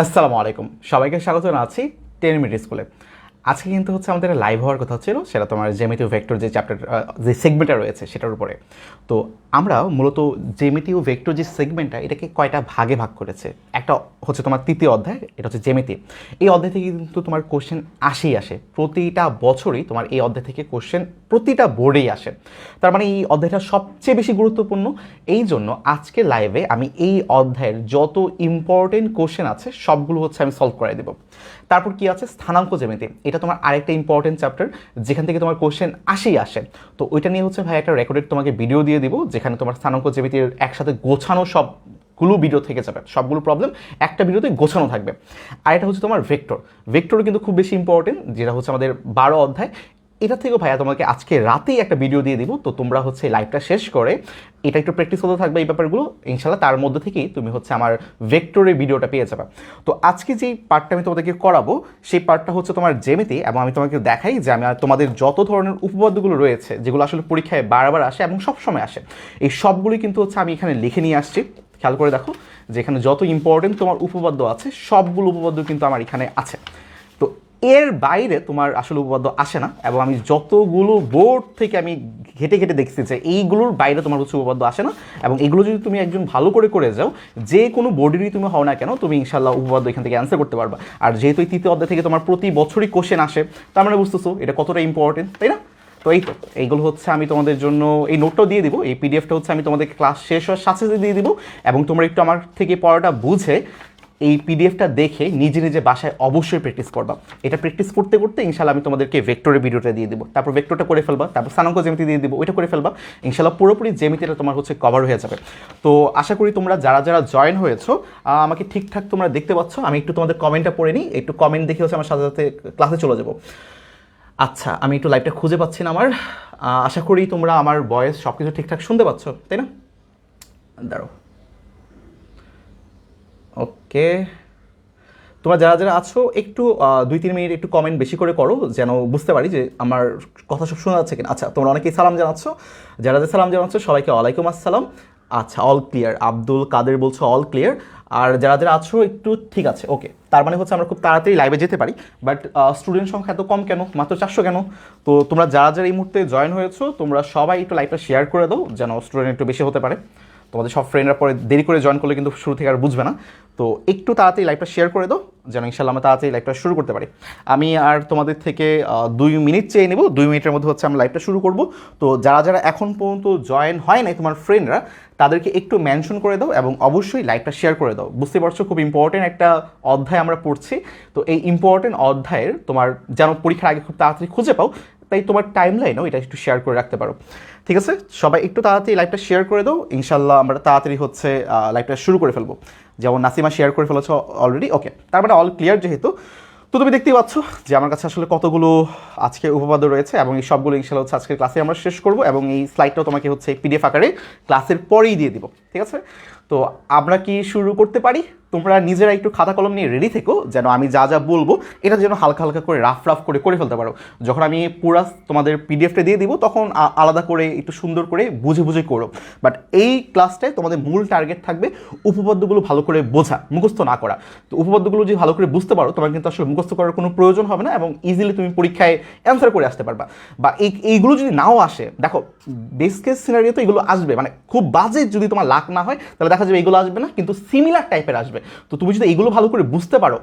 আসসালামু আলাইকুম, সবাইকে স্বাগত জানাচ্ছি 10 মিনিট স্কুলে। আজকে কিন্তু হচ্ছে আমাদের লাইভ হওয়ার কথা ছিল, সেটা তোমার জ্যামিতি ও ভেক্টর যে চ্যাপ্টার যে সেগমেন্টটা রয়েছে সেটার উপরে। তো আমরা মূলত জ্যামিতি ও ভেক্টর যে সেগমেন্টটা এটাকে কয়টা ভাগে ভাগ করেছে। একটা হচ্ছে তোমার তৃতীয় অধ্যায়, এটা হচ্ছে জ্যামিতি। এই অধ্যায় থেকে কিন্তু তোমার কোশ্চেন আসে প্রতিটা বছরই তোমার এই অধ্যায় থেকে কোশ্চেন প্রতিটা বোর্ডেই আসে। তার মানে এই অধ্যায়টা সবচেয়ে বেশি গুরুত্বপূর্ণ। এই জন্য আজকে লাইভে আমি এই অধ্যায়ের যত ইম্পর্টেন্ট কোশ্চেন আছে সবগুলো হচ্ছে আমি সলভ করে দেবো। তারপর কি আছে, স্থানাঙ্ক জ্যামিতি। এটা তোমার আরেকটা ইম্পর্টেন্ট চ্যাপ্টার যেখান থেকে তোমার কোশ্চেন আসে। তো ওইটা নিয়ে হচ্ছে ভাই একটা রেকর্ডেড তোমাকে ভিডিও দিয়ে দিব, যেখানে তোমার স্থানাঙ্ক জ্যামিতির একসাথে গোছানো সবগুলো ভিডিও থেকে যাবে, সবগুলো প্রবলেম একটা ভিডিওতে গোছানো থাকবে। আর এটা হচ্ছে তোমার ভেক্টর কিন্তু খুব বেশি ইম্পর্টেন্ট, যেটা হচ্ছে আমাদের 12 অধ্যায়। এটা থেকেও ভাইয়া তোমাকে আজকে রাতেই একটা ভিডিও দিয়ে দিব। তো তোমরা হচ্ছে লাইভটা শেষ করে এটা একটু প্র্যাকটিস হতে থাকবে এই ব্যাপারগুলো, ইনশাল্লাহ তার মধ্যে থেকেই তুমি হচ্ছে আমার ভেক্টরের ভিডিওটা পেয়ে যাবে। তো আজকে যেই পার্টটা আমি তোমাদেরকে করাবো সেই পার্টটা হচ্ছে তোমার জ্যামিতি, এবং আমি তোমাকে দেখাই যে আমি তোমাদের যত ধরনের উপপাদ্যগুলো রয়েছে যেগুলো আসলে পরীক্ষায় বারবার আসে এবং সবসময় আসে, এই সবগুলোই কিন্তু হচ্ছে আমি এখানে লিখে নিয়ে আসছি। খেয়াল করে দেখো যে এখানে যত ইম্পর্টেন্ট তোমার উপপাদ্য আছে সবগুলো উপপাদ্য কিন্তু আমার এখানে আছে। তো এর বাইরে তোমার আসলে উপপাদ্য আসে না, এবং আমি যতগুলো বোর্ড থেকে আমি ঘেটে দেখছি যে এইগুলোর বাইরে তোমার হচ্ছে উপপাদ্য আসে না। এবং এগুলো যদি তুমি একজন ভালো করে যাও, যে কোনো বোর্ডেরই তুমি হও না কেন, তুমি ইনশাল্লাহ উপপাদ্য এখান থেকে অ্যান্সার করতে পারবা। আর যেহেতু এই তৃতীয় অধ্যায় থেকে তোমার প্রতি বছরই কোশ্চেন আসে, তার মানে বুঝতেছো এটা কতটা ইম্পর্টেন্ট, তাই না? তো এইগুলো হচ্ছে আমি তোমাদের জন্য এই নোটটাও দিয়ে দিব, এই পিডিএফটা হচ্ছে আমি তোমাদের ক্লাস শেষ হওয়ার সাথে সাথে দিয়ে দিব। এবং তোমরা একটু আমার থেকে পড়াটা বুঝে এই পিডিএফটা দেখে নিজে বাসায় অবশ্যই প্র্যাকটিস করবা। এটা প্র্যাকটিস করতে করতে ইনশাল্লাহ আমি তোমাদেরকে ভেক্টরের ভিডিওটা দিয়ে দিব, তারপর ভেক্টরটা করে ফেলবা, তারপর স্থানাঙ্ক জ্যামিতি দিয়ে দিব, ওইটা করে ফেলবা। ইনশাল্লাহ পুরোপুরি জ্যামিতিটা তোমার হচ্ছে কভার হয়ে যাবে। তো আশা করি তোমরা যারা জয়েন হয়েছো আমাকে ঠিকঠাক তোমরা দেখতে পাচ্ছ। আমি একটু তোমাদের কমেন্টটা পড়ে নিই, একটু কমেন্ট দেখে হচ্ছে আমার সাথে সাথে ক্লাসে চলে যাবো। আচ্ছা, আমি একটু লাইভটা খুঁজে পাচ্ছি না আমার। আশা করি তোমরা আমার ভয়েস সব কিছু ঠিকঠাক শুনতে পাচ্ছ, তাই না? দাঁড়াও, ওকে। তোমরা যারা আছো একটু 2-3 মিনিট একটু কমেন্ট বেশি করে করো, যেন বুঝতে পারি যে আমার কথা সব শোনা যাচ্ছে কিনা। আচ্ছা, তোমরা অনেকেই সালাম জানাচ্ছ, যারা সালাম জানাচ্ছ সবাইকে ওয়ালাইকুম আসসালাম। আচ্ছা, অল ক্লিয়ার, আব্দুল কাদের বলছো অল ক্লিয়ার। আর যারা আছো একটু ঠিক আছে, ওকে। তার মানে হচ্ছে আমরা খুব তাড়াতাড়ি লাইভে যেতে পারি। বাট স্টুডেন্ট সংখ্যা এত কম কেন, মাত্র 400 কেন? তো তোমরা যারা এই মুহূর্তে জয়েন হয়েছো তোমরা সবাই একটু লাইভটা শেয়ার করে দাও, যেন স্টুডেন্ট একটু বেশি হতে পারে। তোমাদের সব ফ্রেন্ডরা পরে দেরি করে জয়েন করলে কিন্তু শুরু থেকে আর বুঝবে না। তো একটু তাড়াতাড়ি লাইভটা শেয়ার করে দাও, যেন ইনশাল্লাহ আমরা তাড়াতাড়ি লাইভটা শুরু করতে পারি। আমি আর তোমাদের থেকে 2 মিনিট চেয়ে নেব, 2 মিনিটের মধ্যে হচ্ছে আমরা লাইভটা শুরু করব। তো যারা এখন পর্যন্ত জয়েন হয় নাই তোমার ফ্রেন্ডরা, তাদেরকে একটু মেনশন করে দাও এবং অবশ্যই লাইভটা শেয়ার করে দাও। বুঝতে পারছো খুব ইম্পর্টেন্ট একটা অধ্যায় আমরা পড়ছি। তো এই ইম্পর্টেন্ট অধ্যায়ের তোমার যেন পরীক্ষার আগে খুব তাড়াতাড়ি খুঁজে পাও, তাই তোমার টাইম লাইনও এটা একটু শেয়ার করে রাখতে পারো। ঠিক আছে, সবাই একটু তাড়াতাড়ি লাইভটা শেয়ার করে দাও, ইনশাল্লাহ আমরা তাড়াতাড়ি হচ্ছে লাইভটা শুরু করে ফেলবো। যেমন নাসিমা শেয়ার করে ফেলেছো অলরেডি, ওকে। তার মানে অল ক্লিয়ার যেহেতু। তো তুমি দেখতেই পাচ্ছ যে আমার কাছে আসলে কতগুলো আজকে উপপাদ্য রয়েছে, এবং এই সবগুলো ইনশাল্লাহ হচ্ছে আজকের ক্লাসে আমরা শেষ করবো, এবং এই স্লাইডটাও তোমাকে হচ্ছে পিডিএফ আকারে ক্লাসের পরেই দিয়ে দিব। ঠিক আছে, তো আমরা কি শুরু করতে পারি? তোমরা নিজেরা একটু খাতা কলম নিয়ে রেডি থেকো, যেন আমি যা বলবো এটা যেন হালকা করে রাফ করে ফেলতে পারো। যখন আমি পুরা তোমাদের পিডিএফটা দিয়ে দিব তখন আলাদা করে একটু সুন্দর করে বুঝে করো। বাট এই ক্লাসটায় তোমাদের মূল টার্গেট থাকবে উপপাদ্যগুলো ভালো করে বোঝা, মুখস্থ না করা। তো উপপাদ্যগুলো যদি ভালো করে বুঝতে পারো, তোমার কিন্তু আসলে মুখস্থ করার কোনো প্রয়োজন হবে না, এবং ইজিলি তুমি পরীক্ষায় অ্যান্সার করে আসতে পারবা। বা এইগুলো যদি নাও আসে, দেখো বেস্ট কেস সিনারিও তো এগুলো আসবে, মানে খুব বাজে যদি তোমার লাক না হয় তাহলে দেখা যাবে এগুলো আসবে না, কিন্তু সিমিলার টাইপের আসবে। তো তুমি যদি এগুলো ভালো করে বুঝতে পারো,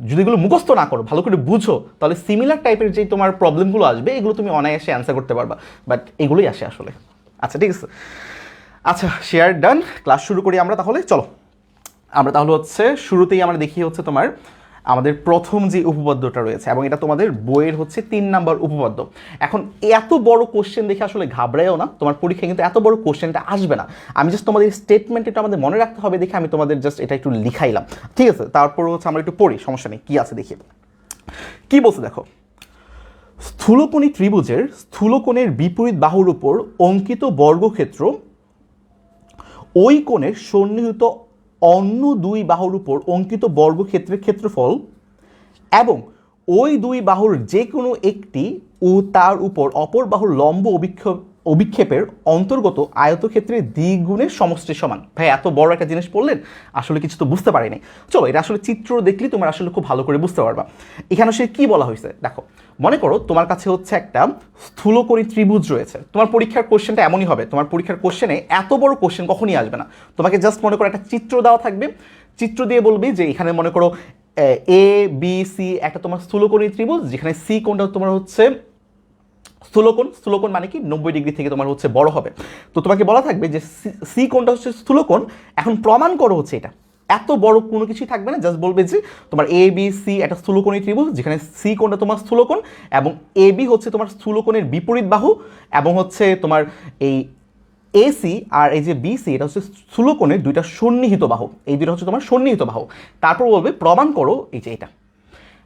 যদি এগুলো মুখস্থ না করো, ভালো করে বুঝো, তাহলে সিমিলার টাইপের যে তোমার প্রবলেমগুলো আসবে এগুলো তুমি অনায়াসে অ্যান্সার করতে পারবা। বাট এগুলোই আসে আসলে। আচ্ছা, ঠিক আছে। আচ্ছা, শেয়ার ডান, ক্লাস শুরু করি আমরা তাহলে। চলো আমরা তাহলে হচ্ছে শুরুতেই আমরা দেখি হচ্ছে তোমার আমাদের প্রথম যে উপপাদ্যটা রয়েছে, এবং এটা তোমাদের বইয়ের হচ্ছে 3 নাম্বার উপপাদ্য। এখন এত বড় কোশ্চেন দেখে আসলে ঘাবড়ায়ও না, তোমার পরীক্ষায় কিন্তু এত বড় কোশ্চেনটা আসবে না। আমি জাস্ট তোমাদের স্টেটমেন্ট এটা আমাদের মনে রাখতে হবে দেখে আমি তোমাদের জাস্ট এটা একটু লিখাইলাম। ঠিক আছে, তারপর হচ্ছে আমরা একটু পড়ি, সমস্যা নেই। কি আছে দেখি, কি বলছে দেখো। স্থূলকোণী ত্রিভুজের স্থূলকোণের বিপরীত বাহুর উপর অঙ্কিত বর্গক্ষেত্র ওই কোণের সন্নিহিত অন্য 2 বাহুর উপর অঙ্কিত বর্গক্ষেত্রের ক্ষেত্রফল, এবং ওই 2 বাহুর যে কোনো একটি ও তার উপর অপর বাহুর লম্ব অভিক্ষেপের অন্তর্গত আয়তক্ষেত্রের দ্বিগুণের সমষ্টির সমান। ভাই এত বড় একটা জিনিস পড়লেন, আসলে কিছু তো বুঝতে পারিনি। চলো এটা আসলে চিত্র দেখলে তোমার আসলে খুব ভালো করে বুঝতে পারবা। এখানে সে কি বলা হয়েছে দেখো, মনে করো তোমার কাছে হচ্ছে একটা স্থূলকোণী ত্রিভুজ রয়েছে। তোমার পরীক্ষার কোশ্চেনটা এমনই হবে, তোমার পরীক্ষার কোশ্চেনে এত বড় কোশ্চেন কখনই আসবে না। তোমাকে জাস্ট মনে করো একটা চিত্র দেওয়া থাকবে, চিত্র দিয়ে বলবি যে এখানে মনে করো এ বি সি একটা তোমার স্থূলকোণী ত্রিভুজ, যেখানে সি কোণটা তোমার হচ্ছে স্থূলকোণ মানে কি 90 ডিগ্রি থেকে তোমার হচ্ছে বড় হবে। তো তোমাকে বলা থাকবে যে সি কোণটা হচ্ছে স্থূলকোণ, এখন প্রমাণ করো হচ্ছে এটা। এত বড় কোনো কিছুই থাকবে না, জাস্ট বলবে যে তোমার এ বি সি একটা স্থূলকোণী ত্রিভুজ, যেখানে সি কোণটা তোমার স্থূলকোণ এবং এ বি হচ্ছে তোমার স্থূলকোণের বিপরীত বাহু, এবং হচ্ছে তোমার এই এসি আর এই যে বিসি এটা হচ্ছে স্থূলকোণের দুইটা সন্নিহিত বাহু, এই দুইটা হচ্ছে তোমার সন্নিহিত বাহু। তারপর বলবে প্রমাণ করো এই যে এটা।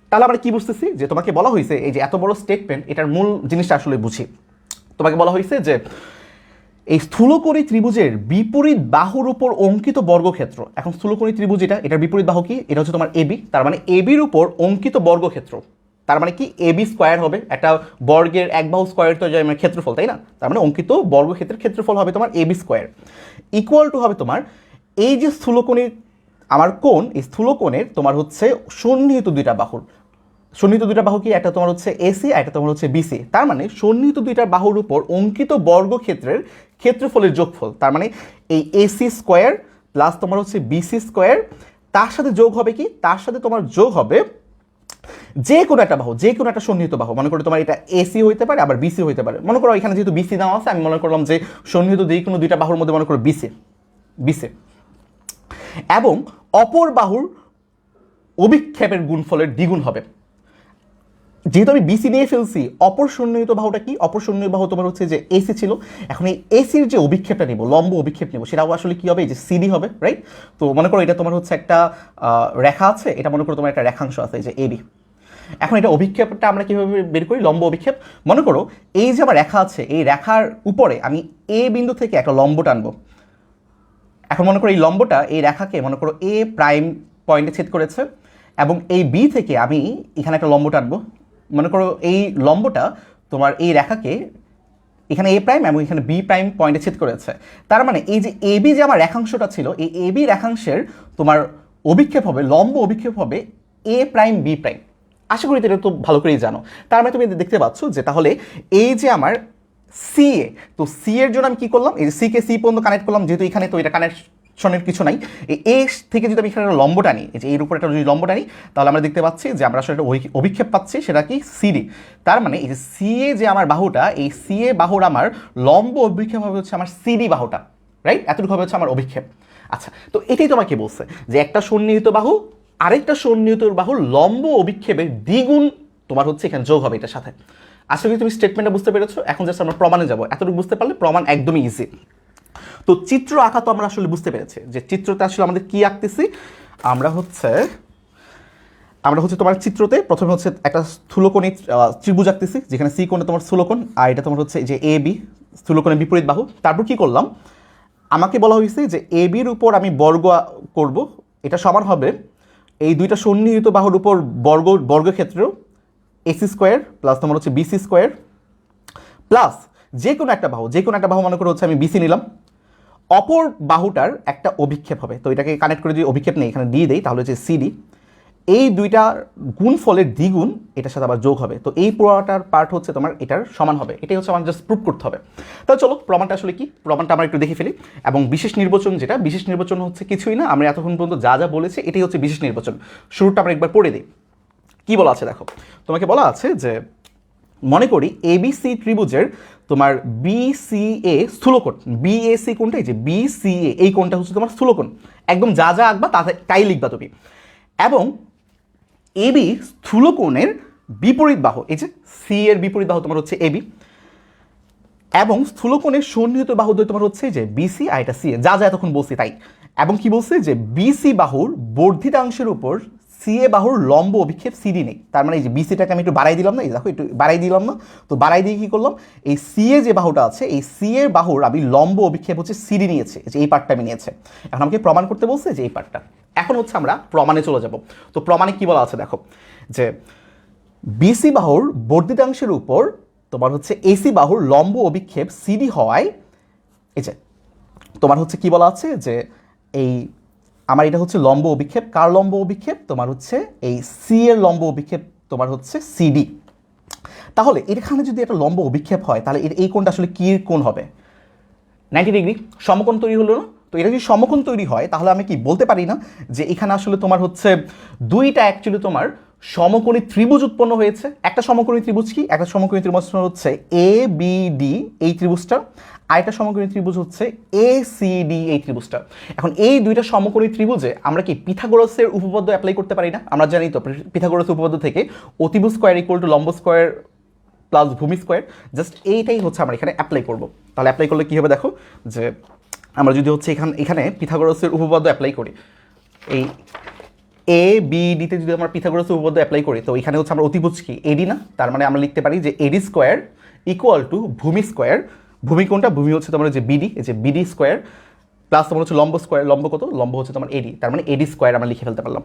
তাহলে আমরা কি বুঝতেছি যে তোমাকে বলা হয়েছে এই যে এত বড় স্টেটমেন্ট, এটার মূল জিনিসটা আসলে বুঝি। তোমাকে বলা হয়েছে যে এই স্থূলকোণী ত্রিভুজের বিপরীত বাহুর উপর অঙ্কিত বর্গক্ষেত্র। এখন স্থূলকোণী ত্রিভুজ এটার বিপরীত বাহু কি? এটা হচ্ছে তোমার এবি, তার মানে এবির উপর অঙ্কিত বর্গক্ষেত্র, তার মানে কি এবি স্কোয়ার হবে, একটা বর্গের এক বাহু স্কোয়ার তো যায় ক্ষেত্রফল, তাই না? তার মানে অঙ্কিত বর্গক্ষেত্রের ক্ষেত্রফল হবে তোমার এবি স্কোয়ার, ইকুয়াল টু হবে তোমার এই যে স্থূলকোণী আমার কোণ, এই স্থূলকোণের তোমার হচ্ছে সন্নিহিত দুইটা বাহুর, সন্নিহিত দুইটা বাহু কি? একটা তোমার হচ্ছে এসি আর একটা তোমার হচ্ছে বিসি। তার মানে সন্নিহিত দুইটা বাহুর উপর অঙ্কিত বর্গক্ষেত্রের ক্ষেত্রফলের যোগফল, তার মানে এই এসি স্কোয়ার প্লাস তোমার হচ্ছে বিসি স্কোয়ার, তার সাথে যোগ হবে কি? তার সাথে তোমার যোগ হবে যে কোনো একটা বাহু, যে কোনো একটা সন্নিহিত বাহু। মনে করো তোমার এটা এসি হইতে পারে আবার বিসি হইতে পারে। মনে করো এখানে যেহেতু বিসি দেওয়া আছে, আমি মনে করলাম যে সন্নিহিত যে কোনো দুইটা বাহুর মধ্যে মনে করো বিসি এবং অপর বাহুর অভিক্ষেপের গুণফলের দ্বিগুণ হবে। যেহেতু আমি বিসি নিয়ে ফেলছি, অপর সন্নিহিত বাহুটা কি? অপর সন্নিহিত বাহু তোমার হচ্ছে যে এসি ছিল, এখন এই এসির যে অভিক্ষেপটা নিব, লম্ব অভিক্ষেপ নিব, সেটাও আসলে কি হবে? যে সিডি হবে, রাইট? তো মনে করো এটা তোমার হচ্ছে একটা রেখা আছে, এটা মনে করো তোমার একটা রেখাংশ আছে যে এবি। এখন এটা অভিক্ষেপটা আমরা কীভাবে বের করি? লম্ব অভিক্ষেপ। মনে করো এই যে আমার রেখা আছে, এই রেখার উপরে আমি এ বিন্দু থেকে একটা লম্ব টানবো। এখন মনে করো এই লম্বটা এই রেখাকে মনে করো এ প্রাইম পয়েন্টে ছেদ করেছে, এবং এই বি থেকে আমি এখানে একটা লম্ব টানবো। মনে করো এই লম্বটা তোমার এই রেখাকে এখানে এ প্রাইম এবং এখানে বি প্রাইম পয়েন্টে ছেদ করেছে। তার মানে এই যে এবি যে আমার রেখাংশটা ছিল, এই এবি রেখাংশের তোমার অভিক্ষেপ হবে, লম্ব অভিক্ষেপ হবে এ প্রাইম বি প্রাইম। আশা করি এটা তো ভালো করেই জানো। তার মানে তুমি দেখতে পাচ্ছ যে তাহলে এই যে আমার সি এ, তো সি এর জন্য আমি কি করলাম? এই যে সি কে সি পর্যন্ত কানেক্ট করলাম, যেহেতু এখানে তো এটা কানেকশনের কিছু নাই। এই এ থেকে যদি আমি এখানে একটা লম্ব টানি, এই যে এর উপরে একটা যদি লম্ব টানি, তাহলে আমরা দেখতে পাচ্ছি যে আমরা আসলে একটা অভিক্ষেপ পাচ্ছি, সেটা কি? সিডি। তার মানে এই যে সি এ যে আমার বাহুটা, এই সি এ বাহুর আমার লম্ব অভিক্ষেপ হবে হচ্ছে আমার সিডি বাহুটা, রাইট? এতটুকু হবে হচ্ছে আমার অভিক্ষেপ। আচ্ছা, তো এটাই তোমাকে বলছে যে একটা সন্নিহিত বাহু আরেকটা সন্নিহিত বাহুর লম্ব অভিক্ষেপের দ্বিগুণ তোমার হচ্ছে এখানে যোগ হবে এটার সাথে। আশা করি তুমি স্টেটমেন্টটা বুঝতে পেরেছো। এখন জাস্ট আমরা প্রমাণে যাবো। এতটুকু বুঝতে পারলে প্রমাণ একদমই ইজি। তো চিত্র আঁকা তো আমরা আসলে বুঝতে পেরেছি যে চিত্রতে আসলে আমাদের কি আঁকতেছি। আমরা হচ্ছে তোমার চিত্রতে প্রথমে হচ্ছে একটা স্থূলকোণী ত্রিভুজ আঁকতেছি, যেখানে সি কোণে তোমার স্থূলকোণ আর এটা তোমার হচ্ছে যে এ বি স্থূলকোণের বিপরীত বাহু। তারপর কি করলাম? আমাকে বলা হয়েছে যে এ বির উপর আমি বর্গ করব, এটা সমান হবে এই দুইটা সন্নিহিত বাহুর উপর বর্গক্ষেত্র এসি স্কোয়ার প্লাস তোমার হচ্ছে বিসি স্কোয়ার প্লাস যে কোনো একটা বাহু মনে করো হচ্ছে আমি বিসি নিলাম, অপর বাহুটার একটা অভিক্ষেপ হবে। তো এটাকে কানেক্ট করে যদি অভিক্ষেপ নেই এখানে দিয়ে দেই, তাহলে হচ্ছে সিডি। এই দুইটা গুণফলের দ্বিগুণ এটার সাথে আবার যোগ হবে। তো এই পুরোটার পার্ট হচ্ছে তোমার এটার সমান হবে। এটাই হচ্ছে আমার জাস্ট প্রুভ করতে হবে। তাহলে চলো প্রমাণটা আসলে কি, প্রমাণটা আমরা একটু দেখে ফেলি। এবং বিশেষ নির্বাচন, যেটা বিশেষ নির্বাচন হচ্ছে কিছুই না, আমরা এতক্ষণ পর্যন্ত যা যা বলেছি এটাই হচ্ছে বিশেষ নির্বাচন। শুরুটা আমরা একবার পড়ে দিই। কি বলা আছে দেখো, তোমাকে বলা আছে যে মনে করি এবিসি ত্রিভুজের তোমার বিসিএ স্থূলকোণ, বিএসি কোণটা এই যে বিসিএ, এই কোণটা হচ্ছে তোমার স্থূলকোণ। একদম যা যা আঁকবা তাই লিখবা তুমি। এবং এবি স্থূলকোণের বিপরীত বাহু, এই যে সি এর বিপরীত বাহু তোমার হচ্ছে এবি, এবং স্থূলকোণের সন্নিহিত বাহু তোমার হচ্ছে যে বিসি আর এটা সি এ, যা যা এতক্ষণ বলছি তাই। এবং কি বলছে যে বিসি বাহুর বর্ধিতাংশের উপর সি এ বাহুর লম্ব অভিক্ষেপ সিডি নেই। তার মানে এই যে বিসিটাকে আমি একটু বাড়াই দিলাম না, এই দেখো একটু বাড়াই দিলাম না, তো বাড়াই দিয়ে কি করলাম? এই সি এ যে বাহুটা আছে, এই সি এর বাহুর আমি লম্ব অভিক্ষেপ হচ্ছে সিডি নিয়েছে, যে এই পার্টটা আমি নিয়েছে। এখন আমাকে প্রমাণ করতে বলছে যে এই পার্টটা। এখন হচ্ছে আমরা প্রমাণে চলে যাব। তো প্রমাণে কি বলা আছে দেখো, যে বিসি বাহুর বর্ধিতাংশের উপর তোমার হচ্ছে এসি বাহুর লম্ব অভিক্ষেপ সিডি হওয়ায় এই যে তোমার হচ্ছে কি বলা আছে যে এই আমার এটা হচ্ছে লম্ব অভিক্ষেপ, কার লম্ব অভিক্ষেপ? তোমার হচ্ছে এই সি এর লম্ব অভিক্ষেপ তোমার হচ্ছে সিডি। তাহলে এখানে যদি একটা লম্ব অভিক্ষেপ হয় তাহলে এই কোণটা আসলে কি কোণ হবে? 90 ডিগ্রি সমকোণ তৈরি হলো না? তো এটা যদি সমকোণ তৈরি হয় তাহলে আমি কি বলতে পারি না যে এখানে আসলে তোমার হচ্ছে দুইটা অ্যাকচুয়ালি তোমার সমকোণী ত্রিভুজ উৎপন্ন হয়েছে? একটা সমকোণী ত্রিভুজ কি? একটা সমকোণী ত্রিভুজ হচ্ছে এ বি ডি এই ত্রিভুজটা, আর একটা সমকোণী ত্রিভুজ হচ্ছে এ সি ডি এই ত্রিভুজটা। এখন এই দুইটা সমকোণী ত্রিভুজে আমরা কি পিথাগোরাসের উপপাদ্য অ্যাপ্লাই করতে পারি না? আমরা জানি তো পিথাগোরাসের উপপাদ্য থেকে অতিভুজ স্কয়ার ইকুয়াল টু লম্ব স্কয়ার প্লাস ভূমি স্কয়ার, জাস্ট এইটাই হচ্ছে আমরা এখানে অ্যাপ্লাই করব। তাহলে অ্যাপ্লাই করলে কী হবে দেখো, যে আমরা যদি হচ্ছে এখানে পিথাগোরাসের উপপাদ্য অ্যাপ্লাই করি, এই এ বি ডিতে যদি আমরা পিথাগোরাসের উপপাদ্য অ্যাপ্লাই করি তো এখানে হচ্ছে আমরা অতিভুজ কি এডি না, তার মানে আমরা লিখতে পারি যে এডি স্কোয়ার ইকুয়াল টু ভূমি স্কোয়ার, ভূমি কোনটা? ভূমি হচ্ছে তোমার যে বিডি, এই যে বিডি স্কোয়ার প্লাস তোমার হচ্ছে লম্ব স্কোয়ার, লম্ব কত? লম্ব হচ্ছে তোমার এডি, তার মানে এডি স্কোয়ার আমরা লিখে ফেলতে পারলাম।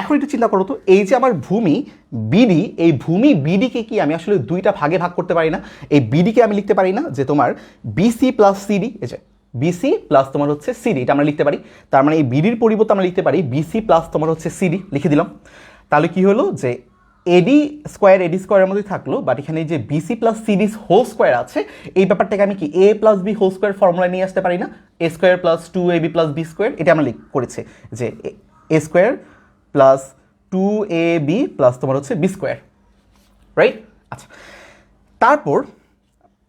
এখন একটু চিন্তা করো তো, এই যে আমার ভূমি বিডি, এই ভূমি বিডিকে কি আমি আসলে দুইটা ভাগে ভাগ করতে পারি না? এই বিডিকে আমি লিখতে পারি না যে তোমার বিসি প্লাস সিডি, এই যে বিসি প্লাস তোমার হচ্ছে সিডি, এটা আমরা লিখতে পারি। তার মানে এই বিডির পরিবর্তে আমরা লিখতে পারি বিসি প্লাস তোমার হচ্ছে সিডি, লিখে দিলাম। তাহলে কি হলো যে এডি স্কোয়ারের মধ্যেই থাকলো, বাট এখানে যে BC plus CD whole square আছে এই ব্যাপারটাকে আমি কি A plus B whole square formula নিয়ে আসতে পারি না? A square plus 2ab plus B square, এটা আমরা করেছি যে এ স্কোয়ার প্লাস 2ab প্লাস তোমার হচ্ছে বি স্কোয়ার, রাইট? আচ্ছা, তারপর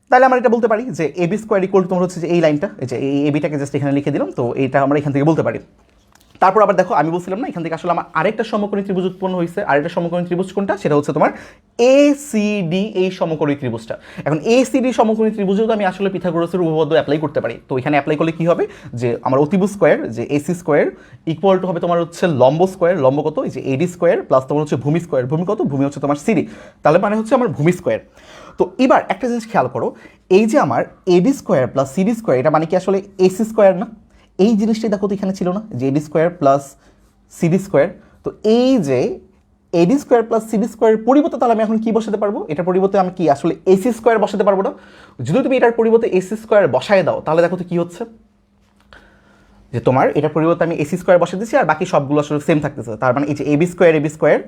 তাহলে আমরা এটা বলতে পারি যে এবি স্কোয়ার ইকুয়াল টু তোমার হচ্ছে যে এই লাইনটা, এই যে এই এবিটাকে জাস্ট এখানে লিখে দিলাম, তো এইটা আমরা এখান থেকে বলতে পারি। তারপর আবার দেখো আমি বলছিলাম না এখান থেকে আসলে আমার আরেকটা সমকোণী ত্রিভুজ উৎপন্ন হয়েছে, আরেকটা সমকোণী ত্রিভুজ কোনটা? সেটা হচ্ছে তোমার এসিডি এই সমকোণী ত্রিভুজটা। এখন এসিডি সমকোণী ত্রিভুজেও তো আমি আসলে পিথাগোরাসের উপপাদ্য অ্যাপ্লাই করতে পারি। তো এখানে অ্যাপ্লাই করলে কি হবে যে আমার অতিভুজ স্কোয়ার যে এসি স্কোয়ার ইকুয়াল টু হবে তোমার হচ্ছে লম্ব স্কোয়ার, লম্ব কত? এই যে এডি স্কোয়ার প্লাস তোমার হচ্ছে ভূমি স্কোয়ার, ভূমি কত? ভূমি হচ্ছে তোমার সিডি, তাহলে মানে হচ্ছে আমার ভূমি স্কোয়ার। তো এবার একটা জিনিস খেয়াল করো, এই যে আমার এডি স্কোয়ার প্লাস সিডি স্কোয়ার, এটা মানে কি আসলে এসি স্কোয়ার না? এই জিনিসটাই দেখো তো এখানে ছিল না, যে এডি স্কোয়ার প্লাস সিডি স্কোয়ার। তো এই যে এডি স্কোয়ার প্লাস সিডি স্কোয়ারের পরিবর্তে তাহলে আমি এখন কি বসাতে পারবো? এটার পরিবর্তে আমি কি আসলে এসি স্কোয়ার বসাতে পারবো না? যদি তুমি এটার পরিবর্তে এসি স্কোয়ার বসায় দাও তাহলে দেখো তো কি হচ্ছে, যে তোমার এটার পরিবর্তে আমি এসি স্কোয়ার বসে দিচ্ছি আর বাকি সবগুলো আসলে সেম থাকতেছে। তার মানে এই যে এবি স্কোয়ার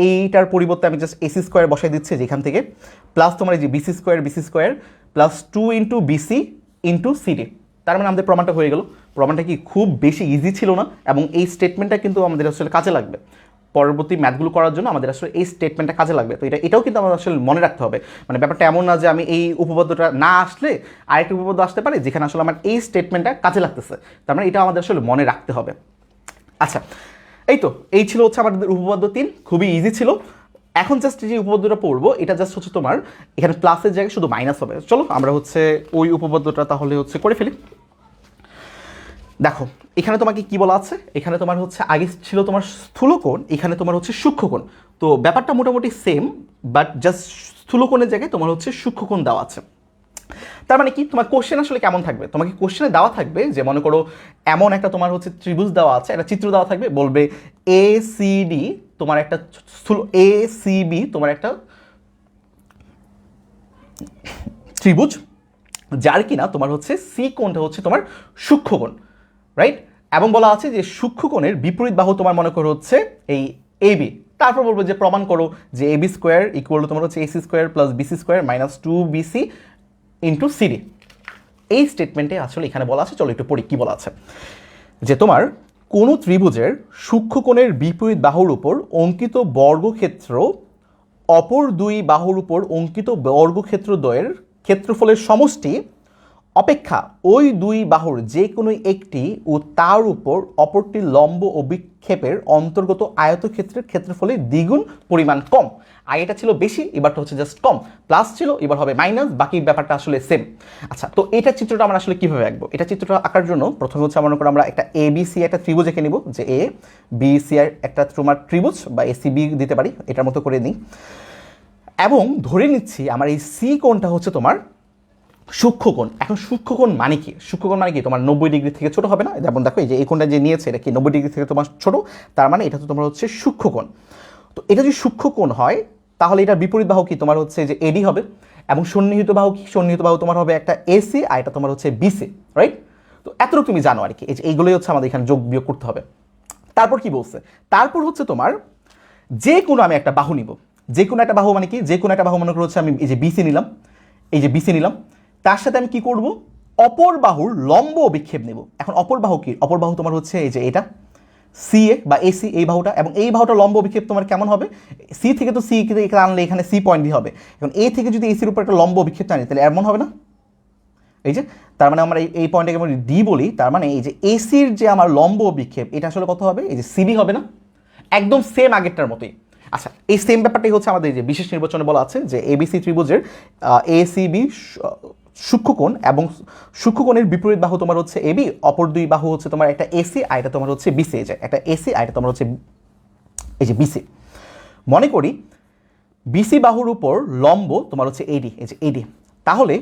এইটার পরিবর্তে আমি জাস্ট এসি স্কোয়ার বসাই দিচ্ছি যেখান থেকে, প্লাস তোমার এই যে BC square plus 2 into BC into CD. তার মানে আমাদের প্রমাণটা হয়ে গেল। প্রমাণটা কি খুব বেশি ইজি ছিল না? এবং এই স্টেটমেন্টটা কিন্তু আমাদের আসলে কাজে লাগবে পরবর্তী ম্যাথগুলো করার জন্য, আমাদের আসলে এই স্টেটমেন্টটা কাজে লাগবে। তো এটাও কিন্তু আমাদের আসলে মনে রাখতে হবে। মানে ব্যাপারটা এমন না যে আমি এই উপপাদ্যটা না আসলে আরেকটা উপপাদ্য আসতে পারে যেখানে আসলে আমার এই স্টেটমেন্টটা কাজে লাগতেছে, তার মানে এটা আমাদের আসলে মনে রাখতে হবে। আচ্ছা, এই ছিল হচ্ছে আমাদের উপপাদ্য 3, খুবই ইজি ছিল। এখন জাস্ট যে উপপাদ্যটা পড়বো এটা জাস্ট হচ্ছে তোমার এখানে প্লাসের জায়গায় শুধু মাইনাস হবে। চলো আমরা হচ্ছে ওই উপপাদ্যটা তাহলে হচ্ছে করে ফেলি। দেখো এখানে তোমাকে কি বলা আছে, এখানে তোমার হচ্ছে আগে ছিল তোমার স্থূলকোণ, এখানে তোমার হচ্ছে সূক্ষ্মকোণ। তো ব্যাপারটা মোটামুটি সেম, বাট জাস্ট স্থূলকোণের জায়গায় তোমার হচ্ছে সূক্ষ্মকোণ দেওয়া আছে। তার মানে কি তোমার কোশ্চেন আসলে কেমন থাকবে? তোমাকে কোশ্চেনে দেওয়া থাকবে যে মনে করো এমন একটা তোমার হচ্ছে ত্রিভুজ দেওয়া আছে, একটা চিত্র দেওয়া থাকবে, বলবে এ সি ডি তোমার একটা এ সি বি তোমার একটা ত্রিভুজ যার কিনা তোমার হচ্ছে সি কোণটা হচ্ছে তোমার সূক্ষ্মকোণ, রাইট? এবং বলা আছে যে সূক্ষ্মকোণের বিপরীত বাহু তোমার মনে করো হচ্ছে এই এবি। তারপর বলবো যে প্রমাণ করো যে এবি স্কোয়ার ইকুয়াল টু তোমার হচ্ছে AC square plus BC square minus 2bc into CD. এই স্টেটমেন্টে আসলে এখানে বলা আছে, চলো একটু পড়ি কি বলা আছে, যে তোমার কোনো ত্রিভুজের সূক্ষ্মকোণের বিপরীত বাহুর উপর অঙ্কিত বর্গক্ষেত্র অপর দুই বাহুর উপর অঙ্কিত বর্গক্ষেত্র দ্বয়ের ক্ষেত্রফলের সমষ্টি অপেক্ষা ওই দুই বাহুর যে কোনো একটি ও তার উপর অপরটির লম্ব অভিক্ষেপের অন্তর্গত আয়তক্ষেত্রের ক্ষেত্রফলের দ্বিগুণ পরিমাণ কম। আগেটা ছিল বেশি, এবারটা হচ্ছে জাস্ট কম, প্লাস ছিল এবার হবে মাইনাস, বাকি ব্যাপারটা আসলে সেম। আচ্ছা, তো এটা চিত্রটা আমরা আসলে কীভাবে আঁকবো? এটা চিত্রটা আঁকার জন্য প্রথমে হচ্ছে মনে করো আমরা একটা এ বি সি একটা ত্রিভুজ এঁকে নিব, যে এ বি সি আর একটা তোমার ত্রিভুজ বা এসিবি দিতে পারি, এটার মতো করে নিই। এবং ধরে নিচ্ছি আমার এই সি কোণটা হচ্ছে তোমার সূক্ষ্মকোণ। এখন সূক্ষ্মকোণ মানে কি? সূক্ষ্মকোণ মানে কি? তোমার 90 ডিগ্রি থেকে ছোট হবে না? যেমন দেখো এই যে এই কোণটা যে নিয়েছে এটা কি 90 ডিগ্রি থেকে তোমার ছোট, তার মানে এটা তো তোমার হচ্ছে সূক্ষ্মকোণ। তো এটা যদি সূক্ষ্মকোণ হয় তাহলে এটার বিপরীত বাহু কি তোমার হচ্ছে যে এডি হবে। এবং সন্নিহিত বাহু কি, সন্নিহিত বাহু তোমার হবে একটা এসি আর এটা তোমার হচ্ছে বিসি, রাইট? তো এতটুকু তুমি জানো আর কি, এই যে এইগুলোই হচ্ছে আমাদের এখানে যোগ বিয়োগ করতে হবে। তারপর কি বলছে, তারপর হচ্ছে তোমার যে কোনো আমি একটা বাহু নিব, যে কোনো একটা বাহু মানে কি, যে কোনো একটা বাহু মনে করো হচ্ছে আমি এই যে বিসি নিলাম, এই যে বিসি নিলাম, তার সাথে আমি কি করব, অপর বাহুর লম্ব অভিক্ষেপ নেব। এখন অপর বাহু কি, অপর বাহু তোমার হচ্ছে এই যে এটা সিএ বা এসি, এই বাহুটা, এবং এই বাহুটা লম্ব অভিক্ষেপ তোমার কেমন হবে, সি থেকে তো সি আনলে এখানে সি পয়েন্ট দিয়ে হবে, এখন এ থেকে যদি এসির উপর একটা লম্ব অভিক্ষেপ আনি তাহলে এমন হবে না, এই যে, তার মানে আমরা এই পয়েন্টটাকে আমরা ডি বলি, তার মানে এই যে এসির যে আমার লম্ব বিক্ষেপ এটা আসলে কত হবে, এই যে সিবি হবে না, একদম সেম আগেরটার মতোই। আচ্ছা, এই সেম ব্যাপারটাই হচ্ছে আমাদের যে বিশেষ নির্বাচনে বলা আছে যে এবিসি ত্রিভুজের এসিবি সূক্ষ্মকোণ এবং সূক্ষ্মকোণের বিপরীত বাহু তোমার হচ্ছে এবি, অপর দুই বাহু হচ্ছে তোমার একটা এসি আর এটা তোমার হচ্ছে বিসি, এই যে একটা এসি আর এটা তোমার হচ্ছে এই যে বিসি। মনে করি বিসি বাহুর উপর লম্ব তোমার হচ্ছে এডি, এই যে এডি, তাহলে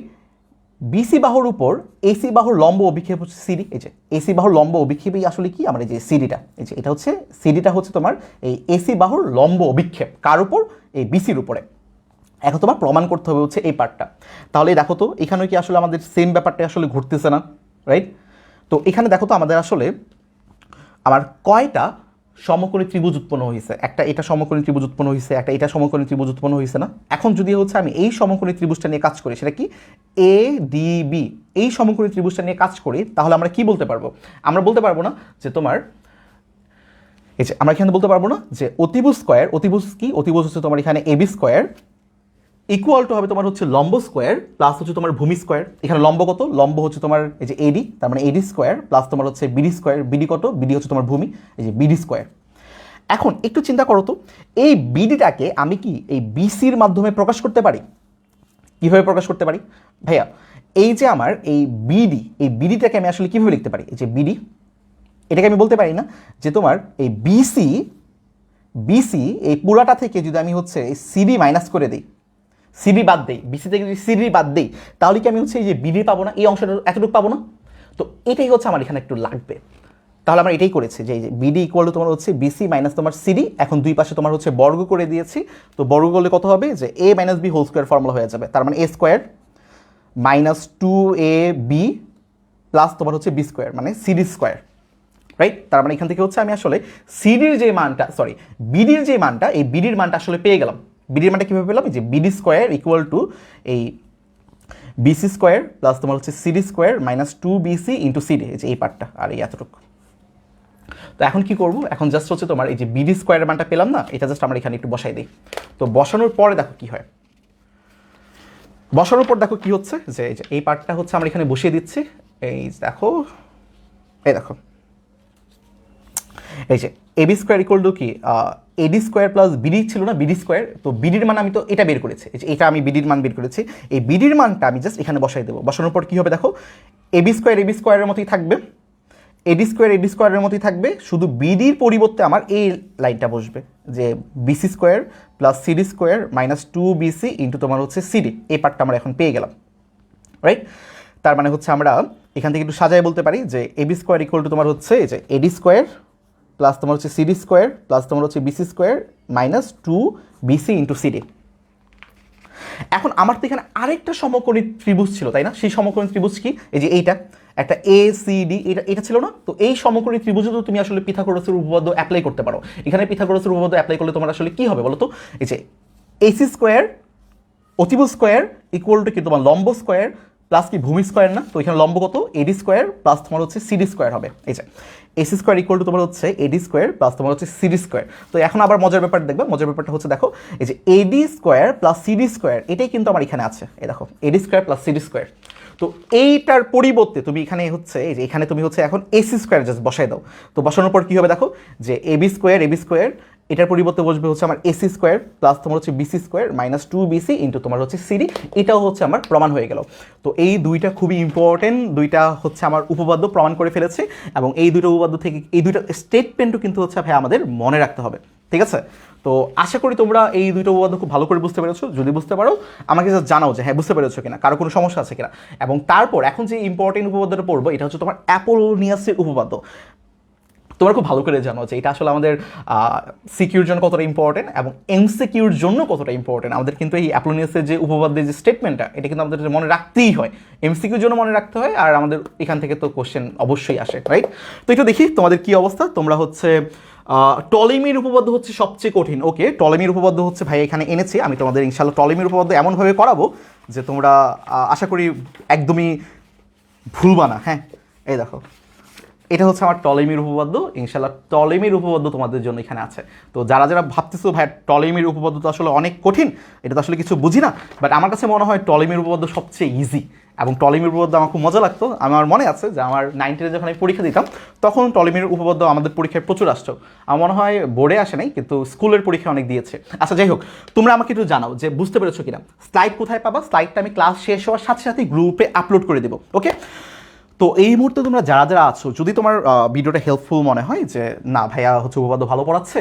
বিসি বাহুর উপর এসি বাহুর লম্ব অভিক্ষেপ হচ্ছে সিডি, এই যে এসি বাহুর লম্ব অভিক্ষেপই আসলে কি আমার এই যে সিডিটা, এই যে এটা হচ্ছে সিডিটা হচ্ছে তোমার এই এসি বাহুর লম্ব অভিক্ষেপ কার উপর, এই বিসির উপরে। এখন তোমার প্রমাণ করতে হবে হচ্ছে এই পার্টটা। তাহলে দেখো তো এখানে কি আসলে আমাদের সেম ব্যাপারটা আসলে ঘটতেছে না, রাইট? তো এখানে দেখো তো আমাদের আসলে আমার কয়টা সমকোণী ত্রিভুজ উৎপন্ন হয়েছে, একটা এটা সমকোণী ত্রিভুজ উৎপন্ন হয়েছে, একটা এটা সমকোণী ত্রিভুজ উৎপন্ন হয়েছে না। এখন যদি হচ্ছে আমি এই সমকোণী ত্রিভুজটা নিয়ে কাজ করি, সেটা কি এ ডি বি, এই সমকোণী ত্রিভুজটা নিয়ে কাজ করি, তাহলে আমরা কি বলতে পারবো, আমরা বলতে পারবো না যে তোমার এই যে আমরা এখানে বলতে পারবো না যে অতিভুজ স্কোয়ার, অতিভুজ কি, অতিভুজ হচ্ছে তোমার এখানে এবি স্কোয়ার ইকুয়াল টু হবে তোমার হচ্ছে লম্ব স্কোয়ার প্লাস হচ্ছে তোমার ভূমি স্কোয়ার। এখানে লম্ব কত, লম্ব হচ্ছে তোমার এই যে এডি, তার মানে এডি স্কোয়ার প্লাস তোমার হচ্ছে বিডি স্কোয়ার, বিডি কত, বিডি হচ্ছে তোমার ভূমি, এই যে বিডি স্কোয়ার। এখন একটু চিন্তা করো তো, এই বিডিটাকে আমি কি এই বিসির মাধ্যমে প্রকাশ করতে পারি? কিভাবে প্রকাশ করতে পারি ভাইয়া? এই যে আমার এই বিডি, এই বিডিটাকে আমি আসলে কিভাবে লিখতে পারি, এই যে বিডি, এটাকে আমি বলতে পারি না যে তোমার এই বিসি, বিসি এই পুরাটা থেকে যদি আমি হচ্ছে এই সিডি মাইনাস করে দিই, সিডি বাদ দেই, বিসি থেকে যদি সিডি বাদ দেই, তাহলে কি আমি হচ্ছে এই যে বিডি পাবো না, এই অংশটা এতটুকু পাবো না? তো এটাই হচ্ছে আমার এখানে একটু লাগবে। তাহলে আমরা এটাই করেছি যে এই যে বিডি ইকুয়াল টু তোমার হচ্ছে বিসি মাইনাস তোমার সিডি, এখন দুই পাশে তোমার হচ্ছে বর্গ করে দিয়েছি, তো বর্গ করলে কত হবে, যে A minus B whole square formula হয়ে যাবে, তার মানে A square minus two A B plus তোমার হচ্ছে বি স্কোয়ার মানে সিডি স্কোয়ার, রাইট? তার মানে এখান থেকে হচ্ছে আমি আসলে সিডির যে মানটা, সরি বিডির যে মানটা, এই বিডির মানটা আসলে পেয়ে গেলাম। বিডির মানটা কীভাবে পেলাম, যে বিডি স্কোয়ার ইকুয়াল টু এই বিসি স্কোয়ার প্লাস তোমার হচ্ছে CD square minus two BC into CD, এই যে এই পার্টটা আর এই এতটুকু। তো এখন কি করব, এখন জাস্ট হচ্ছে তোমার এই যে বিডি স্কোয়ারের মানটা পেলাম না, এটা জাস্ট আমরা এখানে একটু বসাই দিই। তো বসানোর পরে দেখো কি হয়, বসানোর পর দেখো কি হচ্ছে, যে এই যে এই পার্টটা হচ্ছে আমরা এখানে বসিয়ে দিচ্ছি, এই দেখো, এই দেখো, এই যে এবি স্কোয়ার ইকুয়াল টু কি এডি স্কোয়ার প্লাস বিডি ছিল না, বিডি স্কোয়ার, তো বিডির মান আমি তো এটা বের করেছি, এই যে এটা আমি বিডির মান বের করেছি, এই বিডির মানটা আমি জাস্ট এখানে বসাই দেবো। বসানোর পর কী হবে দেখো, এবি স্কোয়ারের মতোই থাকবে, এডি স্কোয়ারের মতোই থাকবে, শুধু বিডির পরিবর্তে আমার এই লাইনটা বসবে, যে BC square plus CD square minus two BC into তোমার হচ্ছে সিডি, এই পার্টটা আমরা এখন পেয়ে গেলাম, রাইট? তার মানে হচ্ছে আমরা এখান থেকে একটু সাজায় বলতে পারি যে এবি স্কোয়ার ইকুয়াল টু তোমার হচ্ছে এই যে এডি স্কোয়ার প্লাস তোমার হচ্ছে সিডি স্কোয়ার প্লাস তোমার হচ্ছে BC square minus two BC into CD. এখন আমার তো এখানে আরেকটা সমকোণী ত্রিভুজ ছিল, তাই না? সেই সমকোণী ত্রিভুজ কি, এই যে এইটা একটা এ সি ডি, এটা ছিল না? তো এই সমকোণী ত্রিভুজে তো তুমি আসলে পিথাগোরাসের উপপাদ্য অ্যাপ্লাই করতে পারো। এখানে পিথাগোরাসের উপপাদ্য অ্যাপ্লাই করলে তোমার আসলে কি হবে বলো তো, এই যে এসি স্কোয়ার অতিভুজ স্কোয়ার ইকুয়াল টু কি তোমার লম্ব স্কোয়ার প্লাস কি ভূমি স্কোয়ার না? তো এখানে লম্ব কত, এডি স্কোয়ার প্লাস তোমার হচ্ছে সিডি স্কোয়ার হবে, এই যে এসি স্কোয়ার ইকুয়াল টু তোমার হচ্ছে এডি স্কোয়ার প্লাস তোমার হচ্ছে সিডি স্কোয়ার। তো এখন আবার মজার ব্যাপার দেখবে, মজার ব্যাপারটা হচ্ছে দেখো এই যে এডি স্কোয়ার প্লাস সিডি স্কোয়ার, এটাই কিন্তু আমার এখানে আছে, এই দেখো এডি স্কোয়ার প্লাস সিডি স্কোয়ার। তো এইটার পরিবর্তে তুমি এখানে হচ্ছে এই যে এখানে তুমি হচ্ছে এখন এসি স্কোয়ার জাস্ট বসাই দাও। তো বসানোর পর কী হবে দেখো, যে এবি স্কোয়ার এটার পরিবর্তে বসবে হচ্ছে আমার এসি স্কোয়ার প্লাস তোমার হচ্ছে BC square minus two BC into তোমার হচ্ছে সিডি, এটাও হচ্ছে আমার প্রমাণ হয়ে গেল। তো এই দুইটা খুবই ইম্পর্টেন্ট, দুইটা হচ্ছে আমার উপপাদ্য প্রমাণ করে ফেলেছে, এবং এই দুটো উপপাদ্য থেকে এই দুইটা স্টেটমেন্টও কিন্তু হচ্ছে ভাই আমাদের মনে রাখতে হবে, ঠিক আছে? তো আশা করি তোমরা এই দুটো উপপাদ্য খুব ভালো করে বুঝতে পেরেছো। যদি বুঝতে পারো আমাকে জাস্ট জানাও যে হ্যাঁ বুঝতে পেরেছো কিনা, কারো কোনো সমস্যা আছে কিনা। এবং তারপর এখন যে ইম্পর্টেন্ট উপপাদ্যটা পড়বো, এটা হচ্ছে তোমার অ্যাপোলোনিয়াসের উপপাদ্য। তোমরা খুব ভালো করে জানো যে এটা আসলে আমাদের সিকিউর জন্য কতটা ইম্পর্টেন্ট এবং এমসিকিউর জন্য কতটা ইম্পর্টেন্ট। আমাদের কিন্তু এই অ্যাপোলোনিয়াসের যে উপপাদ্যের যে স্টেটমেন্টটা, এটা কিন্তু আমাদের মনে রাখতেই হয়, এমসিকিউর জন্য মনে রাখতে হয়, আর আমাদের এখান থেকে তো কোশ্চেন অবশ্যই আসে, রাইট? তো একটু দেখি তোমাদের কি অবস্থা। তোমরা হচ্ছে টলেমির উপপাদ্য হচ্ছে সবচেয়ে কঠিন। ওকে, টলেমির উপপাদ্য হচ্ছে ভাই এখানে এনেছি আমি তোমাদের, ইনশাল্লাহ টলেমির উপপাদ্য এমনভাবে করাবো যে তোমরা আশা করি একদমই ভুলবা না। হ্যাঁ, এই দেখো, এটা হচ্ছে আমার টলেমির উপপাদ্য। ইনশাল্লাহ টলেমির উপপাদ্য তোমাদের জন্য এখানে আছে। তো যারা যারা ভাবতেছো ভাই টলেমির উপপাদ্য তো আসলে অনেক কঠিন, এটা তো আসলে কিছু বুঝি না, বাট আমার কাছে মনে হয় টলেমির উপপাদ্য সবচেয়ে ইজি। এবং টলেমির উপপাদ্য আমার খুব মজা লাগতো। আমার মনে আছে যে আমার 9 10 যখন আমি পরীক্ষা দিতাম তখন টলেমির উপপাদ্য আমাদের পরীক্ষায় প্রচুর আসতো। আমার মনে হয় বোর্ডে আসে নাই, কিন্তু স্কুলের পরীক্ষায় অনেক দিয়েছে। আচ্ছা যাই হোক, তোমরা আমাকে একটু জানাও যে বুঝতে পেরেছো কিনা। স্লাইড কোথায় পাবা? স্লাইডটা আমি ক্লাস শেষ হওয়ার সাথে সাথে গ্রুপে আপলোড করে দেবো। ওকে, তো এই মুহূর্তে তোমরা যারা যারা আছো, যদি তোমার ভিডিওটা হেল্পফুল মনে হয় যে না ভাইয়া হচ্ছে উপপাদ্য ভালো পড়াচ্ছে,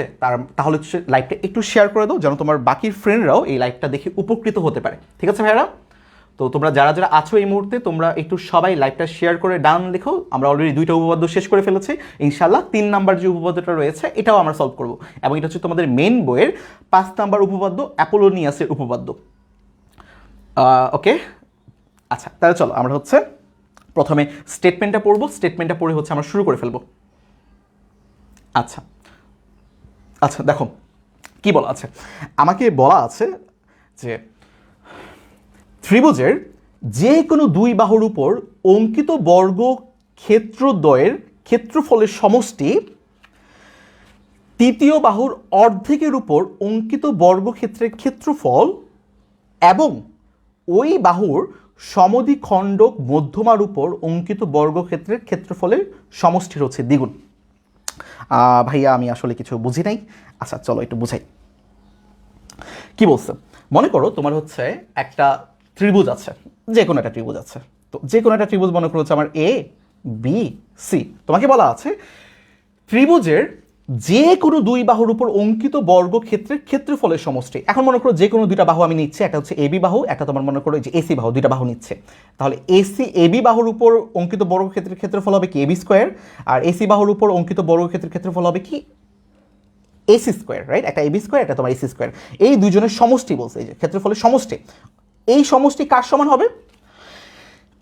তাহলে লাইভটা একটু শেয়ার করে দাও যেন তোমার বাকি ফ্রেন্ডরাও এই লাইভটা দেখে উপকৃত হতে পারে। ঠিক আছে ভাইয়ারা? তো তোমরা যারা যারা আছো এই মুহূর্তে তোমরা একটু সবাই লাইভটা শেয়ার করে ডান লিখো। আমরা অলরেডি 2টা উপপাদ্য শেষ করে ফেলেছি। ইনশাল্লাহ 3 নাম্বার যে উপপাদ্যটা রয়েছে এটাও আমরা সলভ করব, এবং এটা হচ্ছে তোমাদের মেন বইয়ের 5 নাম্বার উপপাদ্য, অ্যাপোলোনিয়াসের উপপাদ্য। ওকে, আচ্ছা তাহলে চলো আমরা হচ্ছে প্রথমে স্টেটমেন্টটা পড়বো। স্টেটমেন্টটা পড়ে হচ্ছে আমরা শুরু করে ফেলবো। আচ্ছা আচ্ছা, দেখো কি বলা আছে। আমাকে বলা আছে যে ত্রিভুজের যে কোনো দুই বাহুর উপর অঙ্কিত বর্গ ক্ষেত্রদ্বয়ের ক্ষেত্রফলের সমষ্টি তৃতীয় বাহুর অর্ধেকের উপর অঙ্কিত বর্গক্ষেত্রের ক্ষেত্রফল এবং ওই বাহুর সমদ্বিখণ্ডক মধ্যমার উপর অঙ্কিত বর্গক্ষেত্রের ক্ষেত্রফলের সমষ্টির হচ্ছে দ্বিগুণ। ভাইয়া আমি আসলে কিছু বুঝি নাই। আচ্ছা চলো একটু বুঝাই কি বলছে। মনে করো তোমার হচ্ছে একটা ত্রিভুজ আছে, যে কোনো একটা ত্রিভুজ আছে। তো যে কোনো একটা ত্রিভুজ মনে করো হচ্ছে আমার এ বি সি। তোমাকে বলা আছে ত্রিভুজের যে কোনো দুই বাহুর উপর অঙ্কিত বর্গক্ষেত্রের ক্ষেত্রফলের সমষ্টি। এখন মনে করো যে কোনো দুইটা বাহু আমি নিচ্ছি, একটা হচ্ছে এবি বাহু, একটা তোমার মনে করো যে এসি বাহু, দুইটা বাহু নিচ্ছে। তাহলে এসি এবি বাহুর উপর অঙ্কিত বর্গক্ষেত্রের ক্ষেত্রফল হবে কি এবি স্কোয়ার, আর এসি বাহুর উপর অঙ্কিত বর্গক্ষেত্রের ক্ষেত্রফল হবে কি এসি স্কোয়ার, রাইট? একটা এবি স্কোয়ার, একটা তোমার এসি স্কোয়ার। এই দুজনের সমষ্টি বলছে, এই যে ক্ষেত্রফলের সমষ্টি। এই সমষ্টি কার সমান হবে?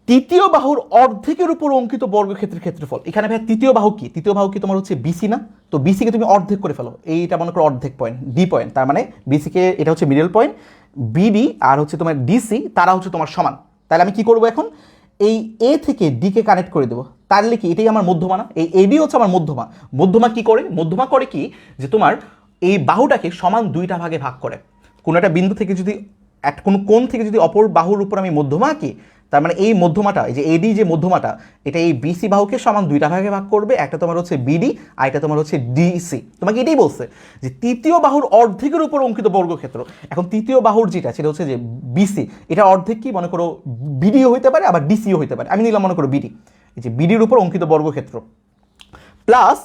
তৃতীয় বাহুর অর্ধেকের উপর অঙ্কিত বর্গক্ষেত্রের ক্ষেত্রফল। এখানে ভাই তৃতীয় বাহু কি? তৃতীয় বাহু কি তোমার হচ্ছে বিসি না? তো বিসিকে তুমি অর্ধেক করে ফেলো, এইটা মনে করো অর্ধেক পয়েন্ট, ডি পয়েন্ট। তার মানে বিসিকে, এটা হচ্ছে মিডল পয়েন্ট, বিডি আর হচ্ছে তোমার ডিসি তারা হচ্ছে তোমার সমান। তাহলে আমি কি করবো এখন? এই এ থেকে ডিকে কানেক্ট করে দেবো। তাহলে কি এটাই আমার মধ্যমা না? এই এবি হচ্ছে আমার মধ্যমা। মধ্যমা কি করে? মধ্যমা করে কি যে তোমার এই বাহুটাকে সমান দুইটা ভাগে ভাগ করে। কোনো একটা বিন্দু থেকে যদি কোনো কোণ থেকে যদি অপর বাহুর উপর আমি মধ্যমা আঁকি, তার মানে এই মধ্যমাটা, এই যে এডি যে মধ্যমাটা, এটা এই বিসি বাহুকে সমান দুইটা ভাগে ভাগ করবে। একটা তোমার হচ্ছে বিডি আর একটা তোমার হচ্ছে ডিসি। তোমাকে এটাই বলছে যে তৃতীয় বাহুর অর্ধেকের উপর অঙ্কিত বর্গক্ষেত্র। এখন তৃতীয় বাহুর যেটা, সেটা হচ্ছে যে বিসি, এটা অর্ধেক কি মনে করো বিডিও হইতে পারে আবার ডিসিও হইতে পারে। আমি নিলাম মনে করো বিডি, এই যে বিডির উপর অঙ্কিত বর্গক্ষেত্র প্লাস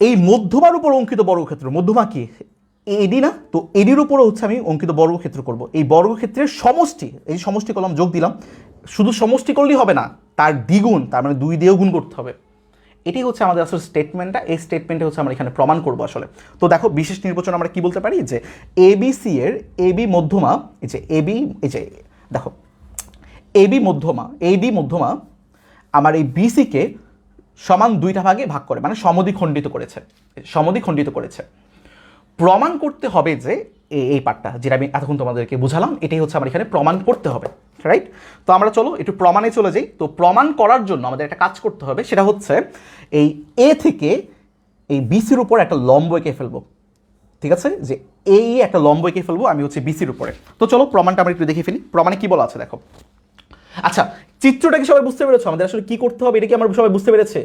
এই মধ্যমার উপর অঙ্কিত বর্গক্ষেত্র। মধ্যমা কি? এডি না? তো এডির উপরও হচ্ছে আমি অঙ্কিত বর্গক্ষেত্র করব। এই বর্গক্ষেত্রের সমষ্টি, এই সমষ্টি কলম যোগ দিলাম। শুধু সমষ্টি করলেই হবে না, তার দ্বিগুণ, তার মানে 2 দিয়েও গুণ করতে হবে। এটি হচ্ছে আমাদের আসলে স্টেটমেন্টটা। এই স্টেটমেন্টে হচ্ছে আমরা এখানে প্রমাণ করবো আসলে। তো দেখো বিশেষ নির্বাচন আমরা কি বলতে পারি যে এবিসি এর এবি মধ্যমা, এই যে এবি, এই যে দেখো এবি মধ্যমা, এডি মধ্যমা আমার এই বিসিকে সমান দুইটা ভাগে ভাগ করে, মানে সমদ্বিখণ্ডিত করেছে, সমদ্বিখণ্ডিত করেছে। প্রমাণ করতে হবে যে এই পার্টটা যেটা আমি এতক্ষণ তোমাদেরকে বুঝালাম, এটাই হচ্ছে আমার এখানে প্রমাণ করতে হবে, রাইট? তো আমরা চলো একটু প্রমাণে চলে যাই। তো প্রমাণ করার জন্য আমাদের একটা কাজ করতে হবে, সেটা হচ্ছে এই এ থেকে এই বিসির উপর একটা লম্ব এঁকে ফেলবো। ঠিক আছে, যে এই একটা লম্ব এঁকে ফেলবো আমি হচ্ছে বিসির উপরে। তো চলো প্রমাণটা আমরা একটু দেখে ফেলি। প্রমাণে কি বলা আছে দেখো। আচ্ছা, চিত্রটা কি সবাই বুঝতে পেরেছো আমাদের আসলে কি করতে হবে? এটা কি আমরা সবাই বুঝতে পেরেছে?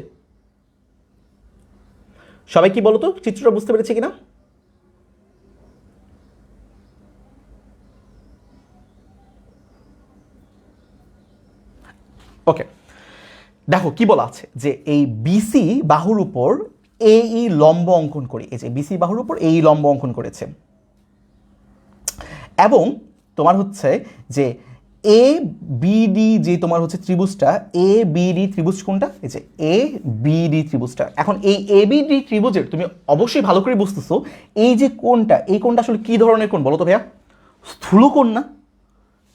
সবাই কি বলো তো, চিত্রটা বুঝতে পেরেছে কিনা? ওকে, দেখো কি বলা আছে যে এই বিসি বাহুর উপর এই লম্ব অঙ্কন করি। এই যে বিসি বাহুর উপর এই লম্ব অঙ্কন করেছে, এবং তোমার হচ্ছে যে এ বিডি যে তোমার হচ্ছে ত্রিভুজটা, এ বিডি ত্রিভুজ কোনটা, এই যে এ বিডি ত্রিভুজটা। এখন এই এ বিডি ত্রিভুজের তুমি অবশ্যই ভালো করে বুঝতেছো এই যে কোনটা, এই কোনটা আসলে কি ধরনের কোণ বলো তো ভাইয়া? স্থূলকোণ না?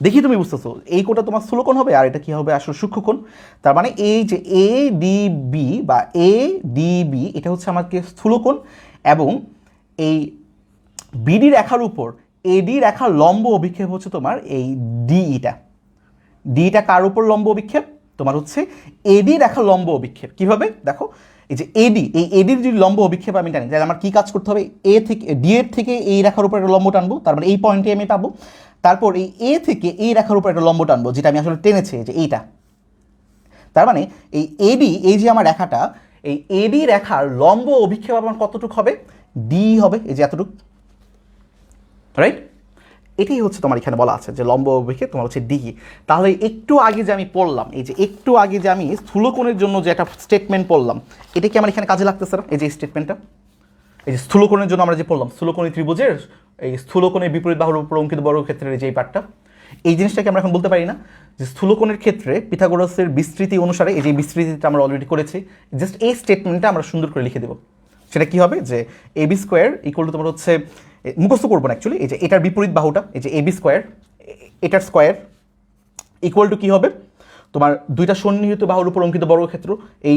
দেখি তুমি বুঝতেছো এই কোণটা তোমার স্থূলকোণ হবে আর এটা কি হবে আসলে সূক্ষ্মকোণ। তার মানে এই যে এ ডিবি বা এ ডিবি এটা হচ্ছে আমাকে স্থূলকোণ, এবং এই বিডি রেখার উপর এডি রেখার লম্ব অভিক্ষেপ হচ্ছে তোমার এই ডিইটা। ডিটা কার উপর লম্ব অভিক্ষেপ? তোমার হচ্ছে এডি রেখার লম্ব অভিক্ষেপ। কিভাবে দেখো, এই যে এডি, এই এডির যদি লম্ব অভিক্ষেপ আমি টানি, তাহলে আমার কি কাজ করতে হবে? এ থেকে ডি এর থেকে এই রেখার উপর একটা লম্ব টানবো, তার মানে এই পয়েন্টে আমি পাবো। তারপর এই এ থেকে এই রেখার উপর একটা লম্ব টানবো, যেটা আমি আসলে টেনেছি, যে এইটা। তার মানে এই এডি, এই যে আমার রেখাটা, এই এডি রেখার লম্ব অভিক্ষেপ আমার কতটুকু হবে? ডি হবে, এই যে এতটুকু, রাইট? এটাই হচ্ছে তোমার এখানে বলা আছে যে লম্ব অভিক্ষেপ তোমার হচ্ছে ডি। তাহলে একটু আগে যে আমি পড়লাম, এই যে একটু আগে যে আমি স্থূলকোণের জন্য যে একটা স্টেটমেন্ট পড়লাম, এটা কি আমার এখানে কাজে লাগতেছে না? এই যে স্টেটমেন্টটা, এই যে স্থূলকোণের জন্য আমরা যে পড়লাম, স্থূলকোণী ত্রিভুজের এই স্থূলকোণের বিপরীত বাহুর উপর অঙ্কিত বর্গক্ষেত্রের যে এই পার্টটা, এই জিনিসটাকে আমরা এখন বলতে পারি না যে স্থূলকোণের ক্ষেত্রে পিথাগোরাসের বিস্তৃতি অনুসারে, এই যে বিস্তৃতিটা আমরা অলরেডি করেছি, জাস্ট এই স্টেটমেন্টটা আমরা সুন্দর করে লিখে দেবো। সেটা কি হবে? যে A B square equal to তোমার হচ্ছে, মুখস্থ করবো না অ্যাকচুয়ালি, এই যে এটার বিপরীত বাহুটা, এই যে এ বি স্কোয়ার, এটার স্কোয়ার ইকুয়াল টু কী হবে? তোমার দুইটা সন্নিহিত বাহুর উপর অঙ্কিত বর্গক্ষেত্র, এই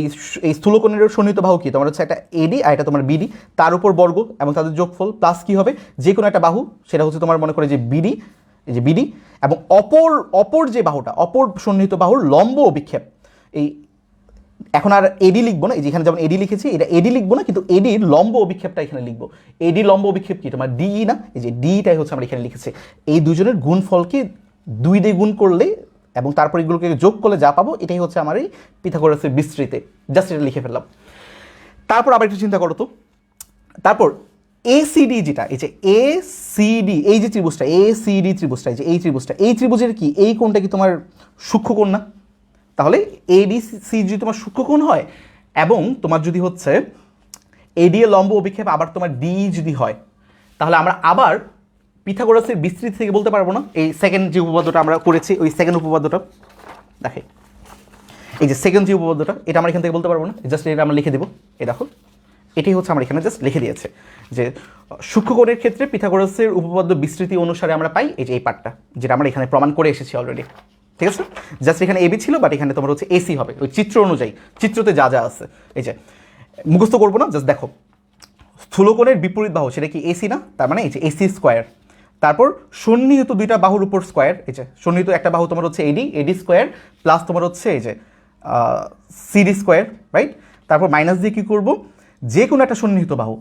স্থূলকোণের সন্নিহিত বাহু কি? তোমার হচ্ছে একটা এডি আর এটা তোমার বিডি, তার উপর বর্গ এবং তাদের যোগফল প্লাস কি হবে? যে কোনো একটা বাহু, সেটা হচ্ছে তোমার মনে করে যে বিডি, এই যে বিডি, এবং অপর যে বাহুটা, অপর সন্নিহিত বাহুর লম্ব অভিক্ষেপ। এই এখন আর এডি লিখবো না, এই যেখানে যেমন এডি লিখেছি, এটা এডি লিখবো না, কিন্তু এডির লম্ব অভিক্ষেপটা এখানে লিখবো। এডি লম্ব অভিক্ষেপ কি? তোমার ডিই না? এই যে ডিটাই হচ্ছে আমরা এখানে লিখেছি। এই দুজনের গুণফলকে 2 দিয়ে গুণ করলে এবং তারপর এগুলোকে যোগ করলে যা পাবো, এটাই হচ্ছে আমার এই পিথাগোরাসের বিস্তৃতি। জাস্ট এটা লিখে ফেললাম। তারপর আবার একটু চিন্তা করো তো, তারপর এসিডি যেটা, এই যে এসিডি, এই যে ত্রিভুজটা এসিডি ত্রিভুজটা, এই যে এই ত্রিভুজটা, এই ত্রিভুজের কি এই কোণটা কি তোমার সূক্ষ্মকোণ না? তাহলে এডিসি যদি তোমার সূক্ষ্মকোণ হয় এবং তোমার যদি হচ্ছে এডি এর লম্ব অভিক্ষেপ আবার তোমার ডি যদি হয়, তাহলে আমরা আবার পিথাগোরাসের বিস্তৃতি থেকে বলতে পারবো না? এই সেকেন্ড যে উপপাদ্যটা আমরা করেছি, ওই সেকেন্ড উপপাদ্যটা দেখে, এই যে সেকেন্ড যে উপপাদ্যটা, এটা আমরা এখান থেকে বলতে পারবো না? জাস্ট এটা আমরা লিখে দেবো। এই দেখো, এটাই হচ্ছে আমরা এখানে জাস্ট লিখে দিয়েছে যে সূক্ষ্মকোণের ক্ষেত্রে পিথাগোরাসের উপপাদ্য বিস্তৃতি অনুসারে আমরা পাই এই যে এই পার্টটা, যেটা আমরা এখানে প্রমাণ করে এসেছি অলরেডি। ঠিক আছে? জাস্ট এখানে এবি ছিল, বাট এখানে তোমার হচ্ছে এসি হবে ওই চিত্র অনুযায়ী, চিত্রতে যা যা আছে। এই যে মুখস্থ করবো না, জাস্ট দেখো, স্থূলকোণের বিপরীত বাহু সেটা কি এসি না? তার মানে এই যে এসি স্কোয়ার, তারপর সন্নিহিত দুইটা বাহুর উপর স্কোয়ার, এই যে সন্নিহিত একটা বাহু তোমার হচ্ছে এডি স্কোয়ার প্লাস তোমার হচ্ছে এই যে সিডি স্কোয়ার, রাইট? তারপর মাইনাস দিয়ে কী করবো? যে কোনো একটা সন্নিহিত বাহু,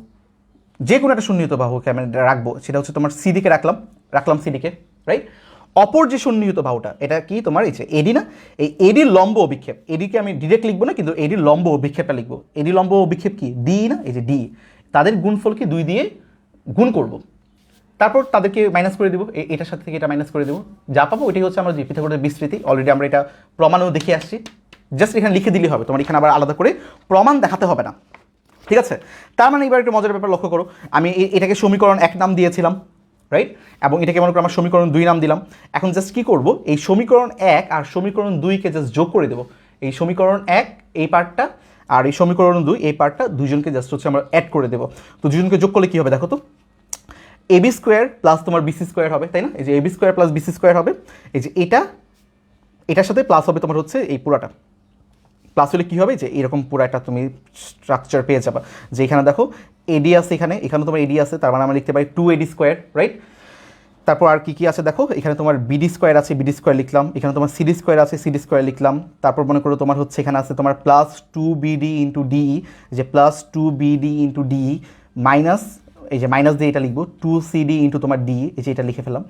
যে কোনো একটা সন্নিহিত বাহুকে আমি রাখবো, সেটা হচ্ছে তোমার সিডিকে রাখলাম সিডিকে, রাইট? অপর যে সন্নিহিত বাহুটা, এটা কি তোমার এই যে এডি না? এই এডির লম্ব অভিক্ষেপ, এডিকে আমি ডিরেক্ট লিখবো না, কিন্তু এডির লম্ব অভিক্ষেপটা লিখবো। এডি লম্ব অভিক্ষেপ কি? ডি না? এই যে ডি, তাদের গুণফলকে 2 দিয়ে গুণ করব, তারপর তাদেরকে মাইনাস করে দেবো, এটার সাথে থেকে এটা মাইনাস করে দেবো, যা পাবো ওইটাই হচ্ছে আমার যে পিথাগোরাসের বিস্তৃতি। অলরেডি আমরা এটা প্রমাণও দেখে আসছি, জাস্ট এখানে লিখে দিলেই হবে, তোমার এখানে আবার আলাদা করে প্রমাণ দেখাতে হবে না। ঠিক আছে? তার মানে এবার একটা মজার ব্যাপার লক্ষ্য করো, আমি এটাকে সমীকরণ 1 নাম দিয়েছিলাম, রাইট? এবং এটাকে মনে করো আমার সমীকরণ 2 নাম দিলাম। এখন জাস্ট কী করবো, এই সমীকরণ 1 আর সমীকরণ 2কে জাস্ট যোগ করে দেবো। এই সমীকরণ 1 এই পার্টটা আর এই সমীকরণ 2 এই পার্টটা, দুজনকে জাস্ট হচ্ছে আমরা অ্যাড করে দেবো। তো দুজনকে যোগ করলে কী হবে দেখো তো, এবি স্কোয়ার প্লাস তোমার বিসি স্কোয়ার হবে, তাই না? এই যে AB square plus BC square হবে, এই যে এটার সাথে প্লাস হবে তোমার হচ্ছে এই পুরাটা, প্লাস হলে কী হবে, যে এরকম পুরো একটা তুমি স্ট্রাকচার পেয়ে যাবা। যে এখানে দেখো এডি আছে, এখানে তোমার এডি আছে, তার মানে আমরা লিখতে পারি 2AD স্কোয়ার, রাইট? তারপর আর কি আছে দেখো, এখানে তোমার বিডি স্কোয়ার আছে, বিডি স্কোয়ার লিখলাম, এখানে তোমার সিডি স্কোয়ার আছে, সিডি স্কোয়ার লিখলাম। তারপর মনে করো তোমার হচ্ছে এখানে আছে তোমার প্লাস 2BD ইন্টু ডিই, যে plus 2BD into DE minus, এই যে মাইনাস দিয়ে এটা লিখবো 2CD ইন্টু তোমার ডি, এই যে এটা লিখে ফেলাম।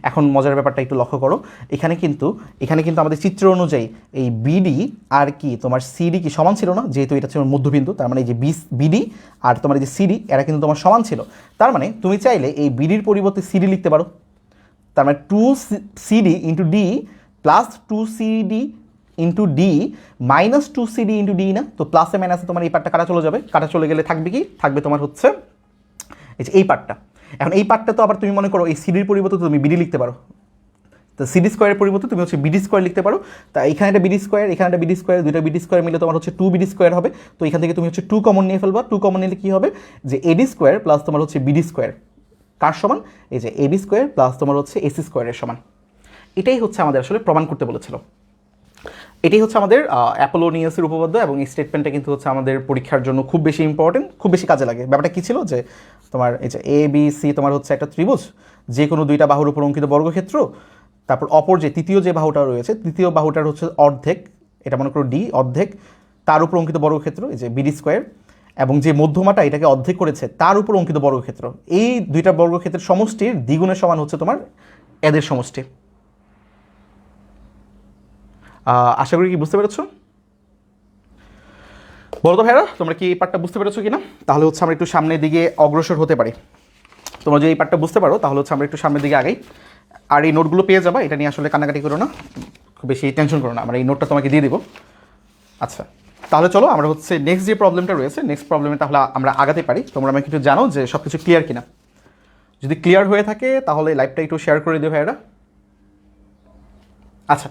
এখন মজার ব্যাপারটা একটু লক্ষ্য করো, এখানে কিন্তু আমাদের চিত্র অনুযায়ী এই বিডি আর কি তোমার সিডি কি সমান ছিল না? যেহেতু এটা ছিল মধ্যবিন্দু, তার মানে এই যে বিডি আর তোমার এই যে সিডি এরা কিন্তু তোমার সমান ছিল। তার মানে তুমি চাইলে এই বিডির পরিবর্তে সিডি লিখতে পারো। তার মানে 2CD into D plus 2CD into D minus 2CD into D না? তো প্লাসে মাইনাসে তোমার এই পার্টটা কাটা চলে যাবে, কাটা চলে গেলে থাকবে কি? থাকবে তোমার হচ্ছে এই যে এই পার্টটা। এখন এই পার্টটা তো আবার তুমি মনে করো এই সিডির পরিবর্তে তুমি বিডি লিখতে পারো, তো সিডি স্কোয়ারের পরিবর্তে তুমি হচ্ছে বিডি স্কোয়ার লিখতে পারো। তা এখানে একটা বিডি স্কোয়ার, এখানে একটা বিডি স্কোয়ার, দুইটা বিডি স্কোয়ার মিলে তোমার হচ্ছে 2 বিডি স্কোয়ার হবে। তো এখান থেকে তুমি হচ্ছে 2 কমন নিয়ে ফেলবা। 2 কমন নিলে কী হবে যে এডি স্কোয়ার প্লাস তোমার হচ্ছে বিডি স্কোয়ার কার সমান, এই যে এবি স্কোয়ার প্লাস তোমার হচ্ছে এসি স্কোয়ারের সমান। এটাই হচ্ছে আমাদের আসলে প্রমাণ করতে বলেছিল। এটাই হচ্ছে আমাদের অ্যাপোলোনিয়াসের উপপাদ্য, এবং এই স্টেটমেন্টটা কিন্তু হচ্ছে আমাদের পরীক্ষার জন্য খুব বেশি ইম্পর্টেন্ট, খুব বেশি কাজে লাগে। ব্যাপারটা কী ছিল যে তোমার এই যে এ বি সি তোমার হচ্ছে একটা ত্রিভুজ, যে কোনো দুইটা বাহুর উপর অঙ্কিত বর্গক্ষেত্র, তারপর অপর যে তৃতীয় যে বাহুটা রয়েছে, তৃতীয় বাহুটার হচ্ছে অর্ধেক, এটা মনে করো ডি অর্ধেক, তার উপর অঙ্কিত বর্গক্ষেত্র এই যে বিডি স্কোয়ার, এবং যে মধ্যমাটা এটাকে অর্ধেক করেছে তার উপর অঙ্কিত বর্গক্ষেত্র। এই দুইটা বর্গক্ষেত্রের সমষ্টির দ্বিগুণের সমান হচ্ছে তোমার এদের সমষ্টি। আশা করি কি বুঝতে পেরেছো? বলো তো ভাইরা, তোমরা কি এই পার্টটা বুঝতে পেরেছো কিনা? তাহলে হচ্ছে আমরা একটু সামনের দিকে অগ্রসর হতে পারি। তোমরা যদি এই পার্টটা বুঝতে পারো তাহলে হচ্ছে আমরা একটু সামনের দিকে আগাই। আর এই নোটগুলো পেয়ে যাবা, এটা নিয়ে আসলে কান্নাকাটি করো না, খুব বেশি টেনশন করো না, আমরা এই নোটটা তোমাকে দিয়ে দিব। আচ্ছা, তাহলে চলো আমরা হচ্ছে নেক্সট যে প্রবলেমটা রয়েছে, নেক্সট প্রবলেমে তাহলে আমরা আগাতে পারি। তোমরা আমাকে একটু জানো যে সব কিছু ক্লিয়ার কিনা। যদি ক্লিয়ার হয়ে থাকে তাহলে লাইভটা একটু শেয়ার করে দিও ভাইরা। আচ্ছা,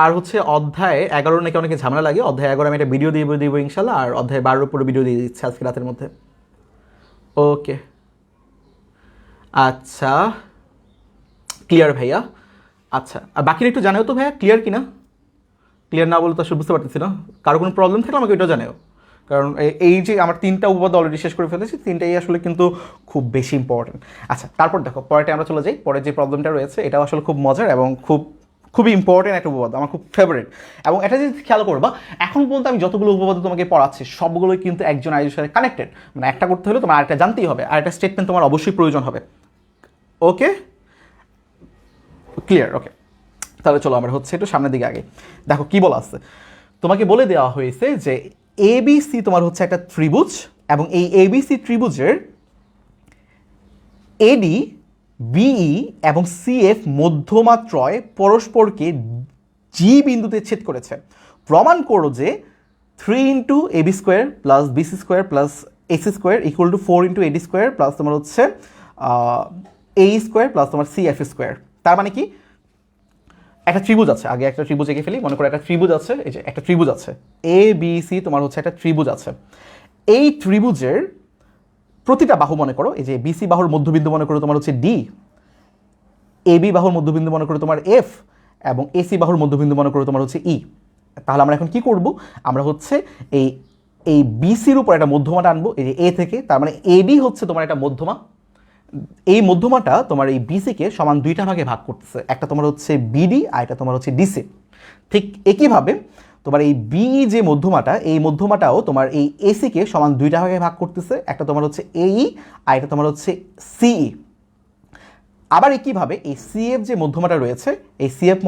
আর হচ্ছে অধ্যায় 11 নাকি অনেকে ঝামেলা লাগে। অধ্যায় 11 আমি একটা ভিডিও দিয়ে দিব ইনশাল্লাহ, আর অধ্যায় 12 পুরো ভিডিও দিয়ে দিচ্ছে আজকে রাতের মধ্যে। ওকে, আচ্ছা ক্লিয়ার ভাইয়া। আচ্ছা, আর বাকিরা একটু জানাও তো ভাইয়া ক্লিয়ার কিনা। ক্লিয়ার না বলে তো আসলে বুঝতে পারতেছি না। কারো কোনো প্রবলেম থাকলে আমাকে এটাও জানাও, কারণ এই যে আমার 3টা উপপাদ্য অলরেডি শেষ করে ফেলেছি, 3টাই আসলে কিন্তু খুব বেশি ইম্পর্টেন্ট। আচ্ছা, তারপর দেখো পরেরটা আমরা চলে যাই। পরে যে প্রবলেমটা রয়েছে এটাও আসলে খুব মজার এবং খুবই ইম্পর্টেন্ট একটা উপপাদ্য, আমার খুব ফেভারিট। এবং এটা যদি খেয়াল করবা, এখন পর্যন্ত আমি যতগুলো উপপাদ্য তোমাকে পড়াচ্ছি সবগুলোই কিন্তু একজন আরেকজনের সাথে কানেক্টেড। মানে একটা করতে হলে তোমার আরেকটা জানতেই হবে, আর একটা স্টেটমেন্ট তোমার অবশ্যই প্রয়োজন হবে। ওকে, ক্লিয়ার? ওকে, তাহলে চলো আমরা হচ্ছে একটু সামনের দিকে আগে। দেখো কি বলা আছে, তোমাকে বলে দেওয়া হয়েছে যে এবিসি তোমার হচ্ছে একটা ত্রিভুজ, এবং এই এবিসি ত্রিভুজের এডি, বিই এবং সিএফ মধ্যমাত্রয় পরস্পরকে জি বিন্দুতে ছেদ করেছে। প্রমাণ করো যে 3 into AB square plus BC square plus AC square equal to 4 into AD square plus তোমার হচ্ছে এ স্কোয়ার প্লাস তোমার সিএফ স্কোয়ার। তার মানে কি, একটা ত্রিভুজ আছে, আগে একটা ত্রিভুজ এঁকে ফেলি। মনে করো একটা ত্রিভুজ আছে, এই যে একটা ত্রিভুজ আছে এ বি সি, তোমার হচ্ছে একটা ত্রিভুজ আছে। এই ত্রিভুজের প্রতিটা বাহু মনে করো, এই যে বিসি বাহুর মধ্যবিন্দু মনে করো তোমার হচ্ছে ডি, এবি বাহুর মধ্যবিন্দু মনে করো তোমার এফ, এবং এসি বাহুর মধ্যবিন্দু মনে করো তোমার হচ্ছে ই। তাহলে আমরা এখন কি করব, আমরা হচ্ছে এই বিসির উপর একটা মধ্যমাটা আনবো এই যে এ থেকে। তার মানে এবি হচ্ছে তোমার একটা মধ্যমা, এই মধ্যমাটা তোমার এই বিসিকে সমান দুইটা ভাগে ভাগ করতেছে, একটা তোমার হচ্ছে বিডি আর একটা তোমার হচ্ছে ডিসি। ঠিক একইভাবে তোমার এই বিই যে মধ্যমাটা, এই মধ্যমাটাও তোমার এই এসিকে সমান দুইটা ভাগে ভাগ করতেছে, একটা তোমার হচ্ছে এই আর একটা তোমার হচ্ছে সিই। আবার একইভাবে এই সিএফ যে মধ্যমাটা রয়েছে, এই সিএফ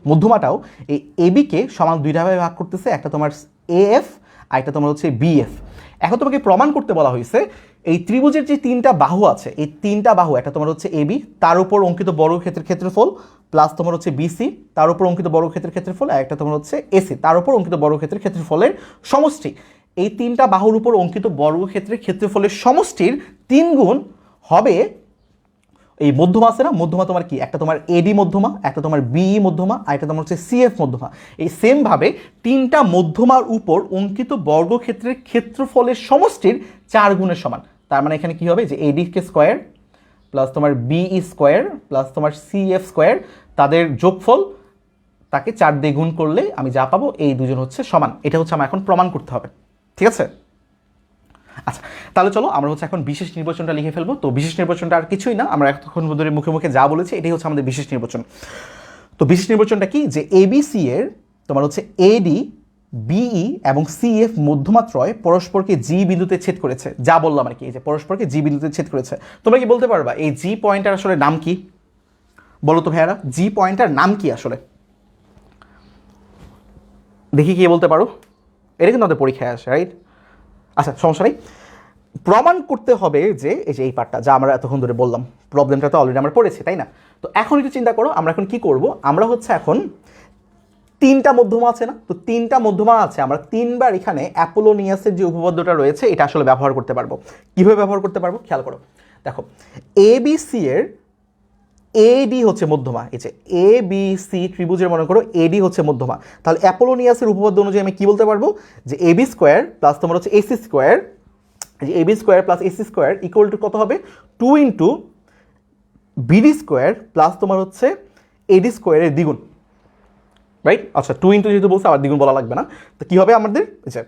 মধ্যমাটাও এই এবিকে সমান দুইটা ভাগে ভাগ করতেছে, একটা তোমার এএফ আর একটা তোমার হচ্ছে বিএফ। এখন তোমাকে প্রমাণ করতে বলা হয়েছে এই ত্রিভুজের যে 3টা বাহু আছে, এই 3টা বাহু, একটা তোমার হচ্ছে এবি তার উপর অঙ্কিত বর্গক্ষেত্রের ক্ষেত্রফল প্লাস তোমার হচ্ছে বিসি তার উপর অঙ্কিত বর্গক্ষেত্রের ক্ষেত্রফল, আর একটা তোমার হচ্ছে এসি তার উপর অঙ্কিত বর্গক্ষেত্রের ক্ষেত্রফলের সমষ্টি। এই 3টা বাহুর উপর অঙ্কিত বর্গক্ষেত্রের ক্ষেত্রফলের সমষ্টির 3 গুণ হবে এই মধ্যমা আছে না, মধ্যমা তোমার কি, একটা তোমার এডি মধ্যমা, একটা তোমার বিই মধ্যমা, আর একটা তোমার হচ্ছে সিএফ মধ্যমা। এই সেমভাবে 3টা মধ্যমার উপর অঙ্কিত বর্গক্ষেত্রের ক্ষেত্রফলের সমষ্টির 4 গুণের সমান। তার মানে এখানে কি হবে যে এডি কে স্কোয়ার প্লাস তোমার বিই স্কোয়ার প্লাস তোমার সিএফ স্কোয়ার, তাদের যোগফল তাকে 4 দিয়ে গুণ করলে আমি যা পাবো এই দুজন হচ্ছে সমান। এটা হচ্ছে আমার এখন প্রমাণ করতে হবে, ঠিক আছে? আচ্ছা, তাহলে চলো আমরা হচ্ছে এখন বিশেষ নির্বাচনটা লিখে ফেলবো। তো বিশেষ নির্বাচনটা আর কিছুই না, আমরা এতক্ষণ ধরে মুখে মুখে যা বলেছি এটাই হচ্ছে আমাদের বিশেষ নির্বাচন। তো বিশেষ নির্বাচনটা কি, যে এবিসি এর তোমার হচ্ছে এডি, বিই এবং সিএফ মধ্যমাত্রয় পরস্পরকে জি বিন্দুতে ছেদ করেছে। যা বললাম আর কি, যে পরস্পরকে জি বিন্দুতে ছেদ করেছে। তোমরা কি বলতে পারবা এই জি পয়েন্টার আসলে নাম কি? বলো তো ভাইয়ারা, জি পয়েন্টার নাম কি আসলে? দেখি কি বলতে পারো, এটা কিন্তু আমাদের পরীক্ষায় আসে, রাইট? আচ্ছা, সমস্যা নেই। প্রমাণ করতে হবে যে এই যে এই পার্টটা যা আমরা এতক্ষণ ধরে বললাম, প্রবলেমটা তো অলরেডি আমরা পড়েছি, তাই না? তো এখন একটু চিন্তা করো, আমরা এখন কি করব, আমরা হচ্ছে এখন 3টা মধ্যমা আছে না, তো 3টা মধ্যমা আছে, আমরা 3বার এখানে অ্যাপোলোনিয়াসের যে উপপাদ্যটা রয়েছে এটা আসলে ব্যবহার করতে পারবো। কীভাবে ব্যবহার করতে পারবো খেয়াল করো। দেখো ABC এর AD হচ্ছে মধ্যমা, এই যে ABC ত্রিভুজের মনে করো AD হচ্ছে মধ্যমা, তাহলে অ্যাপোলোনিয়াসের উপপাদ্য অনুযায়ী আমি কি বলতে পারবো যে AB স্কোয়ার প্লাস তোমার হচ্ছে AC স্কোয়ার, যে AB square plus AC square equal two কত হবে 2 ইন্টু BD স্কোয়ার প্লাস তোমার হচ্ছে AD স্কোয়ারের দ্বিগুণ, রাইট? আচ্ছা 2 ইন্টু যেহেতু বলছে আবার দ্বিগুণ বলা লাগবে না, তো কী হবে আমাদের, আচ্ছা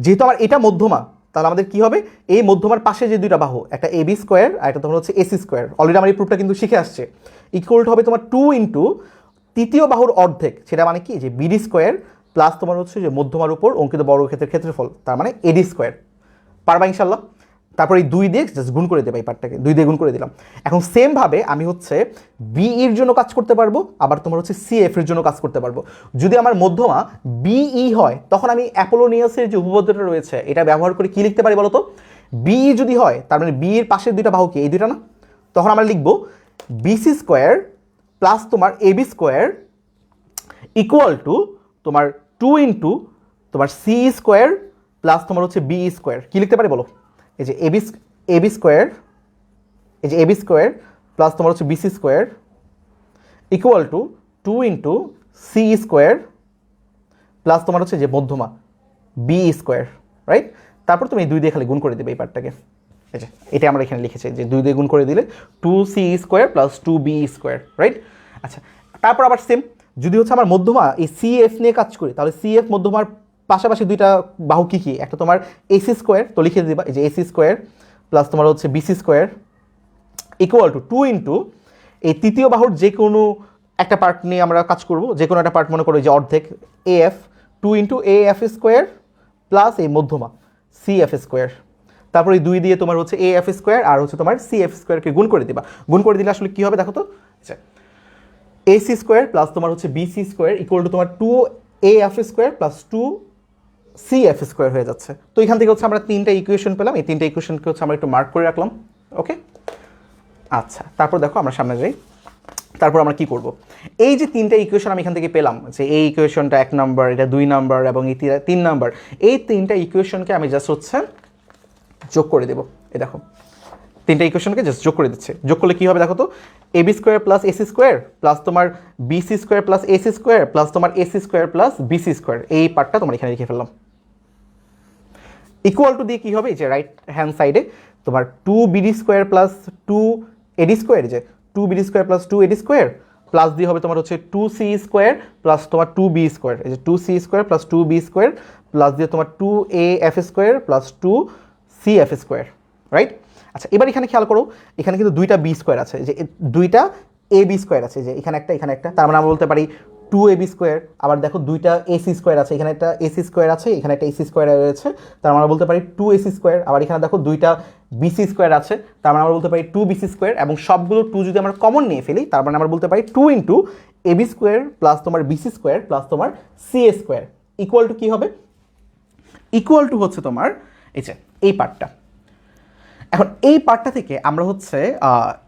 যেহেতু আমার এটা মধ্যমা তাহলে আমাদের কি হবে এই মধ্যমার পাশে যে দুইটা বাহু একটা AB স্কোয়ার আর একটা তোমার হচ্ছে AC স্কোয়ার, অলরেডি আমার এই প্রুফটা কিন্তু শিখে আসছে, ইকুয়াল টু হবে তোমার 2 ইন্টু তৃতীয় বাহুর অর্ধেক, সেটা মানে কি যে BD স্কোয়ার প্লাস তোমার হচ্ছে যে মধ্যমার উপর অঙ্কিত বর্গক্ষেত্রের ক্ষেত্রফল, তার মানে AD স্কোয়ার। পারবা ইনশাল্লাহ? তারপর এই 2 দিয়ে জাস্ট গুণ করে দেবে, এই পার্টটাকে 2 দিয়ে গুণ করে দিলাম। এখন সেমভাবে আমি হচ্ছে BE-র জন্য কাজ করতে পারবো, আবার তোমার হচ্ছে CF-এর জন্য কাজ করতে পারবো। যদি আমার মধ্যমা BE হয় তখন আমি অ্যাপোলোনিয়াসের যে উপপাদ্যটা রয়েছে এটা ব্যবহার করে কি লিখতে পারি বলো তো? BE যদি হয় তার মানে BE এর পাশের দুইটা বাহু কি এই দুইটা না, তখন আমরা লিখবো BC স্কোয়ার প্লাস তোমার AB স্কোয়ার ইকুয়াল টু তোমার 2 ইন্টু তোমার CE স্কোয়ার প্লাস তোমার হচ্ছে BE স্কোয়ার। কী লিখতে পারি বলো? এই যে AB স্কোয়ার, এই যে AB স্কোয়ার প্লাস তোমার হচ্ছে BC square equal to 2 into CE square plus তোমার হচ্ছে যে মধ্যমা BE স্কোয়ার, রাইট? তারপর তুমি এই 2 দিয়ে খালি গুণ করে দেবে এই পার্টটাকে, এই যে এটা আমরা এখানে লিখেছি যে 2 দিয়ে গুণ করে দিলে 2CE square plus 2BE square, right? আচ্ছা তারপর আবার সেম যদি হচ্ছে আমার মধ্যমা এই CF নিয়ে কাজ করি তাহলে CF মধ্যমার পাশাপাশি দুইটা বাহু কী কী, একটা তোমার AC স্কোয়ার, তো লিখে দিবা এই যে AC স্কোয়ার প্লাস তোমার হচ্ছে BC square equal to 2 into এই তৃতীয় বাহুর যে কোনো একটা পার্ট নিয়ে আমরা কাজ করব, যে কোনো একটা পার্ট মনে করো যে অর্ধেক AF, 2 into AF square plus এই মধ্যমা CF স্কোয়ার, তারপর এই 2 দিয়ে তোমার হচ্ছে AF স্কোয়ার আর হচ্ছে তোমার CF স্কোয়ারকে গুণ করে দিবা। গুণ করে দিলে আসলে কী হবে দেখো তো, আচ্ছা AC স্কোয়ার প্লাস তোমার হচ্ছে BC স্কোয়ার ইকুয়াল টু তোমার 2AF square plus 2CF square হয়ে যাচ্ছে। তো এখান থেকে হচ্ছে আমরা 3টা ইকুয়েশন পেলাম, এই 3টা ইকুয়েশনকে হচ্ছে আমরা একটু মার্ক করে রাখলাম, ওকে? আচ্ছা তারপর দেখো আমরা সামনে যাই, তারপর আমরা কি করব, এই যে 3টা ইকুয়েশন আমি এখান থেকে পেলাম যে এই ইকুয়েশনটা 1 নাম্বার, এটা 2 নাম্বার এবং এই 3 নাম্বার, এই 3টা ইকুয়েশনকে আমি জাস্ট হচ্ছে যোগ করে দেবো। এই দেখো 3টা ইকুয়েশনকে জাস্ট যোগ করে দিচ্ছে, যোগ করলে কী হবে দেখো তো, AB square plus AC square plus তোমার BC square plus AC square plus তোমার AC square plus BC square, এই পার্টটা তোমার এখানে লিখে ফেললাম। ইকুয়াল টু দিয়ে কী হবে যে রাইট হ্যান্ড সাইডে তোমার 2BD square plus 2AD square, যে 2BD square plus 2AD square plus দিয়ে হবে তোমার হচ্ছে 2CE স্কোয়ার প্লাস তোমার 2B স্কোয়ার, এই যে 2CE square plus 2B square plus দিয়ে তোমার 2AF square plus 2CF square, right? আচ্ছা এবার এখানে খেয়াল করো, এখানে কিন্তু 2টা B স্কোয়ার আছে, যে 2টা AB স্কোয়ার আছে, যে এখানে একটা এখানে একটা, তার মানে আমরা বলতে পারি 2AB স্কোয়ার। আবার দেখো 2টা AC স্কোয়ার আছে, এখানে একটা AC স্কোয়ার আছে, এখানে একটা AC স্কোয়ার রয়েছে, তার মানে আমরা বলতে পারি 2AC স্কোয়ার। আবার এখানে দেখো 2টা BC স্কোয়ার আছে, তার মানে আমরা বলতে পারি 2BC স্কোয়ার, এবং সবগুলো 2 যদি আমরা কমন নিয়ে ফেলি তার মানে আমরা বলতে পারি 2 ইন্টু AB স্কোয়ার প্লাস তোমার BC স্কোয়ার প্লাস তোমার CA স্কোয়ার ইকুয়াল টু কী হবে, ইকুয়াল টু হচ্ছে তোমার এই যে এই পার্টটা। এখন এই পার্টটা থেকে আমরা হচ্ছে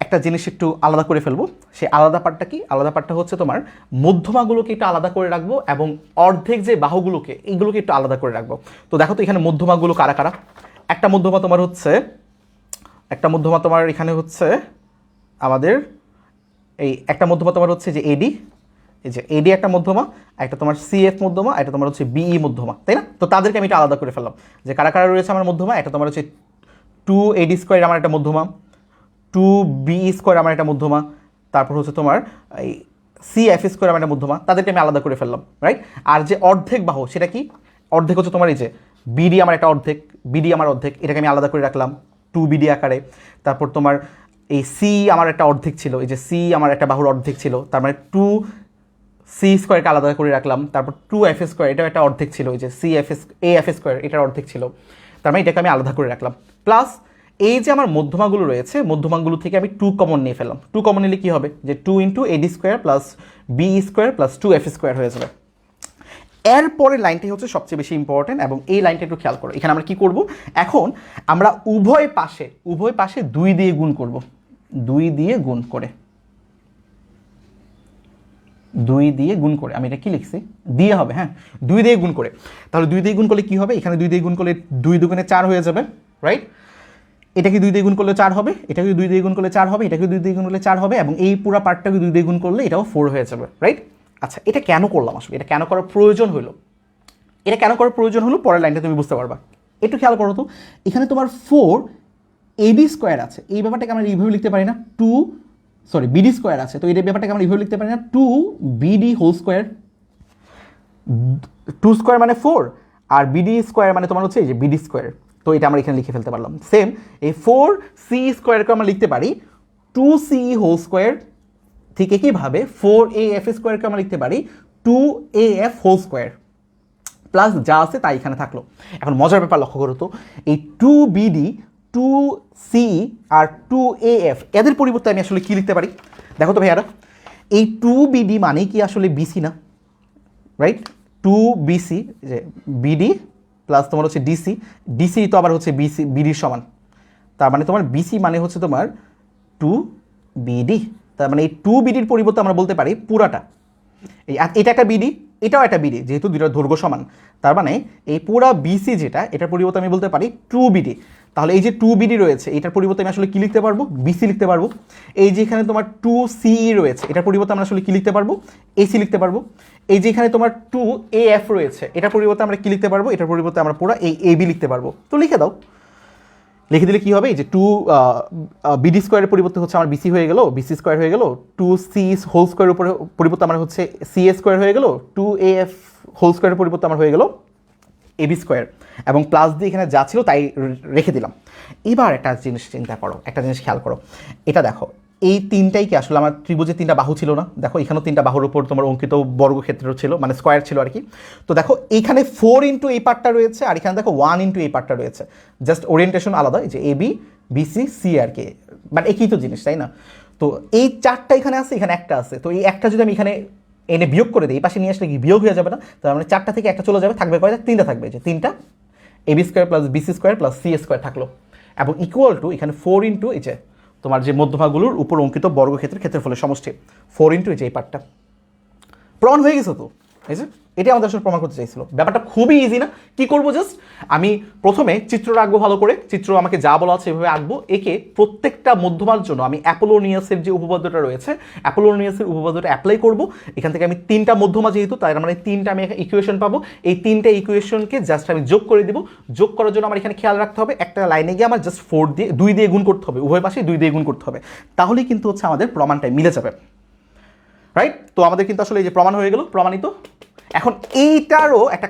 একটা জিনিস একটু আলাদা করে ফেলবো, সেই আলাদা পার্টটা কি, আলাদা পার্টটা হচ্ছে তোমার মধ্যমাগুলোকে একটু আলাদা করে রাখবো এবং অর্ধেক যে বাহুগুলোকে এইগুলোকে একটু আলাদা করে রাখবো। তো দেখো তো এখানে মধ্যমাগুলো কারা কারা, একটা মধ্যমা তোমার হচ্ছে, একটা মধ্যমা তোমার এখানে হচ্ছে আমাদের এই একটা মধ্যমা তোমার হচ্ছে যে AD, এই যে AD একটা মধ্যমা, একটা তোমার CF মধ্যমা, একটা তোমার হচ্ছে BE মধ্যমা, তাই না? তো তাদেরকে আমি এটা আলাদা করে ফেললাম যে কারা কারা রয়েছে আমার মধ্যমা, একটা তোমার হচ্ছে 2AD স্কোয়ার আমার একটা মধ্যমা, 2BE স্কোয়ার আমার একটা মধ্যমা, তারপর হচ্ছে তোমার এই CF স্কোয়ার আমার একটা মধ্যমা, তাদেরকে আমি আলাদা করে ফেললাম, রাইট? আর যে অর্ধেক বাহু সেটা কি, অর্ধেক হচ্ছে তোমার এই যে BD আমার একটা অর্ধেক, BD আমার অর্ধেক, এটাকে আমি আলাদা করে রাখলাম 2BD আকারে। তারপর তোমার এই C আমার একটা অর্ধেক ছিল, এই যে C আমার একটা বাহুর অর্ধেক ছিল, তার মানে 2C স্কোয়ারকে আলাদা করে রাখলাম। তারপর 2F স্কোয়ার এটাও একটা অর্ধেক ছিল, এই যে AF স্কোয়ার এটার অর্ধেক ছিল, তার মানে এটাকে আমি আলাদা করে রাখলাম। প্লাস এই যে আমার মধ্যমাগুলো রয়েছে, মধ্যমাগুলো থেকে আমি 2 কমন নিয়ে ফেললাম। 2 কমন নিলে কী হবে যে 2 into AD square plus BE square plus 2F square হয়ে যাবে। এরপরের লাইনটাই হচ্ছে সবচেয়ে বেশি ইম্পর্টেন্ট, এবং এই লাইনটা একটু খেয়াল করো। এখানে আমরা কি করব, এখন আমরা উভয় পাশে 2 দিয়ে গুণ করব, 2 দিয়ে গুণ করে, 2 দিয়ে গুণ করে, আমি এটা কি লিখছি দিয়ে হবে, হ্যাঁ 2 দিয়ে গুণ করে। তাহলে 2 দিয়ে গুণ করলে কি হবে, এখানে 2 দিয়ে গুণ করলে 2 দুগুণে 4 হয়ে যাবে, রাইট? এটাকে 2 দিয়ে গুণ করলে 4 হবে, এটাকে 2 দিয়ে গুণ করলে 4 হবে, এটাকে 2 দিয়ে গুণ করলে 4 হবে, এবং এই পুরো পার্টটাকে 2 দিয়ে গুণ করলে এটাও 4 হয়ে যাবে, রাইট? আচ্ছা, এটা কেন করলাম আসলে, এটা কেন করার প্রয়োজন হলো, এটা কেন করার প্রয়োজন হলো পরের লাইনটা তুমি বুঝতে পারবা। একটু খেয়াল করো তো, এখানে তোমার 4 এবি স্কোয়ার আছে, এই ব্যাপারটাকে আমরা এইভাবে লিখতে পারি না বিডি স্কোয়ার আছে, তো এই ব্যাপারটাকে আমরা এইভাবে লিখতে পারি না 2 বিডি হোল স্কোয়ার, 2 স্কোয়ার মানে 4, আর বিডি স্কোয়ার মানে তোমার হচ্ছে এই যে বিডি স্কোয়ার, তো এটা আমরা এখানে লিখে ফেলতে পারলাম। সেম এই 4 সি স্কোয়ারকে আমরা লিখতে পারি 2 সি হোল স্কোয়ার, ঠিক একইভাবে 4 এ এফ স্কোয়ারকে আমরা লিখতে পারি 2 A F whole square, plus যা আছে তাই এখানে থাকলো। এখন মজার ব্যাপার লক্ষ্য করো তো, এই 2 বিডি 2 সি আর 2 এ এফ এদের পরিবর্তে আমি আসলে কি লিখতে পারি দেখো তো ভাইয়ারা, এই 2 বিডি মানে কি আসলে বিসি না, রাইট? 2 বিসি, যে বিডি প্লাস তোমার হচ্ছে ডিসি, ডিসি তো আবার হচ্ছে বিসি বিডির সমান, তার মানে তোমার বিসি মানে হচ্ছে তোমার 2 বিডি, তার মানে এই 2 বিডির পরিবর্তে আমরা বলতে পারি পুরাটা, এটা একটা বিডি, এটাও একটা বিডি, যেহেতু দুইটার দৈর্ঘ্য সমান, তার মানে এই পুরা বিসি যেটা, এটার পরিবর্তে আমি বলতে পারি 2 বিডি। তাহলে এই যে 2 বিডি রয়েছে, এটার পরিবর্তে আমি আসলে কি লিখতে পারবো, বিসি লিখতে পারবো। এই যে এখানে তোমার 2 সিই রয়েছে, এটার পরিবর্তে আমরা আসলে কি লিখতে পারবো, এসি লিখতে পারবো। এই যে এখানে তোমার 2 এ এফ রয়েছে, এটার পরিবর্তে আমরা কি লিখতে পারবো, এটার পরিবর্তে আমরা পুরো এই এবি লিখতে পারবো। তো লিখে দাও, লিখে দিলে কি হবে, এই যে 2 বিডি স্কোয়ারের পরিবর্তে হচ্ছে আমার বিসি হয়ে গেল, বিসি স্কোয়ার হয়ে গেল, 2 সি হোল স্কোয়ারের উপরে পরিবর্তে আমার হচ্ছে সি এ স্কোয়ার হয়ে গেল, 2 এ এফ হোল স্কোয়ারের পরিবর্তে আমার হয়ে গেল এবি স্কোয়ার, এবং প্লাস দিয়ে এখানে যা ছিল তাই রেখে দিলাম। এবার একটা জিনিস চিন্তা করো, একটা জিনিস খেয়াল করো, এটা দেখো, এই তিনটাই কি আসলে আমার ত্রিভুজের 3টা বাহু ছিল না? দেখো এখানেও 3টা বাহুর উপর তোমার অঙ্কিত বর্গক্ষেত্র ছিল, মানে স্কোয়ার ছিল আর কি। তো দেখো এইখানে 4 ইন্টু এই পার্টটা রয়েছে, আর এখানে দেখো 1 ইন্টু এই পার্টটা রয়েছে, জাস্ট ওরিয়েন্টেশন আলাদা, যে এ বি বিসি সি আর কি, বাট একই তো জিনিস, তাই না? তো এই 4টা এখানে আছে, এখানে একটা আছে, তো এই একটা যদি আমি এখানে এনে বিয়োগ করে দিই, এই পাশে নিয়ে আসলে কি বিয়োগ হয়ে যাবে না? তার মানে 4টা থেকে একটা চলে যাবে, থাকবে কয়টা, 3টা থাকবে, যে 3টা AB square plus BC square plus C square থাকলো, এবং ইকুয়াল টু এখানে 4 ইন্টু এই যে তোমার যে মধ্যভাগগুলোর উপর অঙ্কিত বর্গক্ষেত্রের ক্ষেত্রফলের সমষ্টি, 4 ইন্টু এই যে এই পার্টটা। প্রমাণ হয়ে গেছে তো, এই যে এটাই আমাদের আসলে প্রমাণ করতে চাইছিল। ব্যাপারটা খুবই ইজি না? কি করবো, জাস্ট আমি প্রথমে চিত্রটা আঁকবো ভালো করে, চিত্র আমাকে যা বলা আছে এভাবে আঁকবো, একে প্রত্যেকটা মধ্যমার জন্য আমি অ্যাপোলোনিয়াসের যে উপপাদ্যটা রয়েছে, অ্যাপোলোনিয়াসের উপপাদ্যটা অ্যাপ্লাই করব। এখান থেকে আমি 3টা মধ্যমা যেহেতু, তাই মানে 3টা আমি ইকুয়েশন পাবো, এই 3টা ইকুয়েশনকে জাস্ট আমি যোগ করে দিব। যোগ করার জন্য আমার এখানে খেয়াল রাখতে হবে, একটা লাইনে গিয়ে আমার জাস্ট 2 দিয়ে গুণ করতে হবে, উভয় পাশে 2 দিয়ে গুণ করতে হবে, তাহলেই কিন্তু হচ্ছে আমাদের প্রমাণটাই মিলে যাবে, রাইট? তো আমাদের কিন্তু আসলে এই যে প্রমাণ হয়ে গেল, প্রমাণিত। এখন এইটারও একটা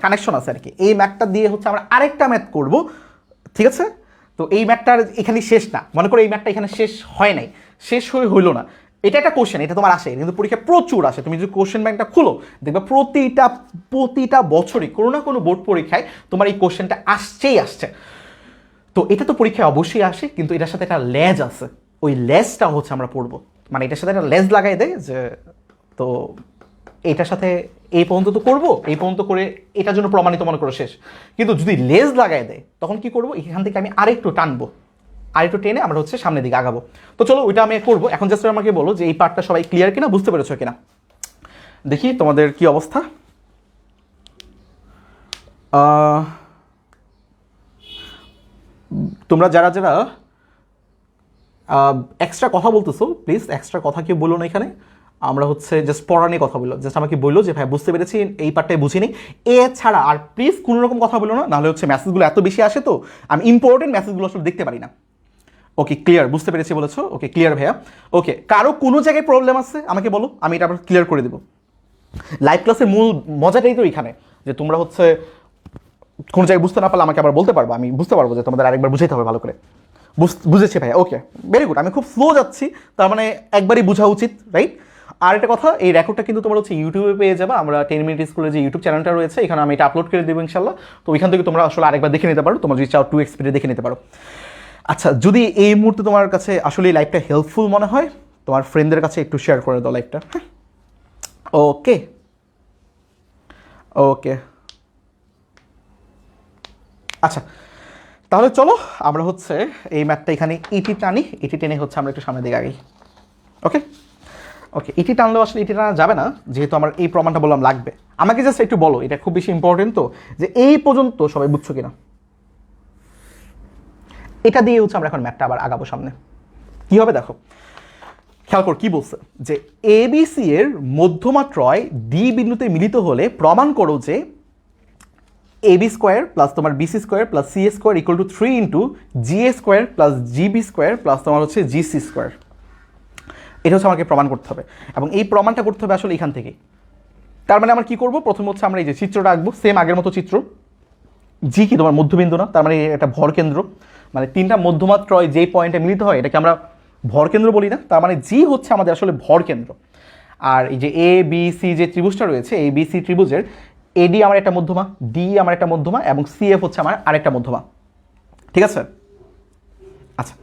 কানেকশন আছে আর কি, এই ম্যাথটা দিয়ে হচ্ছে আমরা আরেকটা ম্যাথ করব, ঠিক আছে? তো এই ম্যাথটার এখানে শেষ না, মনে করো এই ম্যাথটা এখানে শেষ হয় নাই, শেষ হইলো না, এটা একটা কোশ্চেন, এটা তোমার আসে, কিন্তু পরীক্ষা প্রচুর আসে, তুমি যদি কোশ্চেন ব্যাংকটা খুলো দেখবে প্রতিটা বছরই কোনো না কোনো বোর্ড পরীক্ষায় তোমার এই কোশ্চেনটা আসছে। তো এটা তো পরীক্ষায় অবশ্যই আসে, কিন্তু এটার সাথে একটা লেজ আছে, ওই লেজটা হচ্ছে আমরা পড়বো, মানে এটার সাথে একটা লেজ লাগাই দেয়, যে তো এটার সাথে এই পর্যন্ত তো করবো, এই পর্যন্ত করে এটার জন্য প্রমাণিত মনে করো শেষ, কিন্তু যদি লেজ লাগাই দেয় তখন কি করবো, এখান থেকে আমি আরেকটু টানবো, আরেকটু টেনে আমরা হচ্ছে সামনের দিকে আগাবো। তো চলো ওইটা আমি করবো। এখন জাস্ট আমাকে বলো যে এই পার্টটা সবাই ক্লিয়ার কিনা, বুঝতে পেরেছো কিনা, দেখি তোমাদের কি অবস্থা। তোমরা যারা যারা এক্সট্রা কথা বলতেছো, প্লিজ এক্সট্রা কথা কেউ বলো না এখানে, আমরা হচ্ছে জাস্ট পড়া নিয়ে কথা বললো, জাস্ট আমাকে বললো যে ভাই বুঝতে পেরেছি, এই পার্টটাই বুঝিনি, এছাড়া আর প্লিজ কোনো রকম কথা বলো না, নাহলে হচ্ছে মেসেজগুলো এত বেশি আসে তো আমি ইম্পর্টেন্ট মেসেজগুলো আসলে দেখতে পারি না। ওকে ক্লিয়ার, বুঝতে পেরেছি বলেছো, ওকে ক্লিয়ার ভাইয়া। ওকে, কারো কোনো জায়গায় প্রবলেম আছে আমাকে বলো, আমি এটা আবার ক্লিয়ার করে দেবো। লাইভ ক্লাসের মূল মজাটাই তো এখানে, যে তোমরা হচ্ছে কোনো জায়গায় বুঝতে না পারলে আমাকে আবার বলতে পারবো, আমি বুঝতে পারবো যে তোমাদের আরেকবার বুঝাইতে হবে ভালো করে। বুঝেছি ভাইয়া, ওকে ভেরি গুড, আমি খুব স্লো যাচ্ছি, তার মানে একবারই বোঝা উচিত, রাইট? আর একটা কথা, এই রেকর্ডটা কিন্তু তোমরা হচ্ছে ইউটিউবে পেয়ে যাবে, আমরা 10 মিনিট স্কুলের যে ইউটিউব চ্যানেলটা রয়েছে এখানে আমি এটা আপলোড করে দেবো ইনশাল্লাহ, তো ওইখান থেকে তোমরা আসলে আরেকবার দেখে নিতে পারো, তোমরা যদি চাও 2x স্পিডে দেখে নিতে পারো। আচ্ছা, যদি এই মুহূর্তে তোমার কাছে আসলে এই লাইভটা হেল্পফুল মনে হয়, তোমার ফ্রেন্ডদের কাছে একটু শেয়ার করে দাও লাইভটা, হ্যাঁ? ওকে ওকে, আচ্ছা তাহলে চলো আমরা হচ্ছে এই ম্যাথটা এখানে ইটি টানি, ইটি টেনে হচ্ছে আমরা একটু সামনের দিকে আগাই। ওকে ওকে, ইটি টানলেও আসলে ইটি টানা যাবে না, যেহেতু আমার এই প্রমাণটা বললাম লাগবে। আমাকে জাস্ট একটু বলো, এটা খুব বেশি ইম্পর্টেন্ট তো, যে এই পর্যন্ত সবাই বুঝছো কিনা, এটা দিয়ে হচ্ছে আমরা এখন ম্যাথটা আবার আগাবো সামনে। কি হবে দেখো, খেয়াল কর কি বলছে, যে এবিসি এর মধ্যমাত্রয় ডি বিন্দুতে মিলিত হলে প্রমাণ করো যে এবি স্কোয়ার প্লাস তোমার BC square plus C square equal to 3 into G A square plus GB square plus তোমার হচ্ছে জিসি স্কোয়ার। এটা হচ্ছে আমাকে প্রমাণ করতে হবে, এবং এই প্রমাণটা করতে হবে আসলে এখান থেকে। তার মানে আমরা কি করব, প্রথম হচ্ছে আমরা এই যে চিত্রটা আঁকবো, সেম আগের মতো চিত্র। জি কি তোমার মধ্যবিন্দু না, তার মানে এটা ভর কেন্দ্র, মানে তিনটা মধ্যমাত্রয় যেই পয়েন্টে মিলিত হয় এটাকে আমরা ভর কেন্দ্র বলি না, তার মানে জি হচ্ছে আমাদের আসলে ভর কেন্দ্র। আর এই যে এ বি সি যে ত্রিভুজটা রয়েছে, এই বি সি ত্রিভুজের এডি আমার একটা মধ্যমা, ডি আমার একটা মধ্যমা, এবং সিএফ হচ্ছে আমার আরেকটা মধ্যমা, ঠিক আছে? আচ্ছা,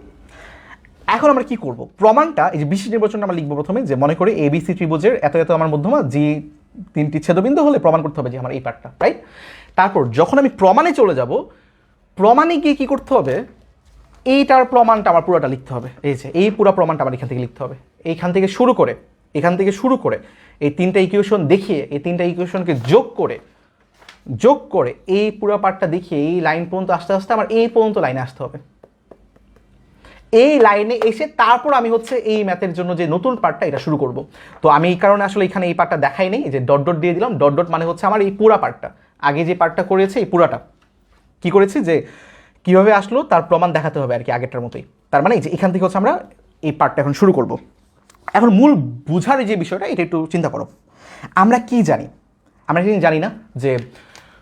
এখন আমরা কি করব, প্রমাণটা এই যে বিশেষ নির্বাচনটা আমরা লিখবো প্রথমে, যে মনে করি এবিসি ত্রিভুজের এত এত আমার মধ্যমা, জি তিনটি ছেদবিন্দু হলে প্রমাণ করতে হবে যে আমার এই পার্টটা, রাইট? তারপর যখন আমি প্রমাণে চলে যাব, প্রমাণে গিয়ে কি করতে হবে, এইটার প্রমাণটা আমার পুরোটা লিখতে হবে। এই যে এই পুরো প্রমাণটা আমার এখান থেকে লিখতে হবে, এখান থেকে শুরু করে এই তিনটা ইকুয়েশন দেখিয়ে, এই তিনটা ইকুয়েশনকে যোগ করে এই পুরো পার্টটা দেখিয়ে এই লাইন পর্যন্ত আস্তে আস্তে আমার এই পর্যন্ত লাইনে আসতে হবে। এই লাইনে এসে তারপর আমি হচ্ছে এই ম্যাথের জন্য যে নতুন পার্টটা এটা শুরু করব। তো আমি এই কারণে আসলে এখানে এই পার্টটা দেখাই নেই, যে ডট ডট দিয়ে দিলাম। ডট ডট মানে হচ্ছে আমার এই পুরা পার্টটা, আগে যে পার্টটা করেছে এই পুরাটা কি করেছি, যে কিভাবে আসলো তার প্রমাণ দেখাতে হবে আর কি, আগেরটার মতোই। তার মানে যে এখান থেকে হচ্ছে আমরা এই পার্টটা এখন শুরু করব। এখন মূল বুঝার যে বিষয়টা, এটা একটু চিন্তা করো। আমরা কি জানি, আমরা জানি না যে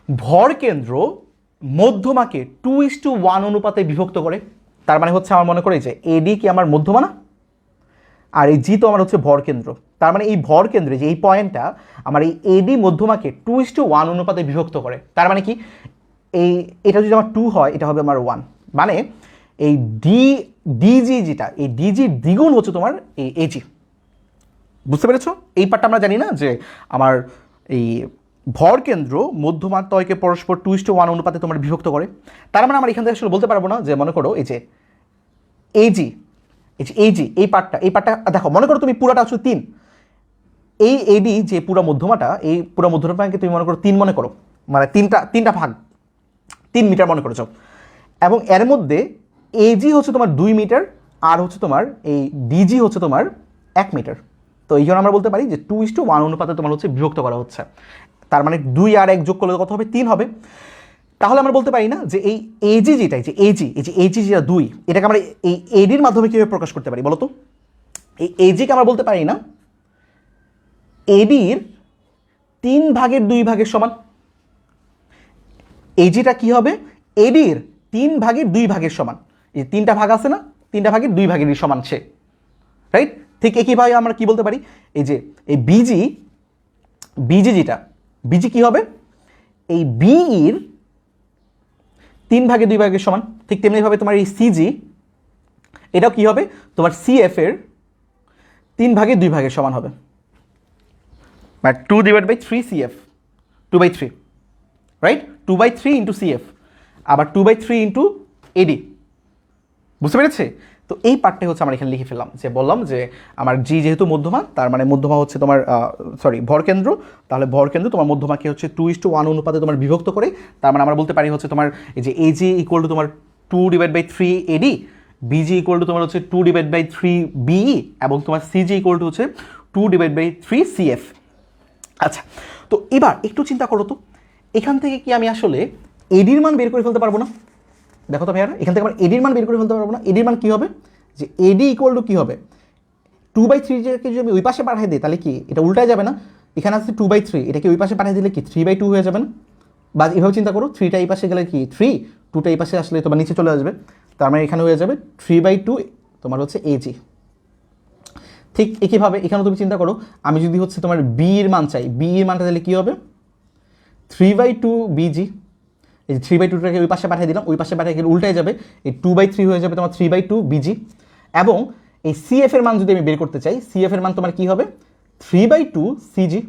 ভর কেন্দ্র মধ্যমাকে 2:1 অনুপাতে বিভক্ত করে। তার মানে হচ্ছে আমার মনে করে যে এডি কি আমার মধ্যমা না, আর এই জি তো আমার হচ্ছে ভর কেন্দ্র। তার মানে এই ভর কেন্দ্রে যে এই পয়েন্টটা আমার এই এডি মধ্যমাকে 2:1 অনুপাতে বিভক্ত করে। তার মানে কি, এটা যদি আমার 2 হয়, এটা হবে আমার 1, মানে এই ডিজি যেটা, এই ডিজি দ্বিগুণ হচ্ছে তোমার এই এজি। বুঝতে পেরেছো? এই পার্টটা আমরা জানি না, যে আমার এই ভর কেন্দ্র মধ্যমাত্রয়কে পরস্পর 2:1 অনুপাতে তোমার বিভক্ত করে। তার মানে আমরা এখান থেকে আসলে বলতে পারবো না যে মনে করো এই যে এজি, এই পার্টটা দেখো, মনে করো তুমি পুরাটা হচ্ছে 3, এই এডি যে পুরো মধ্যমাটা, এই পুরো মধ্যমাটাকে তুমি মনে করো 3 মনে করো, মানে তিনটা ভাগ 3 মিটার মনে করেছো, এবং এর মধ্যে এজি হচ্ছে তোমার 2 মিটার, আর হচ্ছে তোমার এই ডিজি হচ্ছে তোমার 1 মিটার। তো এই জন্য আমরা বলতে পারি যে 2:1 অনুপাতে তোমার হচ্ছে বিভক্ত করা হচ্ছে। তার মানে 2 আর 1 যোগ করলে কত হবে, 3 হবে। তাহলে আমরা বলতে পারি না যে এই এজি যেটা, এই যে এজি যেটা 2, এটাকে আমরা এই এডির মাধ্যমে কীভাবে প্রকাশ করতে পারি বলো তো? এই এজিকে আমরা বলতে পারি না এডির 3/2 সমান। এজিটা কি হবে, এডির 3/2 সমান। এই 3টা ভাগ আছে না, 3/2 সমান সে, রাইট? ঠিক একইভাবে আমরা কি বলতে পারি, এই যে এই বিজি যেটা, বিজি কি হবে, এই বিইর 3/2 সমান। ঠিক তেমনিভাবে তোমার এই সিজি, এটাও কি হবে, তোমার সিএফ এর 3/2 সমান হবে, মানে 2/3 সিএফ, 2/3, রাইট? 2/3 ইন্টু সিএফ, আবার 2/3 ইন্টু এডি। বুঝতে পেরেছে? তো এই পার্টটাই হচ্ছে আমরা এখানে লিখে ফেললাম, যে বললাম যে আমার জি যেহেতু মধ্যমা, তার মানে মধ্যমা হচ্ছে তোমার ভরকেন্দ্র, তাহলে ভরকেন্দ্র তোমার মধ্যমাকে হচ্ছে 2:1 অনুপাতে তোমার বিভক্ত করে। তার মানে আমরা বলতে পারি হচ্ছে তোমার এই যে এজি ইকুয়াল টু তোমার 2/3 এডি, বিজি ইকুয়াল টু তোমার হচ্ছে 2/3 বিই, এবং তোমার সিজি ইকুয়াল টু হচ্ছে 2/3 সিএফ। আচ্ছা, তো এবার একটু চিন্তা করো তো, এখান থেকে কি আমি আসলে এডির মান বের করে ফেলতে পারবো না? দেখো তো ভাইয়ারা, এখান থেকে আমরা এডির মান বের করে ফেলতে পারবো না? এডির মান কী হবে, যে এডি ইকুয়াল টু কী হবে, 2/3কে যদি আমি ওই পাশে পাঠিয়ে দিই, তাহলে কি এটা উল্টায় যাবে না? এখানে আছে 2/3, এটাকে ওই পাশে পাঠিয়ে দিলে কি 3/2 হয়ে যাবে না? বা এভাবে চিন্তা করো, 3টা এই পাশে গেলে কি 3, 2টা এই পাশে আসলে তোমার নিচে চলে আসবে, তার মানে এখানে হয়ে যাবে 3/2 তোমার হচ্ছে এজি। ঠিক একইভাবে এখানে তুমি চিন্তা করো, আমি যদি হচ্ছে তোমার বি এর মান চাই, বি এর মানটা তাহলে কী হবে, 3/2 বিজি। এই যে 3/2টাকে ওই পাশে পাঠিয়ে দিলাম, ওই পাশে পাঠিয়ে গেলে উল্টায় যাবে, এই 2/3 হয়ে যাবে তোমার 3/2 বিজি। এবং এই সিএফ এর মান যদি আমি বের করতে চাই, সিএফ এর মান তোমার কি হবে, 3/2 সিজি।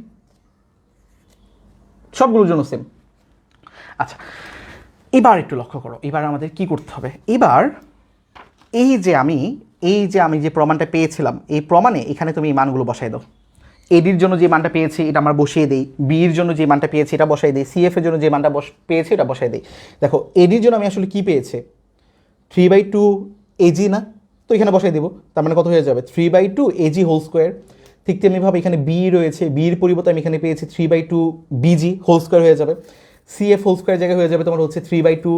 সবগুলোর জন্য সেম। আচ্ছা, এবার একটু লক্ষ্য করো, এবার আমাদের কি করতে হবে। এবার এই যে আমি যে প্রমাণটা পেয়েছিলাম, এই প্রমাণে এখানে তুমি এই মানগুলো বসাই দাও। এডির জন্য যে মানটা পেয়েছি এটা আমরা বসিয়ে দিই, বির জন্য যে মানটা পেয়েছি এটা বসাই দিই, সিএফ এর জন্য যে মানটা পেয়েছি এটা বসাই দিই। দেখো, এডির জন্য আমি আসলে কি পেয়েছি, 3/2 এজি না, তো এখানে বসাই দেবো, তার মানে কত হয়ে যাবে 3/2 এজি হোল স্কোয়ার। ঠিক তেমনিভাবে এখানে বি রয়েছে, বির পরিবর্তে আমি এখানে পেয়েছি 3/2 বিজি হোল স্কোয়ার হয়ে যাবে। সিএফ হোল স্কোয়ার জায়গায় হয়ে যাবে তোমার হচ্ছে 3/2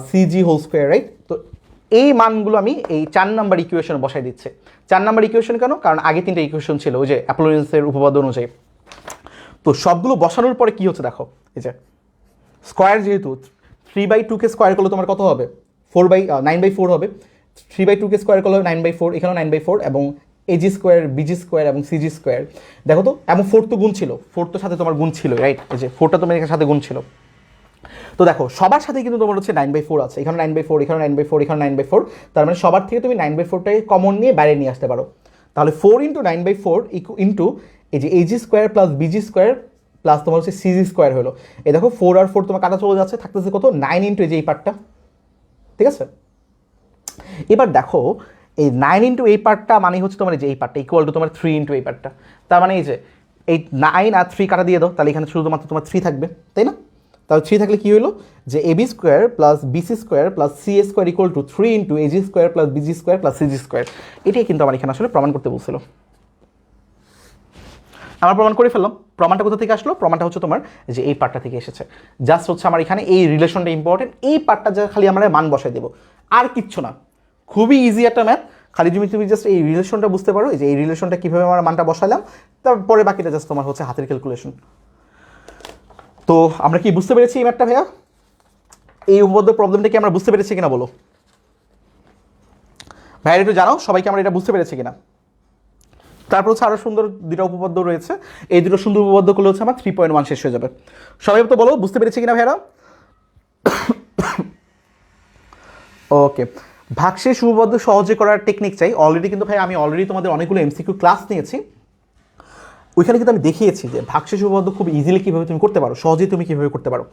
সিজি হোল স্কোয়ার, রাইট? তো এই মানগুলো আমি এই 4 নাম্বার ইকুয়েশনে বসাই দিচ্ছে। 4 নাম্বার ইকুয়েশন কেন? কারণ আগে 3টা ইকুয়েশন ছিল ওই যে অ্যাপোলোনিয়াসের উপপাদ্য অনুযায়ী। তো সবগুলো বসানোর পরে কি হচ্ছে দেখো, এই যে স্কোয়ার যেহেতু 3/2কে স্কোয়ার করলে তোমার কত হবে 9/4 হবে। 3/2কে স্কোয়ার করলে 9/4, এখানেও 9/4, এবং এজি স্কোয়ার, বিজি স্কোয়ার এবং সিজি স্কোয়ার। দেখো তো, এবং 4 তো গুণ ছিল, 4 তো সাথে তোমার গুণ ছিল, রাইট? এই যে 4টা তোমার এখানে সাথে গুণ ছিল। তো দেখো সবার সাথে কিন্তু তোমার হচ্ছে 9/4 আছে, এখানে 9/4, এখানে 9/4, এখানে 9/4, তার মানে সবার থেকে তুমি 9/4টাকে কমন নিয়ে বাইরে নিয়ে আসতে পারো। তাহলে 4 × 9/4 ইন্টু এই যে AG square plus BG square plus তোমার হচ্ছে সিজি স্কোয়ার হলো। এই দেখো 4 আর 4 তোমার কাটা চলে যাচ্ছে, থাকতেছে কত 9 ইন্টু এই যে এই পার্টটা, ঠিক আছে? এবার দেখো এই 9 ইন্টু এই পার্টটা মানে হচ্ছে তোমার এই যে এই পার্টটা ইকুয়াল টু তোমার 3 ইন্টু এই পার্টটা। তার মানে এই যে এই 9 আর 3 কাটা দিয়ে দাও, তাহলে এখানে শুধুমাত্র তোমার 3 থাকবে, তাই না? তাহলে 3 থাকলে কী হলো যে AB square plus BC square plus CA square equal to 3 into AG square plus BG square plus CG square. এটাই কিন্তু আমার এখানে আসলে প্রমাণ করতে বলছিল। আমার প্রমাণ করে ফেললাম। প্রমাণটা কোথা থেকে আসলো? প্রমাণটা হচ্ছে তোমার যে এই পার্টটা থেকে এসেছে। জাস্ট হচ্ছে আমার এখানে এই রিলেশনটা ইম্পর্টেন্ট, এই পার্টটা যা খালি আমরা মান বসাই দেবো, আর কিচ্ছু না। খুবই ইজি একটা ম্যাথ, খালি তুমি জাস্ট এই রিলেশনটা বুঝতে পারো, যে এই রিলেশনটা কীভাবে আমরা মানটা বসালাম, তারপরে বাকিটা জাস্ট তোমার হচ্ছে হাতের ক্যালকুলেশন। তো আমরা কি বুঝতে পেরেছি এই ম্যাথটা ভাইয়া? এই উপপাদ্য প্রবলেমটা কি আমরা বুঝতে পেরেছি কিনা বলো ভাইয়া, একটু জানাও সবাইকে আমরা এটা বুঝতে পেরেছি কিনা। তারপর হচ্ছে আরও সুন্দর দুটো উপপাদ্য রয়েছে, এই দুটো সুন্দর উপপাদ্য করলে হচ্ছে আমার 3.1 শেষ হয়ে যাবে। সবাই তো বলো বুঝতে পেরেছি কিনা ভাইয়ারা? ওকে, ভাগশেষ উপপাদ্য সহজে করার টেকনিক চাই। অলরেডি কিন্তু ভাই আমি অলরেডি তোমাদের অনেকগুলো এমসিকিউ ক্লাস নিয়েছি, ওইখানে কিন্তু আমি দেখিয়েছি যে ভাগশেষ উপপাদ্য খুব ইজিলি কীভাবে তুমি করতে পারো, সহজেই তুমি কীভাবে করতে পারো।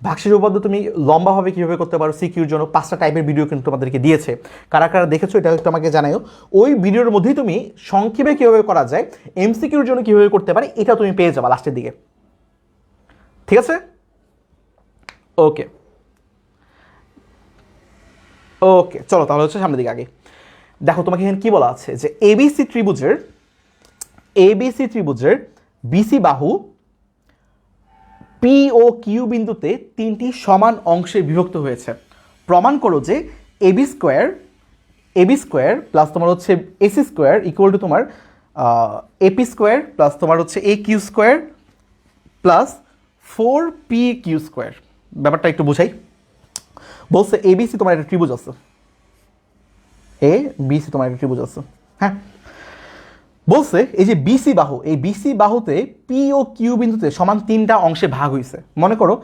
ভাগশেষ উপপাদ্য তুমি লম্বাভাবে কীভাবে করতে পারো সিকিউর জন্য 5টা টাইপের ভিডিও কিন্তু তোমাদেরকে দিয়েছে। কারা কারা দেখেছো এটা একটু আমাকে জানাও। ওই ভিডিওর মধ্যেই তুমি সংক্ষেপে কীভাবে করা যায়, এমসিকিউর জন্য কীভাবে করতে পারে, এটা তুমি পেয়ে যাবা লাস্টের দিকে, ঠিক আছে? ওকে ওকে, চলো তাহলে হচ্ছে সামনের দিকে আগে দেখো, তোমাকে এখানে কী বলা আছে যে এবিসি ত্রিভুজের বিসি বাহু পি ও কিউ বিন্দুতে 3টি সমান অংশে বিভক্ত হয়েছে। প্রমাণ করো যে এবি স্কোয়ার প্লাস তোমার হচ্ছে এসি স্কোয়ার ইকুয়াল টু তোমার এপি স্কোয়ার প্লাস তোমার হচ্ছে A Q square plus 4p Q square. ব্যাপারটা একটু বোঝাই। বলছে এবিসি তোমার একটা ত্রিভুজ আছে, ABC তোমার একটা ত্রিভুজ আছে, হ্যাঁ। বলছে এই যে বিসি বাহু, এই বিসি বাহুতে পি ও কিউ বিন্দুতে সমান 3টা অংশে ভাগ হয়েছে। মনে করো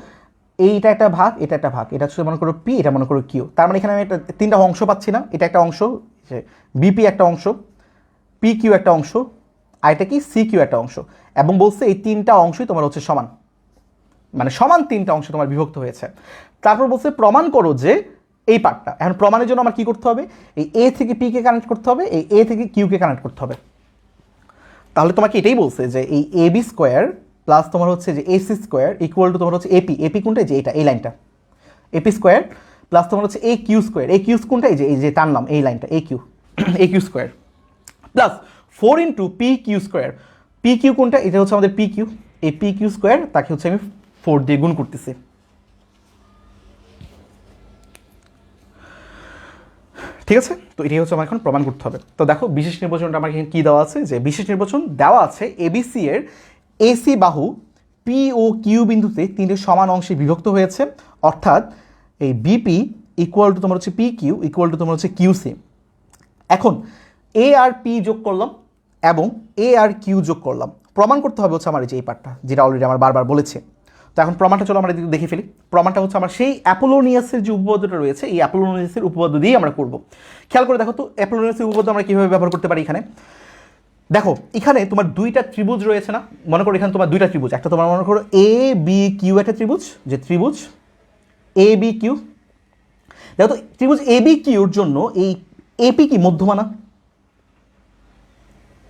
এইটা একটা ভাগ, এটা একটা ভাগ, এটা হচ্ছে মনে করো পি, এটা মনে করো কিউ। তার মানে এখানে আমি একটা 3টা অংশ পাচ্ছি না, এটা একটা অংশ, বিপি একটা অংশ, পি কিউ একটা অংশ, আর এটা কি সি কিউ একটা অংশ। এবং বলছে এই 3টা অংশই তোমার হচ্ছে সমান, মানে সমান 3টা অংশ তোমার বিভক্ত হয়েছে। তারপর বলছে প্রমাণ করো যে এই পার্টটা। এখন প্রমাণের জন্য আমার কি করতে হবে, এই এ থেকে পি কে কানেক্ট করতে হবে, এই এ থেকে কিউ কে কানেক্ট করতে হবে। তাহলে তোমাকে এটাই বলছে যে এই এবি স্কোয়ার প্লাস তোমার হচ্ছে যে এসি স্কোয়ার ইকুয়াল টু তোমার হচ্ছে এপি কোনটা, যে এটা এই লাইনটা এপি স্কোয়ার প্লাস তোমার হচ্ছে এ কিউ স্কোয়ার, এই কিউ কোনটা, এই যে টানলাম এই লাইনটা A Q square plus 4 into P Q square. P Q কোনটা, এটা হচ্ছে আমাদের পি কিউ, এই পি কিউ স্কোয়ার তাকে হচ্ছে আমি 4 দিয়ে গুণ করতেছি। ঠিক আছে, তো এটাই হচ্ছে আমার এখন প্রমাণ করতে হবে। তো দেখো বিশেষ নির্বাচনটা আমার এখানে কী দেওয়া আছে, যে বিশেষ নির্বাচন দেওয়া আছে এবিসি এর এসি বাহু পি ও কিউ বিন্দুতে 3টে সমান অংশে বিভক্ত হয়েছে, অর্থাৎ এই বিপি ইকুয়াল টু তোমার হচ্ছে পি কিউ ইকুয়াল টু তোমার হচ্ছে কিউসি। এখন এ আর পি যোগ করলাম এবং এ আর কিউ যোগ করলাম। প্রমাণ করতে হবে হচ্ছে আমার এই যে এই পার্টটা, যেটা অলরেডি আমার বারবার বলেছে। তো এখন প্রমাণটা চলো আমরা দেখে ফেলি। প্রমাণটা হচ্ছে আমার সেই অ্যাপোলোনিয়াসের যে উপপাদ্যটা রয়েছে, এই অ্যাপোলোনিয়াসের উপপাদ্য দিয়েই আমরা করব। খেয়াল করে দেখো তো অ্যাপোলোনিয়াসের উপপাদ্য আমরা কীভাবে ব্যবহার করতে পারি। এখানে দেখো, এখানে তোমার 2টা ত্রিভুজ রয়েছে না, মনে করো এখানে তোমার 2টা ত্রিভুজ, একটা তোমার মনে করো এ বি কিউ একটা ত্রিভুজ, যে ত্রিভুজ এ বি কিউ। দেখো তো ত্রিভুজ এ বি কিউর জন্য এই এপি কি মধ্যমা না,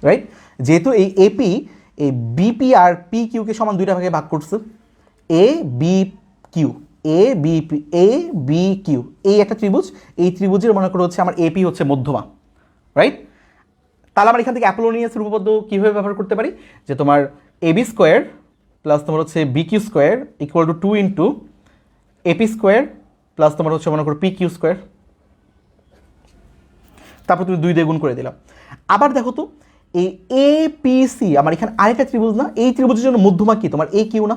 রাইট? যেহেতু এই এপি এই বিপি আর পি কিউকে সমান 2টা ভাগে ভাগ করছে, A B Q, A B Q এই একটা ত্রিভুজ, এই ত্রিভুজের মনে করো হচ্ছে আমার এপি হচ্ছে মধ্যমা, রাইট? তাহলে আমরা এখান থেকে অ্যাপোলোনিয়াসের উপপাদ্য কীভাবে ব্যবহার করতে পারি, যে তোমার এবি স্কোয়ার প্লাস তোমার হচ্ছে B Q square equal to 2 into AP square plus তোমার হচ্ছে মনে করো পি কিউ স্কোয়ার, তারপর তুমি 2 দিয়ে গুণ করে দিলাম। আবার দেখো তো এই এপিসি আমার এখানে আরেকটা ত্রিভুজ না, এই ত্রিভুজের জন্য মধ্যমা কি তোমার এ কিউ না,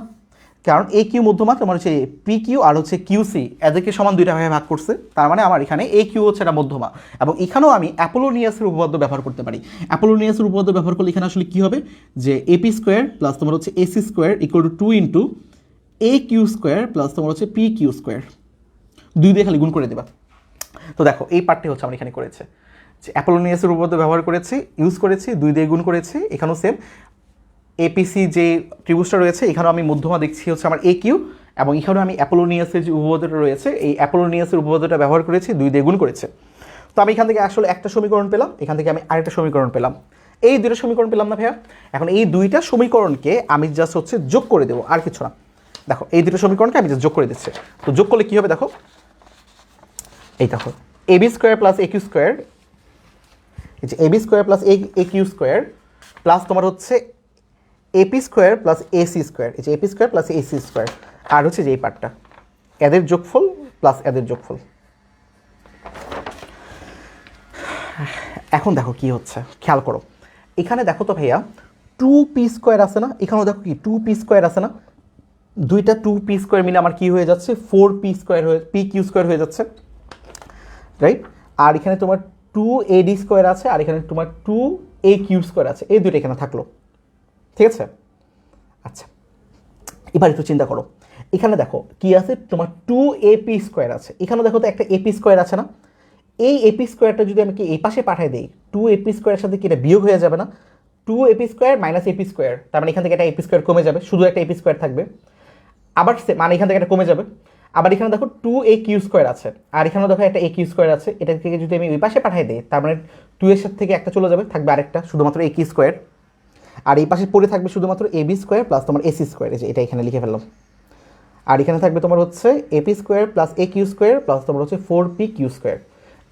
কারণ এ কিউ মধ্যমা তোমার হচ্ছে পি কিউ আর হচ্ছে কিউসি এদেরকে সমান 2টা ভাগে ভাগ করছে, তার মানে আমার এখানে এ কিউ হচ্ছে এটা মধ্যমা। এবং এখানেও আমি অ্যাপোলোনিয়াসের উপপাদ্য ব্যবহার করতে পারি। অ্যাপোলোনিয়াসের উপপাদ্য ব্যবহার করলে এখানে আসলে কী হবে, যে এপি স্কোয়ার প্লাস তোমার হচ্ছে AC square equal to 2 into A Q square plus তোমার হচ্ছে পি কিউ স্কোয়ার, 2 দিয়ে খালি গুণ করে দেবা। তো দেখো এই পার্টটি হচ্ছে আমার এখানে করেছে, যে অ্যাপোলোনিয়াসের উপপাদ্য ব্যবহার করেছি, ইউজ করেছি, 2 দিয়ে গুণ করেছি। এখানেও সেম এপিসি যে ত্রিভুজটা রয়েছে এখানেও আমি মধ্যমা দেখছি হচ্ছে আমার এ কিউ, এবং এখানেও আমি অ্যাপোলোনিয়াসের যে উপপাদ্যটা রয়েছে এই অ্যাপোলোনিয়াসের উপপাদ্যটা ব্যবহার করেছি, 2 দিয়ে গুণ করেছে। তো আমি এখান থেকে আসলে একটা সমীকরণ পেলাম, এখান থেকে আমি আরেকটা সমীকরণ পেলাম, এই 2টা সমীকরণ পেলাম না ভাইয়া? এখন এই 2টা সমীকরণকে আমি জাস্ট হচ্ছে যোগ করে দেবো, আর কিছু না। দেখো এই 2টা সমীকরণকে আমি জাস্ট যোগ করে দিচ্ছি। তো যোগ করলে কী হবে দেখো, এই দেখো AB square plus A Q square, এই যে AB square plus A Q square plus তোমার হচ্ছে AP square plus AC square, এই যে AP square plus AC square, আর হচ্ছে যে এই পার্টটা এদের যোগফল প্লাস এদের যোগফল। এখন দেখো কি হচ্ছে, খেয়াল করো এখানে দেখো তো ভাইয়া 2p স্কোয়ার আছে না, এখানেও দেখো কি 2p স্কোয়ার আছে না, 2টা 2p স্কোয়ার মিলে আমার কি হয়ে যাচ্ছে 4p স্কোয়ার হয়ে পি কিউ স্কোয়ার হয়ে যাচ্ছে, রাইট? আর এখানে তোমার 2ad স্কোয়ার আছে, আর এখানে তোমার 2aq স্কোয়ার আছে, এই 2টা এখানে থাকলো, ঠিক আছে? আচ্ছা এবার একটু চিন্তা করো, এখানে দেখো কি আছে তোমার 2ap স্কোয়ার আছে, এখানে দেখো তো একটা এপি স্কোয়ার আছে না, এই এপি স্কোয়ারটা যদি আমি কি এই পাশে পাঠিয়ে দিই 2ap স্কোয়ারের সাথে কি এটা বিয়োগ হয়ে যাবে না, 2ap square minus AP square, তার মানে এখান থেকে একটা এপি স্কোয়ার কমে যাবে, শুধু একটা এপি স্কোয়ার থাকবে। আবার মানে এখান থেকে একটা কমে যাবে, আবার এখানে দেখো 2aq স্কোয়ার আছে, আর এখানেও দেখো একটা aq স্কোয়ার আছে, এটা থেকে যদি আমি ওই পাশে পাঠিয়ে দিই তার মানে 2 এর সাথে থেকে একটা চলে যাবে, থাকবে আরেকটা শুধুমাত্র aq স্কোয়ার, আর এই পাশে পড়ে থাকবে শুধুমাত্র এবি স্কোয়ার প্লাস তোমার এসি স্কোয়ার, এই যে এটা এখানে লিখে ফেললাম। আর এখানে থাকবে তোমার হচ্ছে AP square plus A Q square plus তোমার হচ্ছে 4p কিউ স্কোয়ার।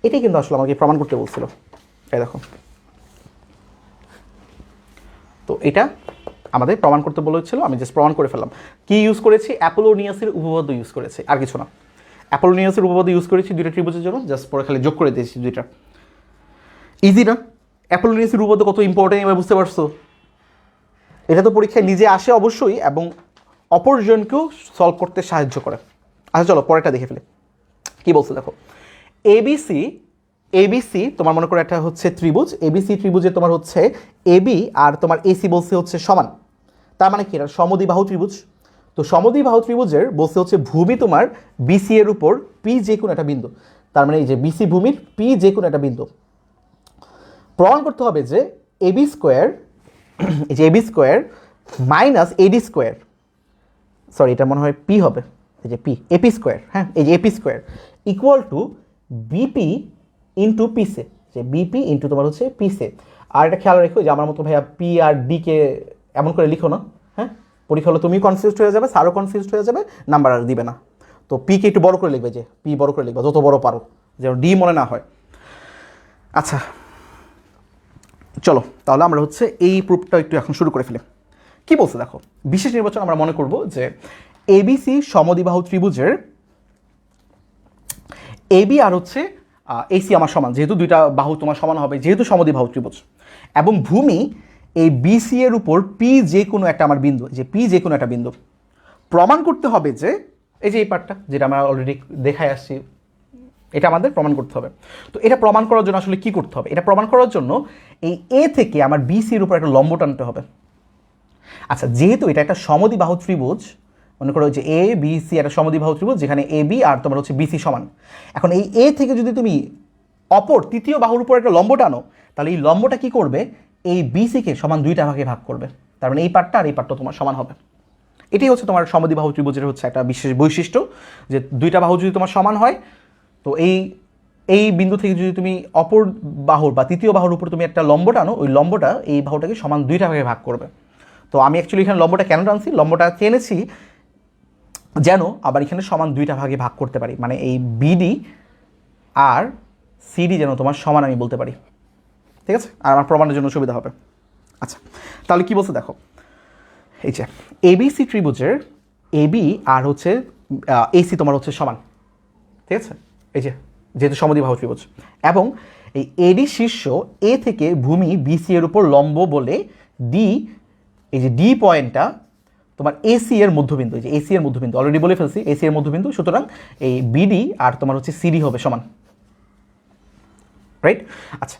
এটাই কিন্তু আসলে আমাকে প্রমাণ করতে বলছিল, এই দেখো। তো এটা আমাদের প্রমাণ করতে বলেছিল, আমি জাস্ট প্রমাণ করে ফেললাম। কি ইউজ করেছি, অ্যাপোলোনিয়াসের উপপাদ্য ইউজ করেছি, আর কিছু না। অ্যাপোলোনিয়াসের উপপাদ্য ইউজ করেছি 2টা ত্রিভুজের জন্য, জাস্ট পরে খালি যোগ করে দিয়েছি 2টা। ইজি না? অ্যাপোলোনিয়াসের উপপাদ্য কত ইম্পর্টেন্ট এবার বুঝতে পারছো? এটা তো পরীক্ষায় নিজে আসে অবশ্যই, এবং অপরজনকেও সলভ করতে সাহায্য করে। আচ্ছা চলো পরেরটা দেখে ফেলে কি বলছে দেখো, এবিসি এবিসি তোমার মনে করো একটা হচ্ছে ত্রিভুজ, এবিসি ত্রিভুজে তোমার হচ্ছে এবি আর তোমার এসি বলছে হচ্ছে সমান, তার মানে কি এটা সমদ্বিবাহু ত্রিভুজ। তো সমদ্বিবাহু ত্রিভুজের বলছে হচ্ছে ভূমি তোমার বিসি এর উপর পি যে কোনো একটা বিন্দু, তার মানে এই যে বিসি ভূমির পি যে কোনো একটা বিন্দু। প্রমাণ করতে হবে যে এবি স্কোয়ার, এই যে AB square minus AD square, sorry এটা মনে হয় পি হবে, এই যে পি এপি স্কোয়ার, হ্যাঁ এই যে AP square equal to BP into পিসে, যে বিপি ইন্টু তোমার হচ্ছে পিসে। আর এটা খেয়াল রেখো যে আমার মতো ভাইয়া পি আর ডিকে এমন করে লিখো না, হ্যাঁ পরীক্ষা হলো তুমি কনফিউজড হয়ে যাবে, স্যারও কনফিউজড হয়ে যাবে, নাম্বার আর দিবে না। তো পিকে একটু বড় করে লিখবে, যে পি বড় করে লিখবে যত বড় পারো, যেন ডি মনে না হয়। আচ্ছা চলো তাহলে আমরা হচ্ছে এই প্রুফটা একটু এখন শুরু করে ফেলি। কি বলছে দেখো, বিশেষ নির্বাচন আমরা মনে করব যে এবিসি সমদ্বিবাহু ত্রিভুজের এবি আর হচ্ছে এসি আমার সমান, যেহেতু 2টা বাহু তোমার সমান হবে, যেহেতু সমদ্বিবাহু ত্রিভুজ, এবং ভূমি এই বিসি এর উপর পি যে কোনো একটা আমার বিন্দু, যে পি যে কোনো একটা বিন্দু। প্রমাণ করতে হবে যে এই যে এই পার্টটা যেটা আমরা অলরেডি দেখায় আসছি, এটা আমাদের প্রমাণ করতে হবে। তো এটা প্রমাণ করার জন্য আসলে কি করতে হবে, এটা প্রমাণ করার জন্য এই এ থেকে আমার বিসি এর উপর একটা লম্ব টানতে হবে। আচ্ছা যেহেতু এটা একটা সমদ্বিবাহু ত্রিভুজ, মনে করো যে এ বি সি একটা সমদ্বিবাহু ত্রিভুজ যেখানে এ বি আর তোমার হচ্ছে বিসি সমান, এখন এই এ থেকে যদি তুমি অপর তৃতীয় বাহুর উপর একটা লম্ব টানো, তাহলে এই লম্বটা কি করবে, এই বিসিকে সমান 2টা ভাগে ভাগ করবে, তার মানে এই পার্টটা আর এই পার্টটা তোমার সমান হবে। এটাই হচ্ছে তোমার সমদ্বিবাহু ত্রিভুজের হচ্ছে একটা বিশেষ বৈশিষ্ট্য, যে 2টা বাহু যদি তোমার সমান হয়, তো এই বিন্দু থেকে যদি তুমি অপর বাহুর বা তৃতীয় বাহুর উপর তুমি একটা লম্ব টানো, ওই লম্বটা এই বাহুটাকে সমান 2টা ভাগে ভাগ করবে। তো আমি অ্যাকচুয়ালি এখানে লম্বটা কেন টানছি, লম্বটা টেনেছি যেন আবার এখানে সমান দুইটা ভাগে ভাগ করতে পারি, মানে এই বিডি আর সিডি যেন তোমার সমান আমি বলতে পারি। ঠিক আছে, আর আমার প্রমাণের জন্য সুবিধা হবে। আচ্ছা, তাহলে কি বলছে দেখো, এই যে এবিসি ত্রিভুজের এবি আর হচ্ছে এসি তোমার হচ্ছে সমান। ঠিক আছে, এই যে যেহেতু সমদ্বিবাহু ত্রিভুজ, এবং এই এডি শীর্ষ এ থেকে ভূমি বিসি এর উপর লম্ব বলে ডি, এই যে ডি পয়েন্টটা তোমার এসি এর মধ্যবিন্দু, এই যে এসি এর মধ্যবিন্দু অলরেডি বলে ফেলছি, এসি এর মধ্যবিন্দু, সুতরাং এই বিডি আর তোমার হচ্ছে সিডি হবে সমান। রাইট? আচ্ছা,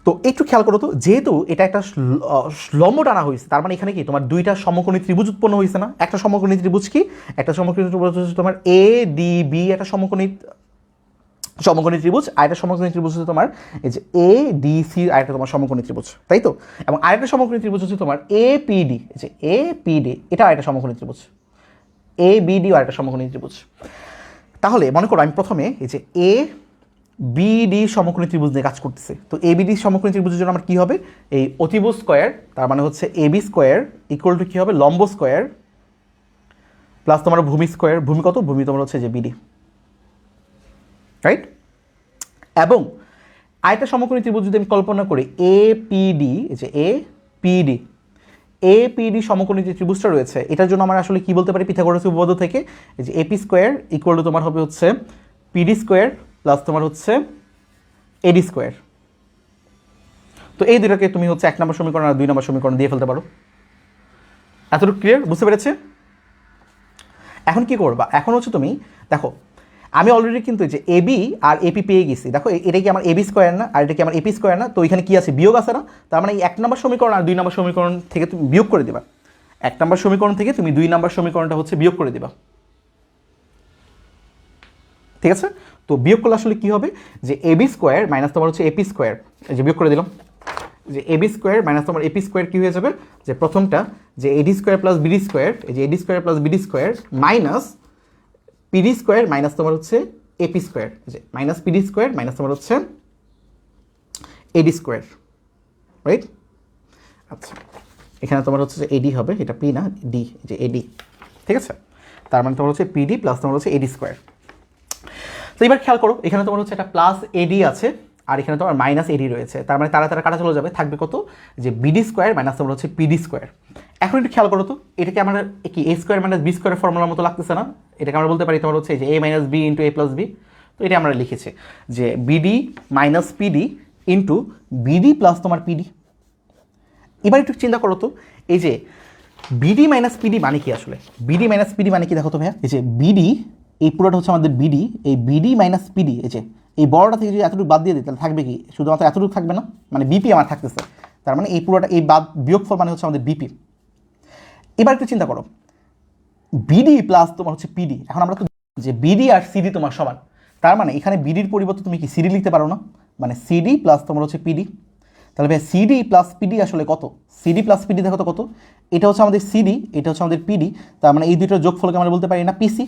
তো একটু খেয়াল করো তো, যেহেতু এটা একটা লম্ব টানা হয়েছে, তার মানে এখানে কি তোমার দুইটা সমকোণী ত্রিভুজ উৎপন্ন হয়েছে না? একটা সমকোণী ত্রিভুজ কি, একটা সমকোণী ত্রিভুজ হচ্ছে তোমার এ ডি বি, একটা সমকোণী ত্রিভুজ, আর একটা সমকোণী ত্রিভুজ হচ্ছে তোমার এই যে এ ডি সি, আর একটা তোমার সমকোণী ত্রিভুজ, তাই তো? এবং আরেকটা সমকোণী ত্রিভুজ হচ্ছে তোমার এ পিডি, এই যে এ পিডি, এটা আরেকটা সমকোণী ত্রিভুজ, এ বিডি আর একটা সমকোণী ত্রিভুজ। তাহলে মনে করো আমি প্রথমে এই যে এ বিডি সমকোণী ত্রিভুজ নিয়ে কাজ করতেছে, তো এ বিডি সমকোণী ত্রিভুজের জন্য আমার কী হবে, এই অতিভুজ স্কোয়ার, তার মানে হচ্ছে A B square equal two কী হবে, লম্ব স্কোয়ার প্লাস তোমার ভূমি স্কোয়ার, ভূমি কত, ভূমি তোমার হচ্ছে যে বিডি। রাইট? এবং আরেকটা সমকোণী ত্রিভুজ যদি আমি কল্পনা করি এ পিডি, এই যে এ পিডি, এ পিডি সমকোণী যে ত্রিভুজটা রয়েছে, এটার জন্য আমরা আসলে কি বলতে পারি পিথাগোরাস উপপাদ্য থেকে, এই যে এপি স্কোয়ার ইকুয়াল টু তোমার হবে হচ্ছে পিডি স্কোয়ার প্লাস তোমার হচ্ছে এডি স্কোয়ার। তো এই দুটাকে তুমি হচ্ছে 1 নম্বর সমীকরণ আর 2 নম্বর সমীকরণ দিয়ে ফেলতে পারো। এতটুকু ক্লিয়ার, বুঝতে পেরেছে? এখন কি করবা, এখন হচ্ছে তুমি দেখো আমি অলরেডি কিন্তু যে এবি আর এপি পেয়ে গেছি, দেখো এটা কি আমার এবি স্কোয়ার না, আর এটা কি আমার এপি স্কোয়ার না, তো এখানে কি আছে, বিয়োগ আছে না? তার মানে এই 1 নম্বর সমীকরণ আর 2 নম্বর সমীকরণ থেকে তুমি বিয়োগ করে দিবা, 1 নম্বর সমীকরণ থেকে তুমি 2 নম্বর সমীকরণটা হচ্ছে বিয়োগ করে দিবা। ঠিক আছে, তো বিয়োগ করলে আসলে কি হবে, যে এবি স্কোয়ার মাইনাস তোমার হচ্ছে এপি স্কোয়ার, এই যে বিয়োগ করে দিলাম, যে এবি স্কোয়ার মাইনাস তোমার এপি স্কোয়ার কি হয়ে যাবে, যে প্রথমটা যে এডি স্কোয়ার প্লাস বিডি স্কোয়ার, এই যে এডি square plus BD square minus PD square minus তোমার হচ্ছে এপি স্কোয়ার, যে মাইনাস পিডি স্কোয়ার মাইনাস তোমার হচ্ছে এডি স্কোয়ার। রাইট? আচ্ছা, এখানে তোমার হচ্ছে যে এডি হবে, এটা পি না ডি, যে এডি। ঠিক আছে, তার মানে তোমার হচ্ছে পিডি প্লাস তোমার হচ্ছে এডি স্কোয়ার। তো এবার খেয়াল করো, এখানে তোমার হচ্ছে একটা প্লাস এডি আছে, আর এখানে তোমার মাইনাস এডি রয়েছে, তার মানে তারা কাটা চলে যাবে, থাকবে কত, যে বিডি স্কোয়ার মাইনাস তোমার হচ্ছে পিডি স্কোয়ার। এখন একটু খেয়াল করো তো, এটাকে আমরা কি এ স্কোয়ার মাইনাস বি স্কোয়ারের ফর্মুলার মতো লাগতেছে না? এটাকে আমরা বলতে পারি তোমার হচ্ছে যে A minus B into A plus B. তো এটা আমরা লিখেছি যে BD minus PD into BD plus তোমার পিডি। এবার একটু চিন্তা করো তো, এই যে বিডি মাইনাস পিডি মানে কি আসলে, বিডি মাইনাস পিডি মানে কি দেখো তো ভাইয়া, এই যে বিডি, এই পুরোটা হচ্ছে আমাদের বিডি, এই বিডি মাইনাস পিডি, এই যে এই বড়টা থেকে যদি এতটুকু বাদ দিয়ে দিই তাহলে থাকবে কি, শুধুমাত্র এতটুকু থাকবে না, মানে বিপি আমার থাকতেছে, তার মানে এই পুরোটা এই বাদ বিয়োগফল মানে হচ্ছে আমাদের বিপি। এবার একটু চিন্তা করো, বিডি প্লাস তোমার হচ্ছে পিডি, এখন আমরা তো যে বিডি আর সিডি তোমার সমান, তার মানে এখানে বিডির পরিবর্তে তুমি কি সিডি লিখতে পারো না, মানে সিডি প্লাস তোমার হচ্ছে পিডি। তাহলে ভাই সিডি প্লাস পিডি আসলে কত, সিডি প্লাস পিডি দেখো তো কত, এটা হচ্ছে আমাদের সিডি, এটা হচ্ছে আমাদের পিডি, তার মানে এই দুইটার যোগফলকে আমরা বলতে পারি না পিসি,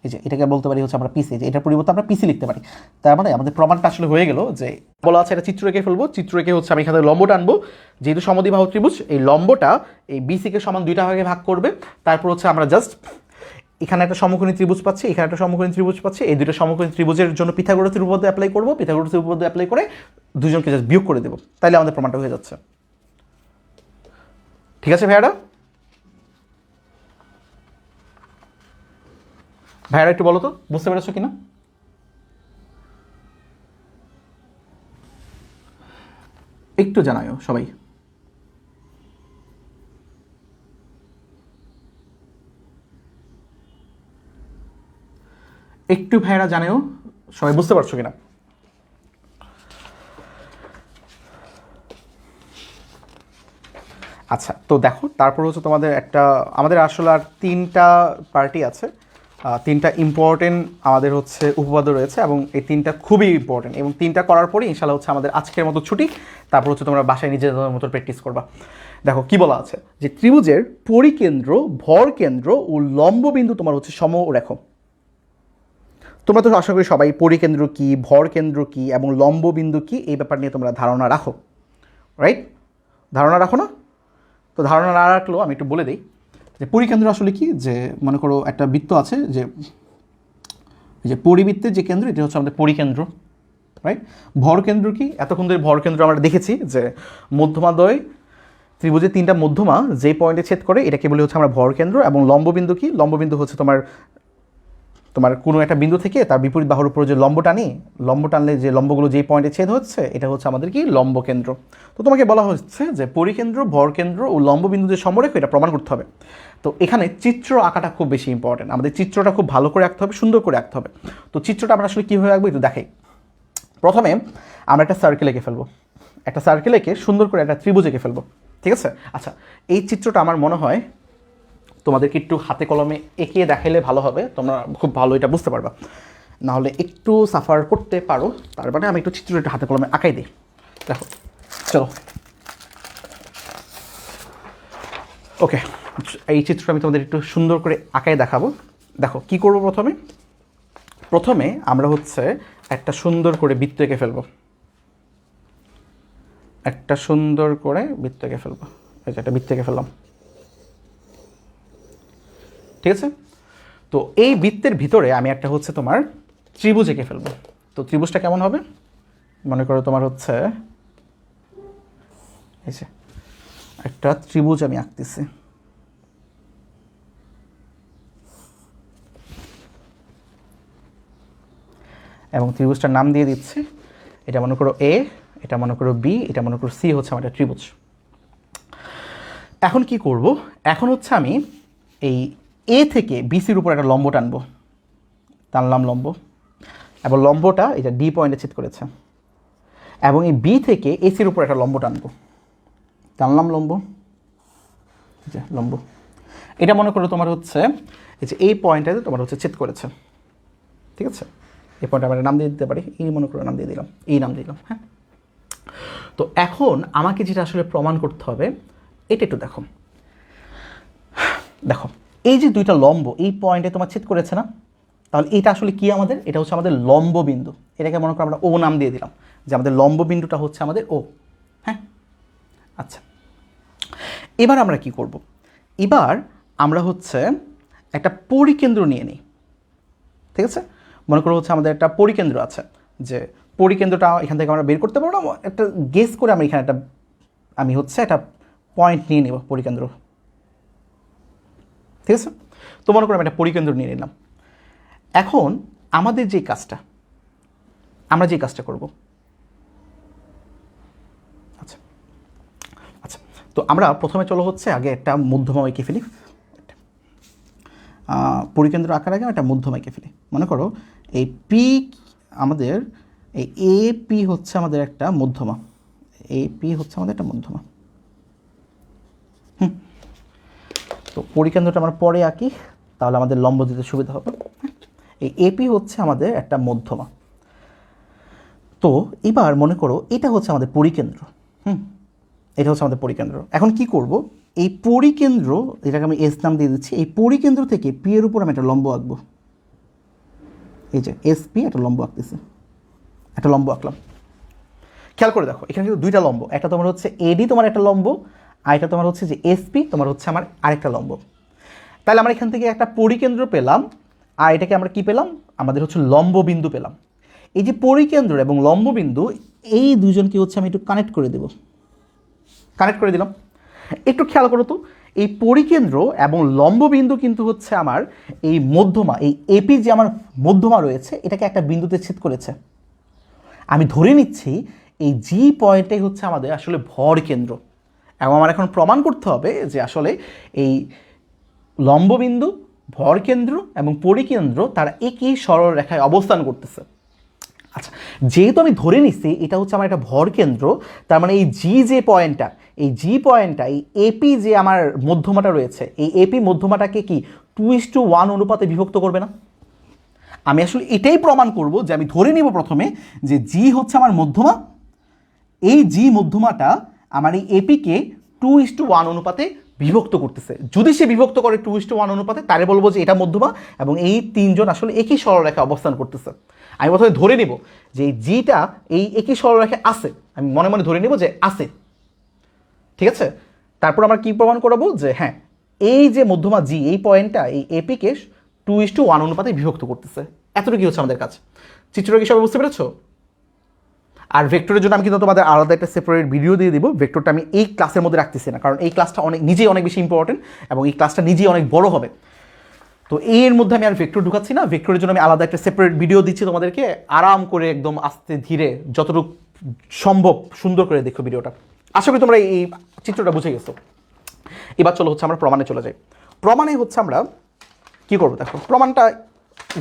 এই যে এটাকে বলতে পারি হচ্ছে আমরা পিসি, যে এটার পরিবর্তে আমরা পিসি লিখতে পারি। তার মানে আমাদের প্রমাণটা আসলে হয়ে গেল, যে বলা আছে এটা চিত্র এঁকে ফেলবো, চিত্র এঁকে হচ্ছে আমি এখানে লম্বটা আনবো, যেহেতু সমদ্বিবাহু ত্রিভুজ এই লম্বটা এই বিসিকে সমান দুইটা ভাগে ভাগ করবে, তারপর হচ্ছে আমরা জাস্ট এখানে একটা সমকোণী ত্রিভুজ পাচ্ছি, এখানে একটা সমকোণী ত্রিভুজ পাচ্ছি, এই দুটো সমকোণী ত্রিভুজের জন্য পিথাগোরাসের উপপাদ্য অ্যাপ্লাই করবো, পিথাগোরাসের উপপাদ্য অ্যাপ্লাই করে দুজনকে জাস্ট বিয়োগ করে দেবো, তাহলে আমাদের প্রমাণটা হয়ে যাচ্ছে। ঠিক আছে ভাইয়ারা? ভাইয়ারা একটু বলো তো বুঝতে পেরেছো কিনা? একটু জানাও সবাই। একটু ভাইয়ারা জানেও সবাই বুঝতে পারছো কিনা? আচ্ছা, তো দেখো তারপর হচ্ছে তোমাদের একটা, আমাদের আসলে আর 3টা পার্টি আছে, 3টা ইম্পর্টেন্ট আমাদের হচ্ছে উপপাদ্য রয়েছে, এবং এই 3টা খুবই ইম্পর্টেন্ট, এবং 3টা করার পরে ইনশাল্লাহ হচ্ছে আমাদের আজকের মতো ছুটি, তারপর হচ্ছে তোমরা বাসায় নিজেদের মতো প্র্যাকটিস করবা। দেখো কি বলা আছে, যে ত্রিভুজের পরিকেন্দ্র, ভর কেন্দ্র ও লম্ব বিন্দু তোমার হচ্ছে সমরেখ। তোমরা তো আশা করি সবাই পরিকেন্দ্র কি, ভর কেন্দ্র কি এবং লম্ব বিন্দু কি এই ব্যাপার নিয়ে তোমরা ধারণা রাখো, রাইট? ধারণা রাখো না? তো ধারণা না রাখলেও আমি একটু বলে দিই, যে পরিকেন্দ্র আসলে কি, যে মনে করো একটা বৃত্ত আছে, যে পরিবৃত্তের যে কেন্দ্র এটা হচ্ছে আমাদের পরিকেন্দ্র, রাইট? ভরকেন্দ্র কি, এতক্ষণ ধরে ভরকেন্দ্র আমরা দেখেছি যে মধ্যমাদ্বয় ত্রিভুজের 3টা মধ্যমা যেই পয়েন্টে ছেদ করে এটাকে বলে হচ্ছে আমরা ভরকেন্দ্র। এবং লম্ববিন্দু কি, লম্ববিন্দু হচ্ছে তোমার কোনো একটা বিন্দু থেকে তার বিপরীত বাহুর উপরে যে লম্ব টানলে যে লম্বগুলো যেই পয়েন্টে ছেদ হচ্ছে এটা হচ্ছে আমাদের কি লম্বকেন্দ্র। তো তোমাকে বলা হচ্ছে যে পরিকেন্দ্র, ভরকেন্দ্র ও লম্ববিন্দু যে সমরেখ এটা প্রমাণ করতে হবে। তো এখানে চিত্র আঁকাটা খুব বেশি ইম্পর্টেন্ট, আমাদের চিত্রটা খুব ভালো করে আঁকতে হবে, সুন্দর করে আঁকতে হবে। তো চিত্রটা আমরা আসলে কীভাবে আঁকবো একটু দেখাই। প্রথমে আমরা একটা সার্কেল এঁকে ফেলবো, একটা সার্কেল এঁকে সুন্দর করে একটা ত্রিভুজ এঁকে ফেলবো, ঠিক আছে? আচ্ছা, এই চিত্রটা আমার মনে হয় তোমাদেরকে একটু হাতে কলমে এঁকে দেখাইলে ভালো হবে, তোমরা খুব ভালো এটা বুঝতে পারবা। নাহলে একটু সাফার করতে পারো, তার মানে আমি একটু চিত্রটা একটু হাতে কলমে আঁকাই দিই। দেখো, চলো, ওকে, এই চিত্রটা আমি তোমাদের একটু সুন্দর করে আঁকাই দেখাবো। দেখো কি করবো, প্রথমে আমরা হচ্ছে একটা সুন্দর করে বৃত্ত এঁকে ফেলবো, একটা সুন্দর করে বৃত্ত এঁকে ফেলবো। এই যে একটা বৃত্ত এঁকে ফেললাম, ঠিক আছে? তো এই বৃত্তের ভিতরে আমি একটা হচ্ছে তোমার ত্রিভুজ এঁকে ফেলবো। তো ত্রিভুজটা কেমন হবে, মনে করো তোমার হচ্ছে এই যে একটা ত্রিভুজ আমি আঁকতেছি। এবং ত্রিভুজটার নাম দিয়ে দিচ্ছি, এটা মনে করো এ, এটা মনে করো বি, এটা মনে করো সি হচ্ছে আমার একটা ত্রিভুজ। এখন কি করব, এখন হচ্ছে আমি এই এ থেকে বিসির উপর একটা লম্ব টানলাম লম্ব, এবং লম্বটা এটা ডি পয়েন্টে ছেদ করেছে। এবং এই বি থেকে এসির উপর একটা লম্ব টানলাম লম্ব, যে লম্ব এটা মনে করো তোমার হচ্ছে এই যে এই পয়েন্টটাতে তোমার হচ্ছে ছেদ করেছে, ঠিক আছে? এই পয়েন্ট আমরা নাম দিয়ে দিতে পারি, এই মনে করো নাম দিয়ে দিলাম, এই নাম দিলাম, হ্যাঁ। তো এখন আমাকে যেটা আসলে প্রমাণ করতে হবে এটা একটু দেখো, এই যে দুইটা লম্ব এই পয়েন্টে তোমার ছেদ করেছে না, তাহলে এটা আসলে কি আমাদের, এটা হচ্ছে আমাদের লম্ব বিন্দু। এটাকে মনে করো আমরা ও নাম দিয়ে দিলাম, যে আমাদের লম্ব বিন্দুটা হচ্ছে আমাদের ও, হ্যাঁ। আচ্ছা, এবার আমরা কি করব, এবার আমরা হচ্ছে একটা পরিকেন্দ্র নিয়ে নিই, ঠিক আছে? মনে করো হচ্ছে আমাদের একটা পরিকেন্দ্র আছে, যে পরিকেন্দ্রটা এখান থেকে আমরা বের করতে পারবো না, একটা গেস করে আমরা এখানে আমি হচ্ছে একটা পয়েন্ট নিয়ে নেব পরিকেন্দ্র, ঠিক আছে? তো মনে করো আমি একটা পরিকেন্দ্র নিয়ে নিলাম। এখন আমাদের আমরা যে কাজটা করব, আচ্ছা আচ্ছা, তো আমরা প্রথমে চলো হচ্ছে আগে একটা মধ্যমা এঁকে ফেলি। পরিকেন্দ্র আঁকার আগে একটা মধ্যমা এঁকে ফেলি। মনে করো এই পি আমাদের, এই এ পি হচ্ছে আমাদের একটা মধ্যমা, এ পি হচ্ছে আমাদের একটা মধ্যমা। তো পরিকেন্দ্রটা আমরা পরে আঁকি, তাহলে আমাদের লম্ব দিতে সুবিধা হবে। এই এপি হচ্ছে আমাদের একটা মধ্যমা। তো এবার মনে করো এটা হচ্ছে আমাদের পরিকেন্দ্র, এটা হচ্ছে আমাদের পরিকেন্দ্র। এখন কি করব, এই পরিকেন্দ্র, এটাকে আমি এস নাম দিয়ে দিচ্ছি, এই পরিকেন্দ্র থেকে পি এর উপর আমি একটা লম্ব আঁকবো। এই যে এস পি একটা লম্ব আঁকতেছে, একটা লম্ব আঁকলাম। খেয়াল করে দেখো এখানে কিন্তু দুইটা লম্ব, একটা তোমার হচ্ছে এডি তোমার একটা লম্ব, আর এটা তোমার হচ্ছে যে এসপি তোমার হচ্ছে আমার আরেকটা লম্ব। তাহলে আমরা এখান থেকে একটা পরিকেন্দ্র পেলাম, আর এটাকে আমরা কি পেলাম, আমাদের হচ্ছে লম্ব বিন্দু পেলাম। এই যে পরিকেন্দ্র এবং লম্ব বিন্দু এই দুজনকে হচ্ছে আমি একটু কানেক্ট করে দিলাম। একটু খেয়াল করো তো, এই পরিকেন্দ্র এবং লম্ব বিন্দু কিন্তু হচ্ছে আমার এই মধ্যমা, এই এপি যে আমার মধ্যমা রয়েছে এটাকে একটা বিন্দুতে ছেদ করেছে। আমি ধরে নিচ্ছি এই জি পয়েন্টটাই হচ্ছে আমাদের আসলে ভর কেন্দ্র, এবং আমার এখন প্রমাণ করতে হবে যে আসলে এই লম্ববিন্দু, ভরকেন্দ্র এবং পরিকেন্দ্র তারা একই সরল রেখায় অবস্থান করতেছে। আচ্ছা, যেহেতু আমি ধরে নিচ্ছি এটা হচ্ছে আমার একটা ভরকেন্দ্র, তার মানে এই জি যে পয়েন্টটা, এই এপি যে আমার মধ্যমাটা রয়েছে, এই এপি মধ্যমাটাকে কি 2:1 অনুপাতে বিভক্ত করবে না? আমি আসলে এটাই প্রমাণ করব যে আমি ধরে নিব প্রথমে যে জি হচ্ছে আমার মধ্যমা, এই জি মধ্যমাটা আমার এই এপিকে 2:1 অনুপাতে বিভক্ত করতেছে। যদি সে বিভক্ত করে 2:1 অনুপাতে, তাহলে বলবো যে এটা মধ্যমা এবং এই তিনজন আসলে একই সরলরেখায় অবস্থান করতেছে। আমি প্রথমে ধরে নিব যে এই জিটা এই একই সরলরেখায় আছে, আমি মনে মনে ধরে নিব যে আছে, ঠিক আছে? তারপর আমরা কি প্রমাণ করাবো যে হ্যাঁ এই যে মধ্যমা জি, এই পয়েন্টটা এই এপিকে 2:1 অনুপাতে বিভক্ত করতেছে। এতটুকু হচ্ছে আমাদের কাজ। চিত্রটা কি সবাই বুঝতে পেরেছো? আর ভেক্টরের জন্য আমি কিন্তু তোমাদের আলাদা একটা সেপারেট ভিডিও দিয়ে দিব। ভেক্টরটা আমি এই ক্লাসের মধ্যে রাখতেছি না, কারণ এই ক্লাসটা নিজেই অনেক বেশি ইম্পর্টেন্ট এবং এই ক্লাসটা নিজেই অনেক বড় হবে। তো এর মধ্যে আমি আর ভেক্টর ঢুকাচ্ছি না। ভেক্টরের জন্য আমি আলাদা একটা সেপারেট ভিডিও দিচ্ছি তোমাদেরকে। আরাম করে একদম আস্তে ধীরে যতটুকু সম্ভব সুন্দর করে দেখো ভিডিওটা। আশা করি তোমরা এই চিত্রটা বুঝে গেছো। এবার চলো হচ্ছে আমরা প্রমাণে চলে যাই। প্রমাণে হচ্ছে আমরা কি করবো দেখো। প্রমাণটা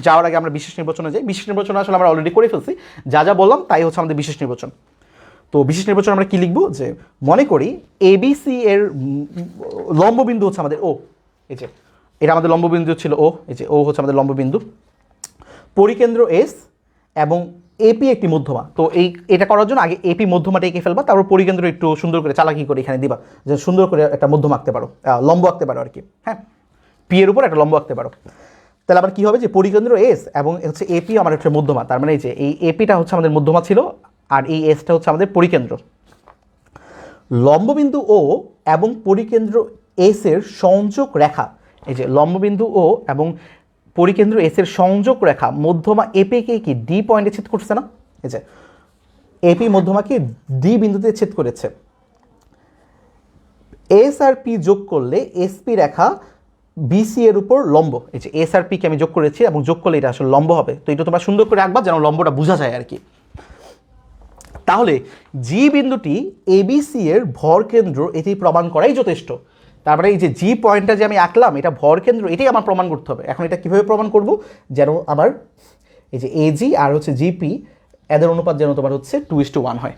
যাওয়ার আগে আমরা বিশেষ নির্বাচনে যাই। বিশেষ নির্বাচন আসলে আমরা অলরেডি করে ফেলছি, যা যা বললাম তাই হচ্ছে আমাদের বিশেষ নির্বাচন। তো বিশেষ নির্বাচন আমরা কি লিখবো, যে মনে করি এবিসি এর লম্ববিন্দু হচ্ছে আমাদের ও, এই যে এটা আমাদের লম্ববিন্দু ছিল ও, এই যে ও হচ্ছে আমাদের লম্ববিন্দু, পরিকেন্দ্র এস এবং এপি একটি মধ্যমা। তো এটা করার জন্য আগে এপি মধ্যমাটা এঁকে ফেলবা, তারপর পরিকেন্দ্র একটু সুন্দর করে চালাকি করে এখানে দিবা, যে সুন্দর করে একটা মধ্যমা আঁকতে পারো, লম্ব আঁকতে পারো আর কি। হ্যাঁ, পি এর উপর একটা লম্ব আঁকতে পারো। তাহলে আবার কি হবে, যে পরিকেন্দ্র এস এবং হচ্ছে এপি আমার হচ্ছে মধ্যমা। তার মানে এই যে এই এপিটা হচ্ছে আমাদের মধ্যমা ছিল আর এই এসটা হচ্ছে আমাদের পরিকেন্দ্র। লম্ববিন্দু ও এবং পরিকেন্দ্র এস এর সংযোগ রেখা, এই যে লম্ববিন্দু ও এবং পরিকেন্দ্র এস এর সংযোগ রেখা মধ্যমা এপিকে কি ডি পয়েন্টে ছেদ করছে না? এই যে এপি মধ্যমাকে ডি বিন্দুতে ছেদ করেছে। এস আর পি যোগ করলে এসপি রেখা বিসি এর উপর লম্ব। এই যে এস আর পি কে আমি যোগ করেছি এবং যোগ করলে এটা আসলে লম্ব হবে। তো এটা তোমরা সুন্দর করে রাখবা যেন লম্বটা বোঝা যায় আর কি। তাহলে জি বিন্দুটি এবিসি এর ভর কেন্দ্র, এটি প্রমাণ করাই যথেষ্ট। তারপরে এই যে জি পয়েন্টটা যে আমি আঁকলাম এটা ভর কেন্দ্র, এটাই আমার প্রমাণ করতে হবে। এখন এটা কিভাবে প্রমাণ করব, যেন আমার এই যে এজি আর হচ্ছে জিপি এদের অনুপাত যেন তোমার হচ্ছে 2:1 হয়।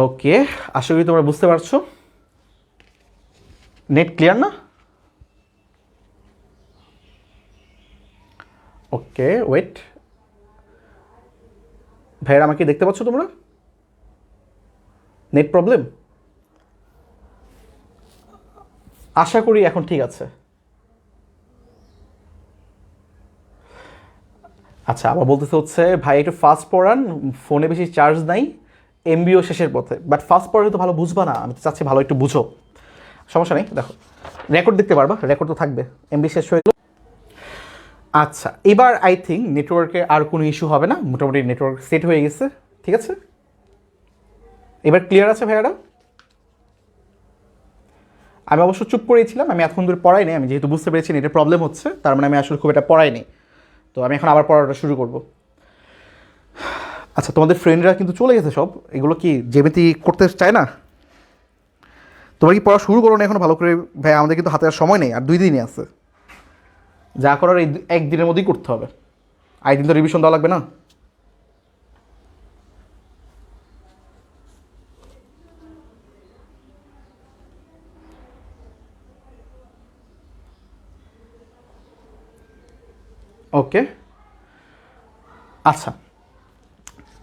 ওকে, আশা করি তোমরা বুঝতে পারছো। নেট ক্লিয়ার না? ওকে, ওয়েট ভাইয়েরা, আমাকে দেখতে পাচ্ছ তোমরা? Net problem? আশা করি এখন ঠিক আছে। আচ্ছা, আবার বলতেছে হচ্ছে ভাই একটু ফাস্ট পড়ান, ফোনে বেশি চার্জ নাই, এমবিও শেষের পথে। বাট ফাস্ট পড়লে তো ভালো বুঝবা না, আমি তো চাচ্ছি ভালো একটু বুঝো। সমস্যা নেই, দেখো রেকর্ড দেখতে পারবা, রেকর্ড তো থাকবে। এমবি শেষ হয়ে গেল। আচ্ছা, এবার আই থিঙ্ক নেটওয়ার্কে আর কোনো ইস্যু হবে না, মোটামুটি নেটওয়ার্ক সেট হয়ে গেছে। ঠিক আছে, এবার ক্লিয়ার আছে ভাইয়ারা? আমি অবশ্য চুপ করেছিলাম, আমি এতক্ষণ ধরে পড়াই নি। আমি যেহেতু বুঝতে পেরেছি নেটের প্রবলেম হচ্ছে, তার মানে আমি আসলে খুব এটা পড়াইনি। তো আমি এখন আবার পড়াটা শুরু করব। আচ্ছা, তোমাদের ফ্রেন্ডরা কিন্তু চলে গেছে সব। এগুলো কি জ্যামিতি করতে চায় না? তোমরা কি পড়া শুরু করো না এখন ভালো করে? ভাই আমাদের কিন্তু হাতে আর সময় নেই, আর 2 দিনই আছে। যা করার এই 1 দিনের মধ্যেই করতে হবে। দিন তো রিভিশন দেওয়া লাগবে না? ওকে, আচ্ছা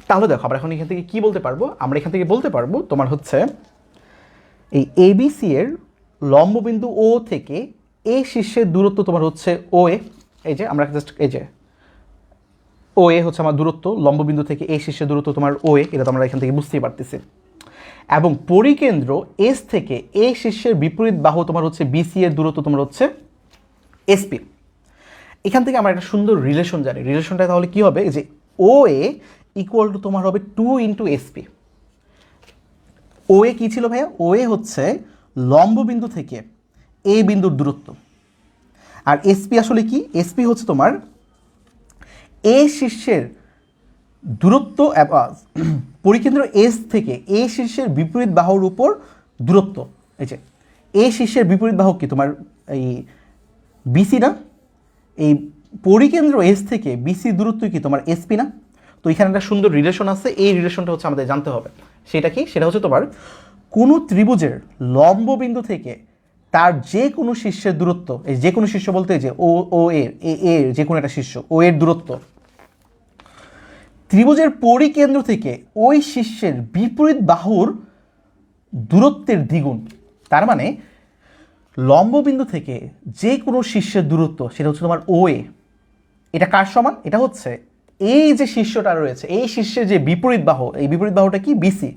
তাহলে দেখো আমরা এখন এখান থেকে কি বলতে পারবো। আমরা এখান থেকে বলতে পারবো তোমার হচ্ছে এই এবিসি এর লম্ববিন্দু ও থেকে এ শীর্ষের দূরত্ব তোমার হচ্ছে ও এ। এই যে আমরা জাস্ট এই যে ও এ হচ্ছে আমার দূরত্ব, লম্ববিন্দু থেকে এ শীর্ষের দূরত্ব তোমার ও এ, এটা তো আমরা এখান থেকে বুঝতেই পারতেছি। এবং পরিকেন্দ্র এস থেকে এ শীর্ষের বিপরীত বাহু তোমার হচ্ছে বিসি এর দূরত্ব তোমার হচ্ছে এসপি। এখান থেকে আমরা একটা সুন্দর রিলেশন জানি। রিলেশনটা তাহলে কি হবে, যে ও এ ইকুয়াল টু তোমার হবে 2 × এসপি। ও এ কী ছিল ভাইয়া? ও এ হচ্ছে লম্ববিন্দু থেকে এ বিন্দুর দূরত্ব। আর এসপি আসলে কি? এসপি হচ্ছে তোমার এ শীর্ষের দূরত্ব, পরিকেন্দ্র এস থেকে এ শীর্ষের বিপরীত বাহুর উপর দূরত্ব। এই যে এ শীর্ষের বিপরীত বাহু কি তোমার এই বিসি না? এই পরিকেন্দ্র এস থেকে বিসি দূরত্ব কি তোমার এসপি না? তো এখানে একটা সুন্দর রিলেশন আছে, এই রিলেশনটা হচ্ছে আমাদের জানতে হবে। সেটা কি? সেটা হচ্ছে তোমার কোনো ত্রিভুজের লম্ববিন্দু থেকে তার যে কোনো শীর্ষের দূরত্ব, এই যে কোনো শীর্ষ বলতে যে ও এর যে কোনো একটা শীর্ষ ও এর দূরত্ব ত্রিভুজের পরিকেন্দ্র থেকে ওই শীর্ষের বিপরীত বাহুর দূরত্বের দ্বিগুণ। তার মানে লম্ববিন্দু থেকে যে কোনো শীর্ষের দূরত্ব সেটা হচ্ছে তোমার ও এ। এটা কার সমান? এটা হচ্ছে এই যে শীর্ষটা রয়েছে, এই শীর্ষের যে বিপরীত বাহু, এই বিপরীত বাহুটা কি বিসি,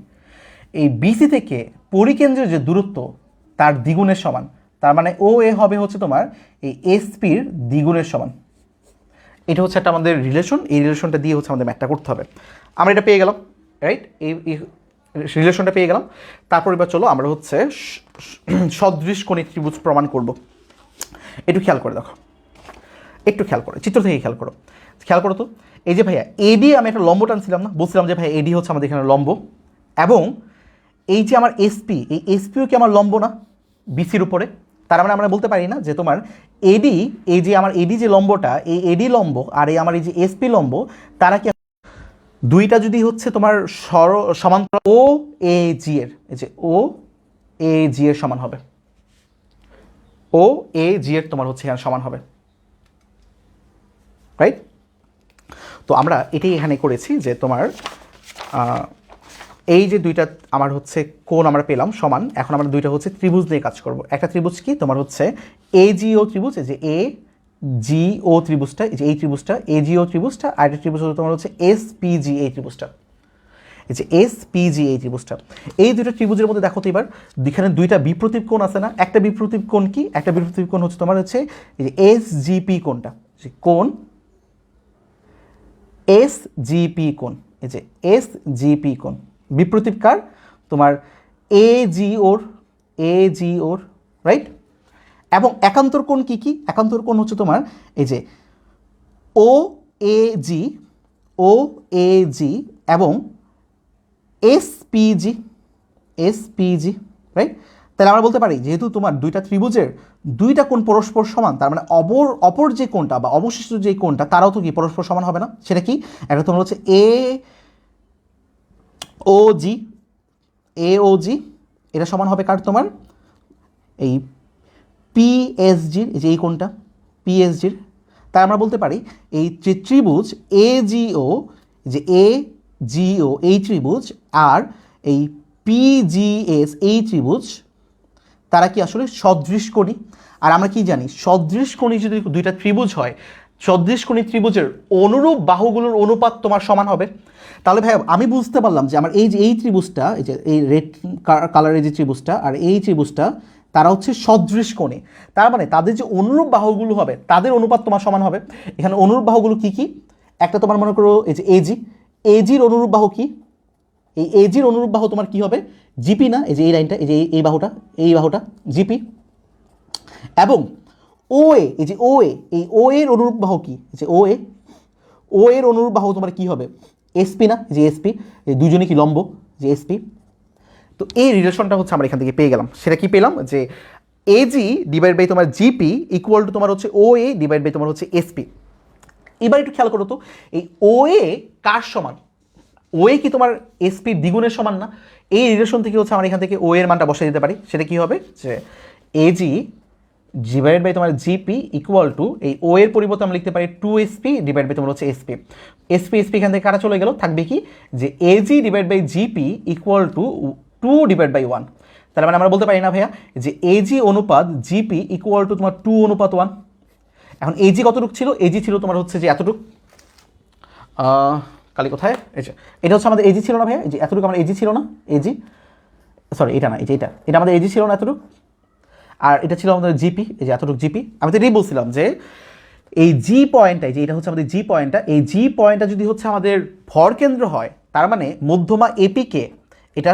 এই বিসি থেকে পরিকেন্দ্রের যে দূরত্ব তার দ্বিগুণের সমান। তার মানে ও এ হবে হচ্ছে তোমার এই এসপির দ্বিগুণের সমান। এটা হচ্ছে একটা আমাদের রিলেশন, এই রিলেশনটা দিয়ে হচ্ছে আমাদের ম্যাথটা করতে হবে। আমরা এটা পেয়ে গেলাম, রাইট? এই রিলেশনটা পেয়ে গেলাম। তারপর এবার চলো আমরা হচ্ছে সদৃশ কোণী ত্রিভুজ প্রমাণ করব। একটু খেয়াল করে দেখো, একটু খেয়াল করো, চিত্র থেকে খেয়াল করো, খেয়াল করো তো। এই যে ভাইয়া এডি আমি একটা লম্ব টানছিলাম না, বলছিলাম যে ভাই এডি হচ্ছে আমাদের এখানে লম্ব, এবং এই যে আমার এসপি, এই এসপিও কি আমার লম্ব না বিসির উপরে? তার মানে আমরা বলতে পারি না যে তোমার এডি, এই যে আমার এডি যে লম্বটা, এই এডি লম্ব আর এই আমার এই যে এসপি লম্ব, তারা কি দুইটা যদি হচ্ছে তোমার সমান্তরাল ও এ জি এর, এই যে ও এ জি এর সমান হবে, ও এ জি এর তোমার হচ্ছে এখানে সমান হবে, রাইট? তো আমরা এটাই এখানে করেছি যে তোমার এই যে দুইটা আমার হচ্ছে কোণ আমরা পেলাম সমান। এখন আমরা দুইটা হচ্ছে ত্রিভুজ দিয়ে কাজ করব। একটা ত্রিভুজ কি তোমার হচ্ছে এ জি ও ত্রিভুজ, এই যে এ জি ও ত্রিভুজটা, এই যে এই ত্রিভুজটা এ জি ও ত্রিভুজটা, আর একটা ত্রিভুজ তোমার হচ্ছে এস পি জি এই ত্রিভুজটা, এই যে এস পি জি এই ত্রিভুজটা। এই দুটো ত্রিভুজের মধ্যে দেখো তো এবার এখানে দুইটা বিপ্রতীপ কোণ আছে না? একটা বিপ্রতীপ কোণ কি? একটা বিপ্রতীপ কোণ হচ্ছে তোমার হচ্ছে এই যে এস জিপি কোণটা, যে কোণ এস জিপি কোণ, এই যে এস জিপি কোণ বিপ্রতীপ কার? তোমার এ জি ওর, এ জি ওর, রাইট? এবং একান্তর কোণ কি কি? একান্তর কোণ হচ্ছে তোমার এই যে ও এ জি, ও এ জি এবং S P G, S P G, right? তাহলে আমরা বলতে পারি যেহেতু তোমার দুইটা ত্রিভুজের দুইটা কোণ পরস্পর সমান, তার মানে অপর যে কোণটা বা অবশিষ্ট যে কোণটা তারাও তো কি পরস্পর সমান হবে না? সেটা কি? একটা তোমার হচ্ছে এ ও জি, এ ও জি, এটা সমান হবে কার? তোমার এই পিএসজির, এই যে এই কোণটা পিএসজির। তাই আমরা বলতে পারি এই যে ত্রিভুজ এ জিও, যে এ জিও এই ত্রিভুজ আর এই পিজিএস এই ত্রিভুজ, তারা কি আসলে সদৃশকোণী। আর আমরা কি জানি, সদৃশকোণী যদি দুইটা ত্রিভুজ হয়, সদৃশকোণী ত্রিভুজের অনুরূপ বাহুগুলোর অনুপাত তোমার সমান হবে। তাহলে ভাই আমি বুঝতে পারলাম যে আমার এই যে এই ত্রিভুজটা, এই যে এই রেড কালারের যে ত্রিভুজটা আর এই ত্রিভুজটা, তারা হচ্ছে সদৃশকোণী। তার মানে তাদের যে অনুরূপ বাহুগুলো হবে তাদের অনুপাত তোমার সমান হবে। এখানে অনুরূপ বাহুগুলো কি কি? একটা তোমার মনে করো এই যে এজি, এজির অনুরূপ বাহু কি? এই এজির অনুরূপ বাহু তোমার কি হবে? জিপি না? এই যে এই লাইনটা, এই যে এই বাহুটা, এই বাহুটা জিপি। এবং ও এ, এই যে ও এ, এই ও এর অনুরূপ বাহু কি? যে ও এ, ও এর অনুরূপ বাহু তোমার কি হবে? এসপি না? যে এসপি, এই দুজনে কি লম্ব, যে এসপি। তো এই রিলেশনটা হচ্ছে আমরা এখান থেকে পেয়ে গেলাম। সেটা কি পেলাম? যে এজি ডিভাইড বাই তোমার জিপি ইকুয়াল টু তোমার হচ্ছে ও এ ডিভাইড বাই তোমার হচ্ছে এসপি। এবার একটু খেয়াল করো তো, এই ও এ কার সমান? ও এ কি তোমার এসপির দ্বিগুণের সমান না? এই রিলেশন থেকে হচ্ছে আমরা এখান থেকে ও এর মানটা বসাই দিতে পারি। সেটা কি হবে? যে এজি ডিভাইড বাই তোমার জিপি ইকুয়াল টু এই ও এর পরিবর্তে আমরা লিখতে পারি 2SP ডিভাইড বাই তোমার হচ্ছে এসপি। এসপি এসপি এখান থেকে কাটা চলে গেল, থাকবে কি? যে AG divide by GP equal to 2 divide by 1। তার মানে আমরা বলতে পারি না ভাইয়া যে এজি অনুপাত জিপি ইকুয়াল টু তোমার 2 অনুপাত 1। এখন এজি কতটুকু ছিল? এজি ছিল তোমার হচ্ছে যে এতটুকু, কালি কোথায়? এটা হচ্ছে আমাদের এজি ছিল না ভাইয়া? এই যে এতটুকু আমার এজি ছিল না? এজি, সরি এটা না, এই যে এটা আমাদের এজি ছিল না এতটুকু, আর এটা ছিল আমাদের জিপি, এই যে এতটুকু জিপি। আমি তো এটাই বলছিলাম যে এই জি পয়েন্টটা, যে এটা হচ্ছে আমাদের জি পয়েন্টটা, এই জি পয়েন্টটা যদি হচ্ছে আমাদের ভর কেন্দ্র হয়, তার মানে মধ্যমা এপিকে এটা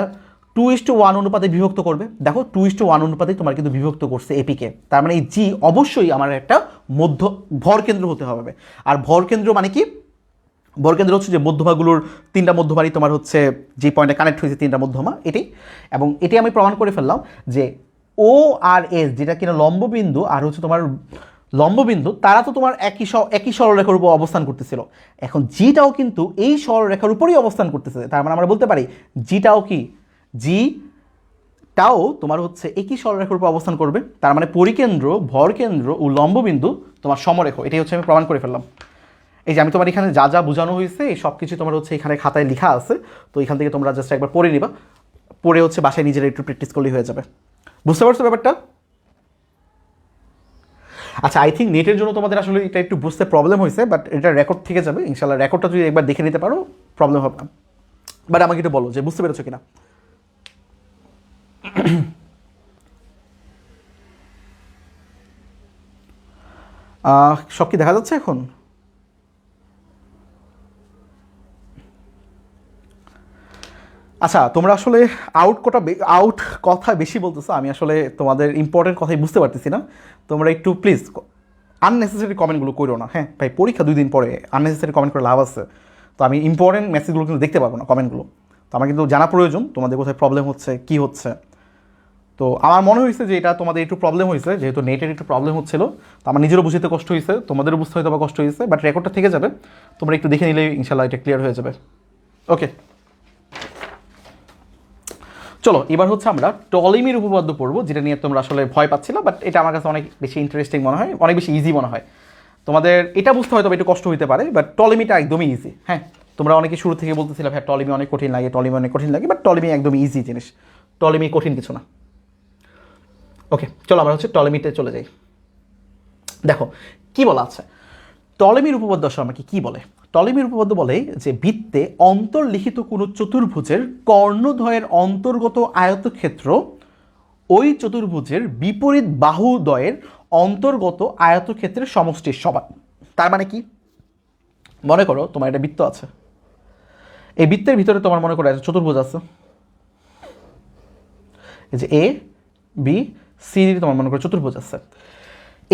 2:1 অনুপাতে বিভক্ত করবে। দেখো 2:1 অনুপাতে তোমার কিন্তু বিভক্ত করছে এপিকে। তার মানে এই জি অবশ্যই আমার একটা ভর কেন্দ্র হতে হবে। আর ভর কেন্দ্র মানে কি? ভর কেন্দ্র হচ্ছে যে মধ্যমাগুলোর তিনটা মধ্যমারই তোমার হচ্ছে যে পয়েন্টে কানেক্ট হয়েছে তিনটা মধ্যমা, এটাই। এবং এটি আমি প্রমাণ করে ফেললাম যে ও আর এস, যেটা কিনা লম্ববিন্দু আর হচ্ছে তোমার লম্ববিন্দু, তারা তো তোমার একই সরলরেখার উপর অবস্থান করতেছিল। এখন জিটাও কিন্তু এই সরলরেখার উপরেই অবস্থান করতেছে। তার মানে আমরা বলতে পারি জিটাও কি, জিটাও তোমার হচ্ছে একই সরলরেখার উপর অবস্থান করবে। তার মানে পরিকেন্দ্র, ভরকেন্দ্র ও লম্ববিন্দু তোমার সমরেখ। এটাই হচ্ছে আমি প্রমাণ করে ফেললাম। এই যে আমি তোমার এখানে যা যা বোঝানো হয়েছে এই সব কিছু তোমার হচ্ছে এখানে খাতায় লেখা আছে। তো এখান থেকে তোমরা জাস্ট একবার পড়ে নিবা, পড়ে হচ্ছে বাসায় নিজেরা একটু প্র্যাকটিস করলেই হয়ে যাবে। বুঝতে পারছো ব্যাপারটা? আচ্ছা, আই থিঙ্ক নেটের জন্য তোমাদের আসলে এটা একটু বুঝতে প্রবলেম হয়েছে, বাট এটা রেকর্ড থেকে যাবে ইনশাল্লাহ। রেকর্ডটা যদি একবার দেখে নিতে পারো প্রবলেম হবে না। বাট আমাকে একটু বলো যে বুঝতে পেরেছো কিনা। সব কি দেখা যাচ্ছে এখন? আচ্ছা, তোমরা আসলে আউট কথা বেশি বলতেছো, আমি আসলে তোমাদের ইম্পর্টেন্ট কথাই বুঝতে পারতেছি না। তোমরা একটু প্লিজ আননেসেসারি কমেন্টগুলো করো না। হ্যাঁ ভাই, পরীক্ষা 2 দিন পরে আননেসেসারি কমেন্ট করে লাভ আছে? তো আমি ইম্পর্টেন্ট মেসেজগুলো কিন্তু দেখতে পারবো না, কমেন্টগুলো। তো আমার কিন্তু জানা প্রয়োজন তোমাদের কোথায় প্রবলেম হচ্ছে, কী হচ্ছে। তো আমার মনে হয়েছে যে এটা তোমাদের একটু প্রবলেম হয়েছে, যেহেতু নেটের একটু প্রবলেম হচ্ছিল। তো আমার নিজেরও বুঝতে কষ্ট হয়েছে, তোমাদেরও বুঝতে হয়তো বা কষ্ট হয়েছে, বাট রেকর্ডটা থেকে যাবে, তোমরা একটু দেখে নিলেই ইনশাল্লাহ এটা ক্লিয়ার হয়ে যাবে। ওকে, চলো এবার হচ্ছে আমরা টলেমির উপপাদ্য পড়বো, যেটা নিয়ে তোমরা আসলে ভয় পাচ্ছিল, বাট এটা আমার কাছে অনেক বেশি ইন্টারেস্টিং মনে হয়, অনেক বেশি ইজি মনে হয়। তোমাদের এটা বুঝতে হয়তো একটু কষ্ট হতে পারে, বাট টলেমিটা একদমই ইজি। হ্যাঁ, তোমরা অনেকে শুরু থেকে বলতেছিলে হ্যাঁ টলেমি অনেক কঠিন লাগে, টলেমি অনেক কঠিন লাগে, বাট টলেমি একদমই ইজি জিনিস, টলেমি কঠিন কিছু না। ওকে, চলো আমরা হচ্ছে টলেমিতে চলে যাই। দেখো কি বলা আছে টলেমির উপপাদ্য, আসলে আমাকে কি বলে। টলেমির উপপাদ্য বলে যে বৃত্তে অন্তর্লিখিত কোনো চতুর্ভুজের কর্ণদ্বয়ের অন্তর্গত আয়তক্ষেত্র ওই চতুর্ভুজের বিপরীত বাহুদ্বয়ের অন্তর্গত আয়তক্ষেত্রের সমষ্টির সমান। তার মানে কি, মনে করো তোমার একটা বৃত্ত আছে, এই বৃত্তের ভিতরে তোমার মনে করো একটা চতুর্ভুজ আছে, এই যে এ বি সি ডি তোমার মনে করো চতুর্ভুজ আছে।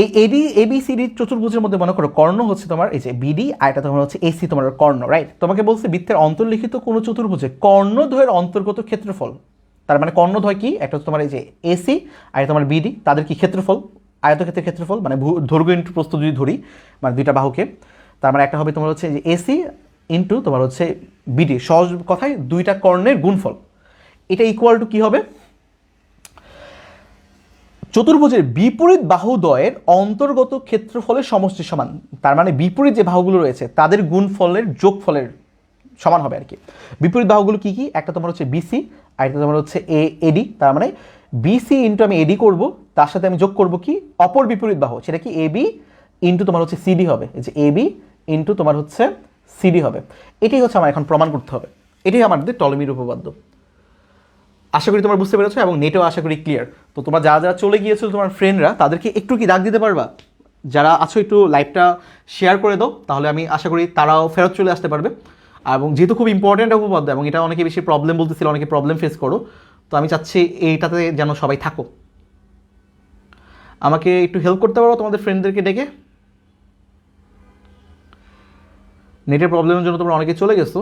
এই এবিসিডি চতুর্ভুজের মধ্যে মনে করো কর্ণ হচ্ছে তোমার এই যে বিডি, আর এটা তোমার হচ্ছে এসি তোমার কর্ণ, রাইট? তোমাকে বলছে বৃত্তের অন্তর্লিখিত কোনো চতুর্ভুজে কর্ণদ্বয়ের অন্তর্গত ক্ষেত্রফল। তার মানে কর্ণদ্বয় কি, একটা তোমার এই যে এসি আর তোমার বিডি, তাদের কি ক্ষেত্রফল, আয়তক্ষেত্রের ক্ষেত্রফল, মানে দৈর্ঘ্য ইন্টু প্রস্থ যদি ধরি, মানে দুইটা বাহুকে, তার মানে একটা হবে তোমার হচ্ছে যে এসি ইন্টু তোমার হচ্ছে বিডি, সহজ কথায় দুইটা কর্ণের গুণফল। এটা ইকুয়াল টু কী হবে, চতুর্ভুজের বিপরীত বাহুদ্বয়ের অন্তর্গত ক্ষেত্রফলের সমষ্টির সমান। তার মানে বিপরীত যে বাহুগুলো রয়েছে তাদের গুণফলের যোগফলের সমান হবে আর কি। বিপরীত বাহুগুলো কি কি, একটা তোমার হচ্ছে বিসি আর একটা তোমার হচ্ছে এডি। তার মানে বিসি ইন্টু আমি এডি করব, তার সাথে আমি যোগ করব কি অপর বিপরীত বাহু, সেটা কি এবি ইন্টু তোমার হচ্ছে সিডি হবে। এই যে এবি ইন্টু তোমার হচ্ছে সিডি হবে। এটাই হচ্ছে আমার এখন প্রমাণ করতে হবে, এটাই আমাদের টলেমির উপপাদ্য। আশা করি তোমরা বুঝতে পেরেছো, এবং নেটেও আশা করি ক্লিয়ার। তো তোমরা যারা যারা চলে গিয়েছো তোমার ফ্রেন্ডরা, তাদেরকে একটু কি ডাক দিতে পারবা? যারা আছো একটু লাইভটা শেয়ার করে দাও, তাহলে আমি আশা করি তারাও ফেরত চলে আসতে পারবে। এবং যেহেতু খুব ইম্পর্ট্যান্ট উপপাদ্য এবং এটা অনেকে বেশি প্রবলেম বলতেছিল, অনেকে প্রবলেম ফেস করো, তো আমি চাচ্ছি এইটাতে যেন সবাই থাকো। আমাকে একটু হেল্প করতে পারো তোমাদের ফ্রেন্ডদেরকে ডেকে। নেটের প্রবলেমের জন্য তোমরা অনেকে চলে গেছো,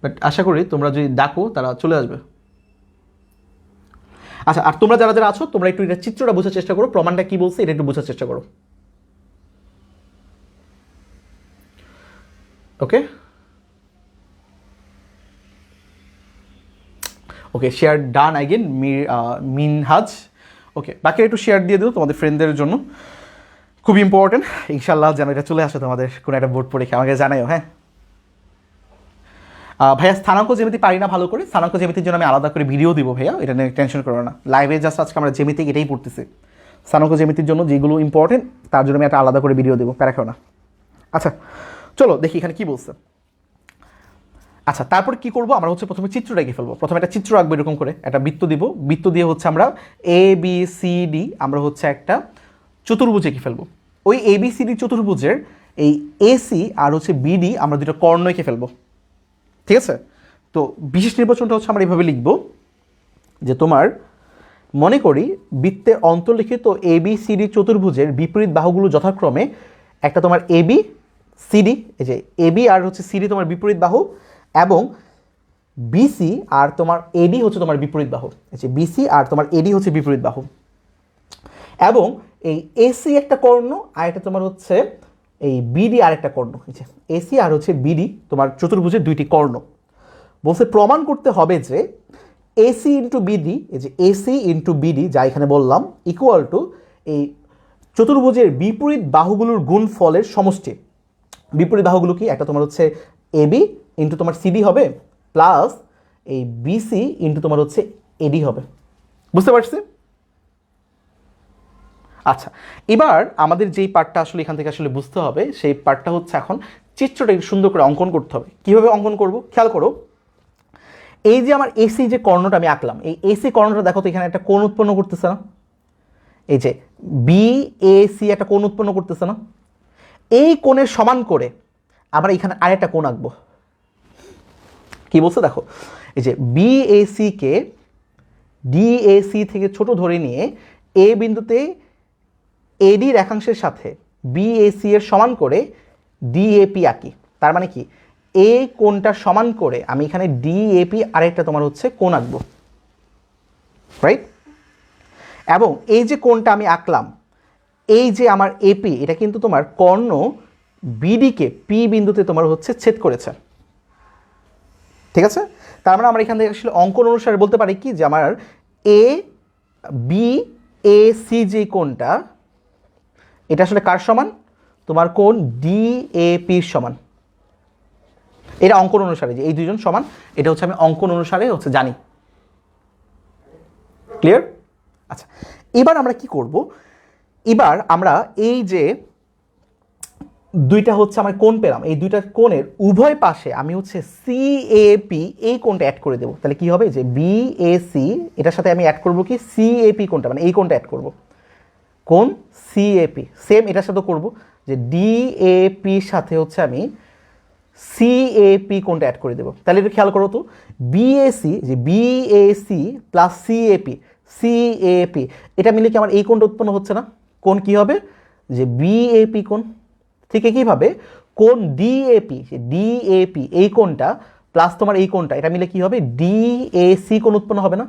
বাট আশা করি তোমরা যদি ডাকো তারা চলে আসবে। আচ্ছা, আর তোমরা যারা যারা আছো তোমরা একটু এটা চিত্রটা বোঝার চেষ্টা করো, প্রমাণটা কি বলছে এটা একটু বোঝার চেষ্টা করো। ওকে ওকে, শেয়ার ডান অ্যাগেন মিনহাজ। ওকে, বাকি একটু শেয়ার দিয়ে দিও তোমাদের ফ্রেন্ডদের জন্য, খুব ইম্পর্টেন্ট। ইনশাল্লাহ যেন এটা চলে আসে তোমাদের কোনো একটা বোর্ড পরীক্ষা, আমাকে জানাইও। হ্যাঁ ভাইয়া, স্থানাঙ্ক জ্যামিতি পারি না ভালো করে, স্থানাঙ্ক জ্যামিতির জন্য আমি আলাদা করে ভিডিও দিব ভাইয়া, এটা নিয়ে টেনশন করো না। লাইভে জাস্ট আজকে আমরা জ্যামিতি এটাই পড়তেছি, স্থানাঙ্ক জ্যামিতির জন্য যেগুলো ইম্পর্টেন্ট তার জন্য আমি একটা আলাদা করে ভিডিও দেবো, প্যারা খেও না। আচ্ছা চলো দেখি এখানে কি বলছে। আচ্ছা, তারপর কি করবো আমরা হচ্ছে প্রথমে চিত্রটা এঁকে ফেলবো। প্রথমে একটা চিত্র আঁকবো, এরকম করে একটা বৃত্ত দিব, বৃত্ত দিয়ে হচ্ছে আমরা এ বি সি ডি আমরা হচ্ছে একটা চতুর্ভুজ এঁকে ফেলবো। ওই এ বি সি ডি চতুর্ভুজের এই এসি আর হচ্ছে বিডি আমরা দুটো কর্ণ এঁকে ফেলবো, ঠিক আছে? তো বিশেষ নির্বাচনটা হচ্ছে আমরা এইভাবে লিখব যে তোমার মনে করি বৃত্তের অন্তর্লিখিত এ বি সি ডি চতুর্ভুজের বিপরীত বাহুগুলো যথাক্রমে একটা তোমার এ বি সিডি, এই যে এ বি আর হচ্ছে সিডি তোমার বিপরীত বাহু, এবং বিসি আর তোমার এডি হচ্ছে তোমার বিপরীত বাহু। এই যে বিসি আর তোমার এডি হচ্ছে বিপরীত বাহু, এবং এই এসি একটা কর্ণ আর এটা তোমার হচ্ছে এই বিডি আর একটা কর্ণ। এই যে এসি আর হচ্ছে বিডি তোমার চতুর্ভুজের দুইটি কর্ণ। বলছে প্রমাণ করতে হবে যে এসি ইন্টু বিডি, এই যে এসি ইন্টু বিডি যা এখানে বললাম, ইকুয়াল টু এই চতুর্ভুজের বিপরীত বাহুগুলোর গুণফলের সমষ্টি। বিপরীত বাহুগুলো কি, একটা তোমার হচ্ছে এবি ইন্টু তোমার সিডি হবে, প্লাস এই বিসি ইন্টু তোমার হচ্ছে এডি হবে। বুঝতে পারছি? আচ্ছা, এবার আমাদের যেই পার্টটা আসলে এখান থেকে আসলে বুঝতে হবে সেই পার্টটা হচ্ছে এখন চিত্রটা একটু সুন্দর করে অঙ্কন করতে হবে। কীভাবে অঙ্কন করব খেয়াল করো। এই যে আমার এসি যে কর্ণটা আমি আঁকলাম, এই এসি কর্ণটা দেখো তো এখানে একটা কোণ উৎপন্ন করতেছে না? এই যে বি এ সি একটা কোণ উৎপন্ন করতেছে না? এই কোণের সমান করে আবার এখানে আরেকটা কোণ আঁকবো। কি বলছে দেখো, এই যে বিএসিকে ডিএসি থেকে ছোট ধরে নিয়ে এ বিন্দুতে এডি রেখাংশের সাথে বিএসি এর সমান করে ডিএপি আঁকি। তার মানে কি, এ কোণটা সমান করে আমি এখানে ডিএপি আরেকটা তোমার হচ্ছে কোণ আঁকবো, রাইট? এবং এই যে কোণটা আমি আঁকলাম, এই যে আমার এপি, এটা কিন্তু তোমার কর্ণ বিডিকে পি বিন্দুতে তোমার হচ্ছে ছেদ করেছে, ঠিক আছে? তার মানে আমরা এখান থেকে আসলে অঙ্কন অনুসারে বলতে পারি কি, যে আমার এ বি এ সি যে কোণটা, এটা আসলে কার সমান? তোমার কোণ ডিএপির সমান। এটা অঙ্কন অনুসারে যে এই দুইজন সমান, এটা হচ্ছে আমি অঙ্কন অনুসারে হচ্ছে জানি। ক্লিয়ার? আচ্ছা, এবার আমরা কি করব, এবার আমরা এই যে দুইটা হচ্ছে আমার কোণ পেলাম, এই দুইটা কোণের উভয় পাশে আমি হচ্ছে সিএপি এই কোণটা অ্যাড করে দেবো। তাহলে কি হবে, যে বিএসি এটার সাথে আমি অ্যাড করব কি সিএপি কোণটা, মানে এই কোণটা অ্যাড করব, কোণ সিএপি। সেম এটার সাথে করব যে ডিএপির সাথে হচ্ছে আমি সিএপি কোণটা অ্যাড করে দেবো। তাহলে একটু খেয়াল করো তো, বিএসি, যে বিএসি প্লাস সিএপি, সিএপি এটা মিলে কি আমার এই কোণটা উৎপন্ন হচ্ছে না? কোণ কি হবে, যে বিএপি কোণ। ঠিক একইভাবে কোণ ডিএপি, ডিএপি এই কোণটা প্লাস তোমার এই কোণটা, এটা মিলে কি হবে, ডিএসি কোণ উৎপন্ন হবে না?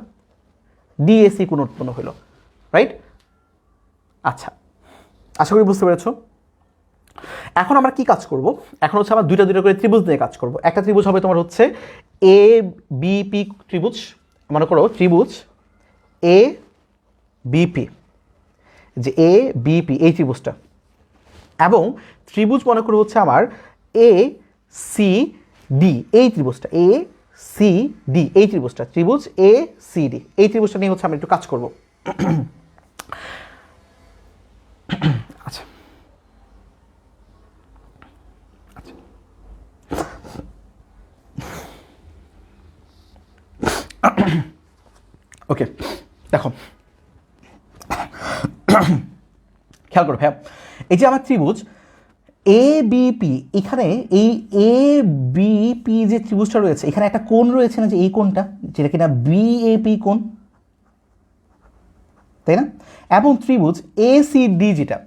ডিএসি কোণ উৎপন্ন হলো, রাইট? আচ্ছা, আশা করি বুঝতে পেরেছো। এখন আমরা কি কাজ করব, এখন হচ্ছে আমরা দুইটা দুইটা করে ত্রিভুজ নিয়ে কাজ করব। একটা ত্রিভুজ হবে তোমার হচ্ছে এ বিপি ত্রিভুজ, মনে করো ত্রিভুজ এ বিপি, যে এ বিপি এই ত্রিভুজটা, এবং ত্রিভুজ মনে করো হচ্ছে আমার এ সি ডি এই ত্রিভুজটা, এ সি ডি এই ত্রিভুজটা, ত্রিভুজ এ সি ডি এই ত্রিভুজটা নিয়ে হচ্ছে আমরা একটু কাজ করব। আচ্ছা, ওকে, দেখো খেয়াল করো হ্যাঁ, এই যে আমার ত্রিভুজ এ বিপি, এখানে এই এ বিপি যে ত্রিভুজটা রয়েছে, এখানে একটা কোণ রয়েছে না, যে এই কোণটা, যেটা কিনা বিএপি কোণ, তাই না? এবং ত্রিভুজ এ সি ডি যেটা,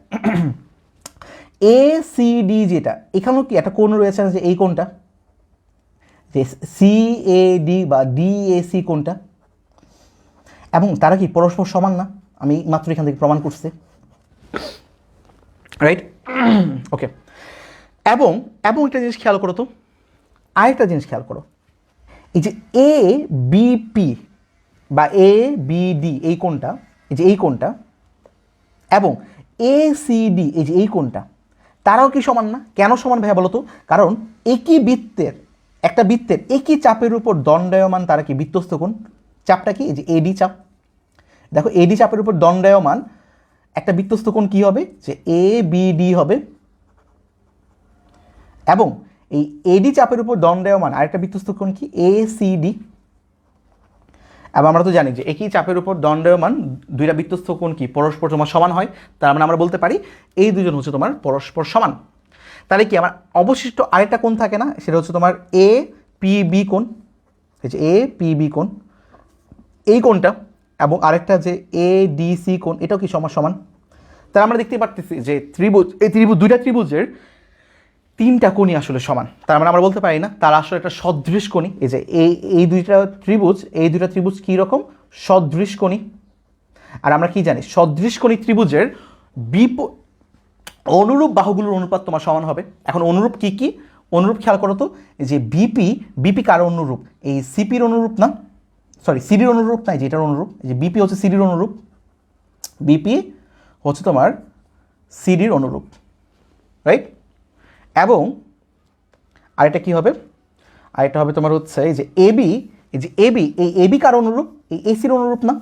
এ সি ডি যেটা, এখানেও কি একটা কোণ রয়েছে না, যে এই কোণটা, যে সিএডি বা ডিএসি কোণটা, এবং তারা কি পরস্পর সমান না? আমি মাত্র এখান থেকে প্রমাণ করছি, রাইট? ওকে, এবং এবং একটা জিনিস খেয়াল করো তো, আরেকটা জিনিস খেয়াল করো, এই যে এ বিপি বা এ বিডি এই কোণটা, এই যে এই কোণটা, এবং এ সিডি এই যে এই কোণটা, তারাও কি সমান না? কেন সমান ভাইয়া বলো তো? কারণ একই বৃত্তের, একটা বৃত্তের একই চাপের উপর দণ্ডায়মান তারা কি বৃত্তস্থ কোণ। চাপটা কি, এই যে এডি চাপ, দেখো এডি চাপের উপর দণ্ডায়মান একটা বৃত্তস্থ কোণ কি হবে, যে এ বিডি হবে, এবং এই এডি চাপের উপর দণ্ডায়মান আরেকটা বৃত্তস্থ কোণ কি, এ সিডি। এবং আমরা তো জানি যে একই চাপের উপর দণ্ডায়মান দুইটা বৃত্তস্থ কোণ কি পরস্পর তোমার সমান হয়, তার মানে আমরা বলতে পারি এই দুজন হচ্ছে তোমার পরস্পর সমান। তাহলে কি আমার অবশিষ্ট আরেকটা কোণ থাকে না, সেটা হচ্ছে তোমার এ পিবি কোণ, এই যে এ পিবি কোণ এই কোণটা, এবং আরেকটা যে এ ডিসি কোণ, এটাও কি সমান। তাহলে আমরা দেখতে পারতেছি যে ত্রিভুজ, এই ত্রিভুজ দুইটা ত্রিভুজের তিনটা কোণই আসলে সমান। তার মানে আমরা বলতে পারি না তারা আসলে একটা সদৃশ কোণী। এই যে এই দুইটা ত্রিভুজ কী রকম, সদৃশ কোণী। আর আমরা কি জানি, সদৃশ কোণী ত্রিভুজের অনুরূপ বাহুগুলোর অনুপাত তোমার সমান হবে। এখন অনুরূপ কি কি অনুরূপ খেয়াল করো তো, যে বিপি কার অনুরূপ, এই সিপির অনুরূপ না, সরি সিডির অনুরূপ নাই, যে এটার অনুরূপ, যে বিপি হচ্ছে সিডির অনুরূপ, বিপি হচ্ছে তোমার সিডির অনুরূপ, রাইট? এবং আরেকটা কি হবে, আরেকটা হবে তোমার হচ্ছে এই যে এবি, এই যে এবি, এই এবি কার অনুরূপ, এই এসির অনুরূপ না,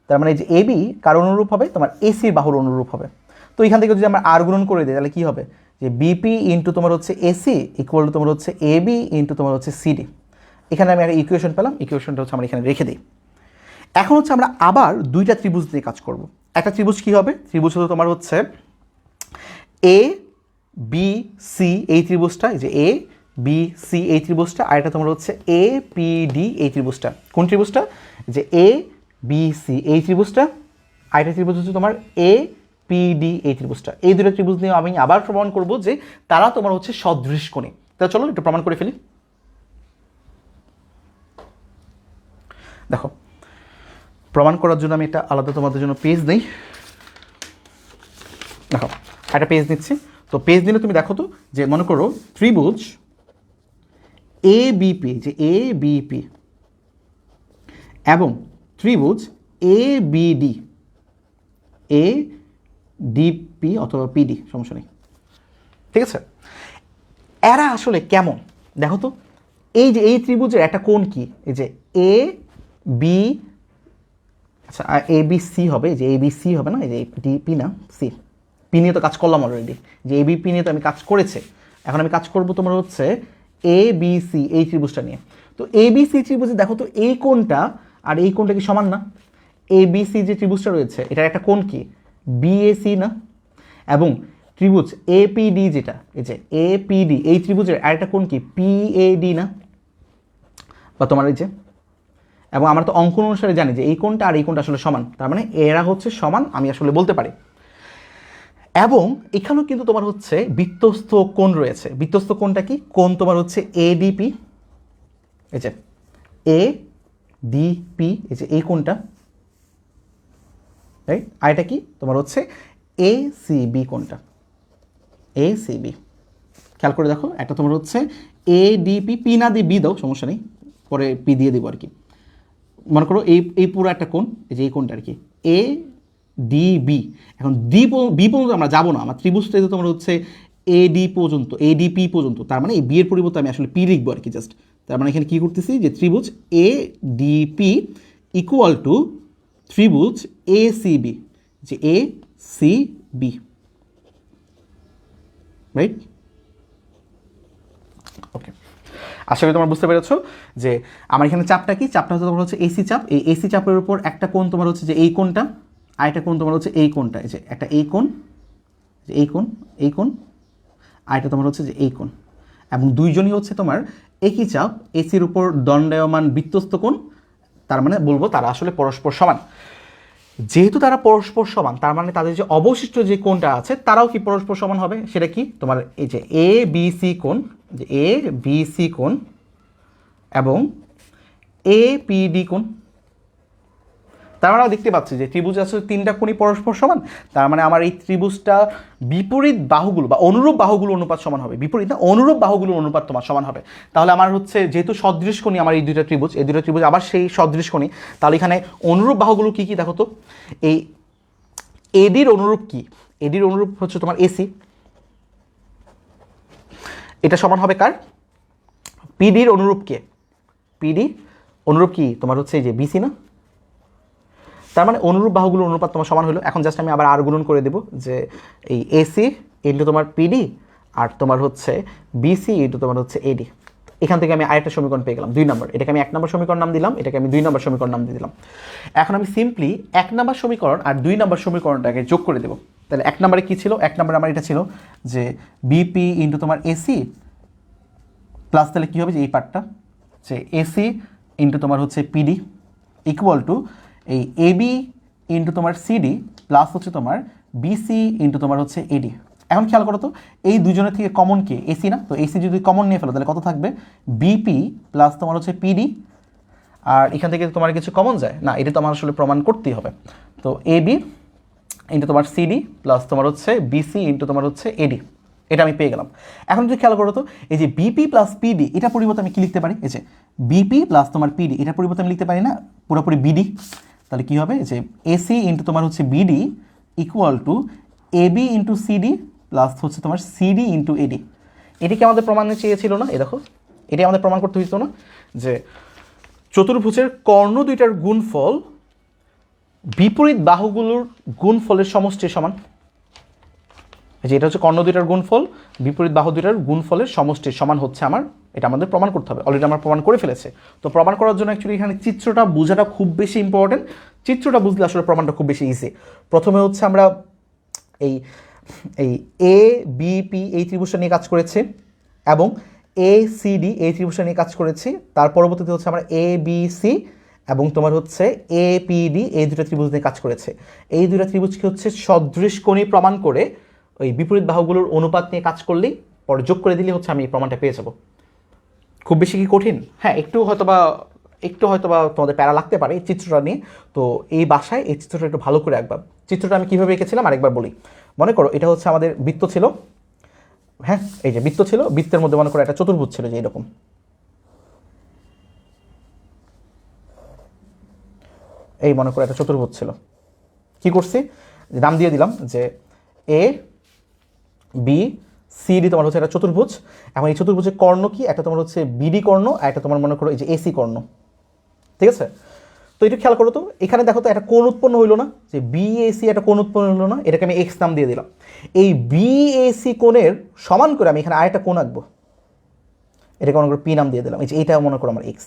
তার মানে এই যে এবি কার অনুরূপ হবে, তোমার এসির বাহুর অনুরূপ হবে। তো এখান থেকে যদি আমরা আর গুণন করে দিই তাহলে কী হবে, যে বিপি ইন্টু তোমার হচ্ছে এসি ইকুয়াল টু তোমার হচ্ছে এবি ইন্টু তোমার হচ্ছে সিডি। এখানে আমি একটা ইকুয়েশন পেলাম, ইকুয়েশনটা হচ্ছে আমরা এখানে রেখে দিই। এখন হচ্ছে আমরা আবার দুইটা ত্রিভুজ নিয়ে কাজ করব। একটা ত্রিভুজ কী হবে, ত্রিভুজ হলো তোমার হচ্ছে এ বি সি এই ত্রিভুজটা, এই যে এ বি সি এই ত্রিভুজটা, আর এটা তোমার হচ্ছে এ পি ডি এই ত্রিভুজটা। কোন ত্রিভুজটা, যে এ বি সি এই ত্রিভুজটা, আর এটা ত্রিভুজ হচ্ছে তোমার এ পি ডি এই ত্রিভুজটা। এই দুটো ত্রিভুজ নিয়ে আমি আবার প্রমাণ করব যে তারা তোমার হচ্ছে সদৃশকোণী। তা চলো একটু প্রমাণ করে ফেলি। দেখো, প্রমাণ করার জন্য আমি একটা আলাদা তোমাদের জন্য পেজ নেই। দেখো একটা পেজ নিচ্ছি, তো পেজ নিলে তুমি দেখো তো যে মনে করো ত্রিভুজ এ বিপি, যে এ বিপি এবং ত্রিভুজ এ বিডি, এ ডিপি অথবা পিডি, সমস্যা নেই, ঠিক আছে। এরা আসলে কেমন দেখো তো, এই যে এই ত্রিভুজের একটা কোণ কি, এই যে এ বি, আচ্ছা এ বি সি হবে, যে এ বি সি হবে না, এই যে ডিপি না সি, পি নিয়ে তো কাজ করলাম অলরেডি, যে এ বি পি নিয়ে তো আমি কাজ করেছি। এখন আমি কাজ করব তোমার হচ্ছে এ বি সি এই ত্রিভুজটা নিয়ে। তো এ বি সি ত্রিভুজে দেখো তো এই কোণটা আর এই কোণটা কি সমান না? এ বি সি যে ত্রিভুজটা রয়েছে এটার একটা কোণ কি বিএসি না, এবং ত্রিভুজ এপিডি যেটা, এই যে এপিডি এই ত্রিভুজের আরেকটা কোণ কি পিএডি না, বা তোমার এই যে, এবং আমরা তো অঙ্কন অনুসারে জানি যে এই কোণটা আর এই কোণটা আসলে সমান, তার মানে এরা হচ্ছে সমান, আমি আসলে বলতে পারি। এবং এখানেও কিন্তু তোমার হচ্ছে বৃত্তস্থ কোণ রয়েছে। বৃত্তস্থ কোণটা কি, কোণ তোমার হচ্ছে এডিপি, এই যে এ ডিপি, এই যে এই কোণটা, রাইট। আর এটা কি তোমার হচ্ছে এসিবি কোণটা, এসিবি। খেয়াল করে দেখো, একটা তোমার হচ্ছে এডিপি, পি না দিয়ে বি দাও, সমস্যা নেই, পরে পি দিয়ে দেবো আর কি। মনে করো এই পুরো একটা কোণ, এই যে এই কোণটা আর কি এ ডিবি। এখন বি পর্যন্ত আমরা যাবো না, আমার ত্রিভুজটা তোমার হচ্ছে এডি পর্যন্ত, এডিপি পর্যন্ত, তার মানে এই বি এর পরিবর্তে আমি আসলে পি লিখবো আর কি জাস্ট। তার মানে এখানে কী করতেছি, যে ত্রিভুজ এ ডিপি ইকুয়াল টু ত্রিভুজ এ সিবি, যে এ সি বি, রাইট। ওকে, আশা করি তোমরা বুঝতে পেরেছো যে আমার এখানে চাপটা কি, চাপটা হচ্ছে তোমার হচ্ছে এসি চাপ। এই এসি চাপের উপর একটা কোণ তোমার হচ্ছে যে এই কোণটা, আর একটা কোণ তোমার হচ্ছে এই কোণটা, এই যে একটা এই কোণ, এই কোণ, এই কোণ, আর এটা তোমার হচ্ছে যে এই কোণ, এবং দুইজনই হচ্ছে তোমার একই চাপ এসির উপর দণ্ডায়মান বৃত্তস্থ কোণ, তার মানে বলবো তারা আসলে পরস্পর সমান। যেহেতু তারা পরস্পর সমান, তার মানে তাদের যে অবশিষ্ট যে কোণটা আছে তারাও কি পরস্পর সমান হবে। সেটা কি, তোমার এই যে এ বি সি কোণ, যে এ বি সি কোণ এবং এ পি ডি কোণ। তার মানে দেখতে পাচ্ছি যে ত্রিভুজ আসলে তিনটা কোণই পরস্পর সমান। তার মানে আমার এই ত্রিভুজটা বিপরীত বাহুগুলো বা অনুরূপ বাহুগুলো অনুপাত সমান হবে, বিপরীত না অনুরূপ বাহুগুলো অনুপাত তোমার সমান হবে। তাহলে আমার হচ্ছে যেহেতু সদৃশকোণী আমার এই দুইটা ত্রিভুজ আবার সেই সদৃশকোণী, তাহলে এখানে অনুরূপ বাহুগুলো কী কী দেখো তো। এই এডির অনুরূপ কি, এডির অনুরূপ হচ্ছে তোমার এসি, এটা সমান হবে কার, পিডির অনুরূপ কে, পিডি অনুরূপ কি তোমার হচ্ছে এই যে বিসি না। তার মানে অনুরূপ বাহুগুলোর অনুপাত তোমার সমান হলো। এখন জাস্ট আমি আবার আর গুণন করে দেবো, যে এই এসি ইন্টু তোমার পিডি আর তোমার হচ্ছে বিসি ইন্টু তোমার হচ্ছে এডি। এখান থেকে আমি আরেকটা সমীকরণ পেয়ে গেলাম 2 নম্বর। এটাকে আমি 1 নম্বর সমীকরণ নাম দিলাম, এটাকে আমি 2 নম্বর সমীকরণ নাম দিয়ে দিলাম। এখন আমি সিম্পলি 1 নম্বর সমীকরণ আর 2 নম্বর সমীকরণটাকে যোগ করে দেবো। তাহলে 1 নম্বরে কী ছিল, 1 নম্বরে আমার এটা ছিল যে বিপি ইন্টু তোমার এসি প্লাস, তাহলে কী হবে যে এই পার্টটা যে এসি ইন্টু তোমার হচ্ছে পিডি ইকুয়াল টু এই এবি ইন্টু তোমার সিডি প্লাস হচ্ছে তোমার বিসি ইন্টু তোমার হচ্ছে এডি। এখন খেয়াল করো তো এই দুজনের থেকে কমন কে, এসি না, তো এসি যদি কমন নিয়ে ফেলো তাহলে কত থাকবে, বিপি প্লাস তোমার হচ্ছে পিডি, আর এখান থেকে তোমার কিছু কমন যায় না, এটা তো আমার আসলে প্রমাণ করতেই হবে। তো এবি ইন্টু তোমার সিডি প্লাস তোমার হচ্ছে বিসি ইন্টু তোমার হচ্ছে এডি, এটা আমি পেয়ে গেলাম। এখন যদি খেয়াল করো তো এই যে বিপি প্লাস পিডি এটা পরিবর্তে আমি কি লিখতে পারি, এই যে বিপি প্লাস তোমার পিডি এটা পরিবর্তে আমি লিখতে পারি না পুরোপুরি বিডি। তাহলে কী হবে যে এসি ইন্টু তোমার হচ্ছে BD equal to AB into CD plus হচ্ছে তোমার সিডি ইন্টু এডি। এটিকে আমাদের প্রমাণে চেয়েছিল না, এ দেখো এটি আমাদের প্রমাণ করতে হইতো না যে চতুর্ভুজের কর্ণ দুইটার গুণফল বিপরীত বাহুগুলোর গুণফলের সমষ্টির সমান। যে এটা হচ্ছে কর্ণ দুইটার গুণফল, বিপরীত বাহু দুইটার গুণফলের সমষ্টির সমান হচ্ছে আমার, এটা আমাদের প্রমাণ করতে হবে। অলরেডি আমরা প্রমাণ করে ফেলেছে। তো প্রমাণ করার জন্য অ্যাকচুয়ালি এখানে চিত্রটা বোঝাটা খুব বেশি ইম্পর্টেন্ট। চিত্রটা বুঝলে আসলে প্রমাণটা খুব বেশি ইজি। প্রথমে হচ্ছে আমরা এই এই এ বি পি এই ত্রিভুজটা নিয়ে কাজ করেছি এবং এ সি ডি এই ত্রিভুজটা নিয়ে কাজ করেছি। তার পরবর্তীতে হচ্ছে আমরা এ বি সি এবং তোমার হচ্ছে এ পি ডি এই দুটো ত্রিভুজ নিয়ে কাজ করেছে। এই দুটো ত্রিভুজকে হচ্ছে সদৃশকোণী প্রমাণ করে ওই বিপরীত বাহুগুলোর অনুপাত নিয়ে কাজ করলেই পরে যোগ করে দিলে হচ্ছে আমি এই প্রমাণটা পেয়ে যাব। খুব বেশি কি কঠিন? হ্যাঁ, একটু হয়তোবা তোমাদের প্যারা লাগতে পারে এই চিত্রটা নিয়ে। তো এই বাসায় এই চিত্রটা একটু ভালো করে একবার, চিত্রটা আমি কীভাবে এঁকেছিলাম আরেকবার বলি। মনে করো এটা হচ্ছে আমাদের বৃত্ত ছিল, হ্যাঁ এই যে বৃত্ত ছিল, বৃত্তের মধ্যে মনে করো একটা চতুর্ভুজ ছিল যে এরকম, এই মনে করো একটা চতুর্ভুজ ছিল। কি করছি, নাম দিয়ে দিলাম যে এ বি সি ডি তোমার হচ্ছে একটা চতুর্ভুজ। এবং এই চতুর্ভুজের কর্ণ কি, একটা তোমার হচ্ছে বিডি কর্ণ আর একটা তোমার মনে করো এই যে এসি কর্ণ, ঠিক আছে? তো একটু খেয়াল করো তো, এখানে দেখো তো একটা কোণ উৎপন্ন হইলো না, যে বিএসি একটা কোণ উৎপন্ন হইলো না, এটাকে আমি এক্স নাম দিয়ে দিলাম। এই বিএসি কোণের সমান করে আমি এখানে আরেকটা কোণ আঁকবো, এটাকে মনে করো পি নাম দিয়ে দিলাম। এই যে এইটা মনে করো আমার এক্স।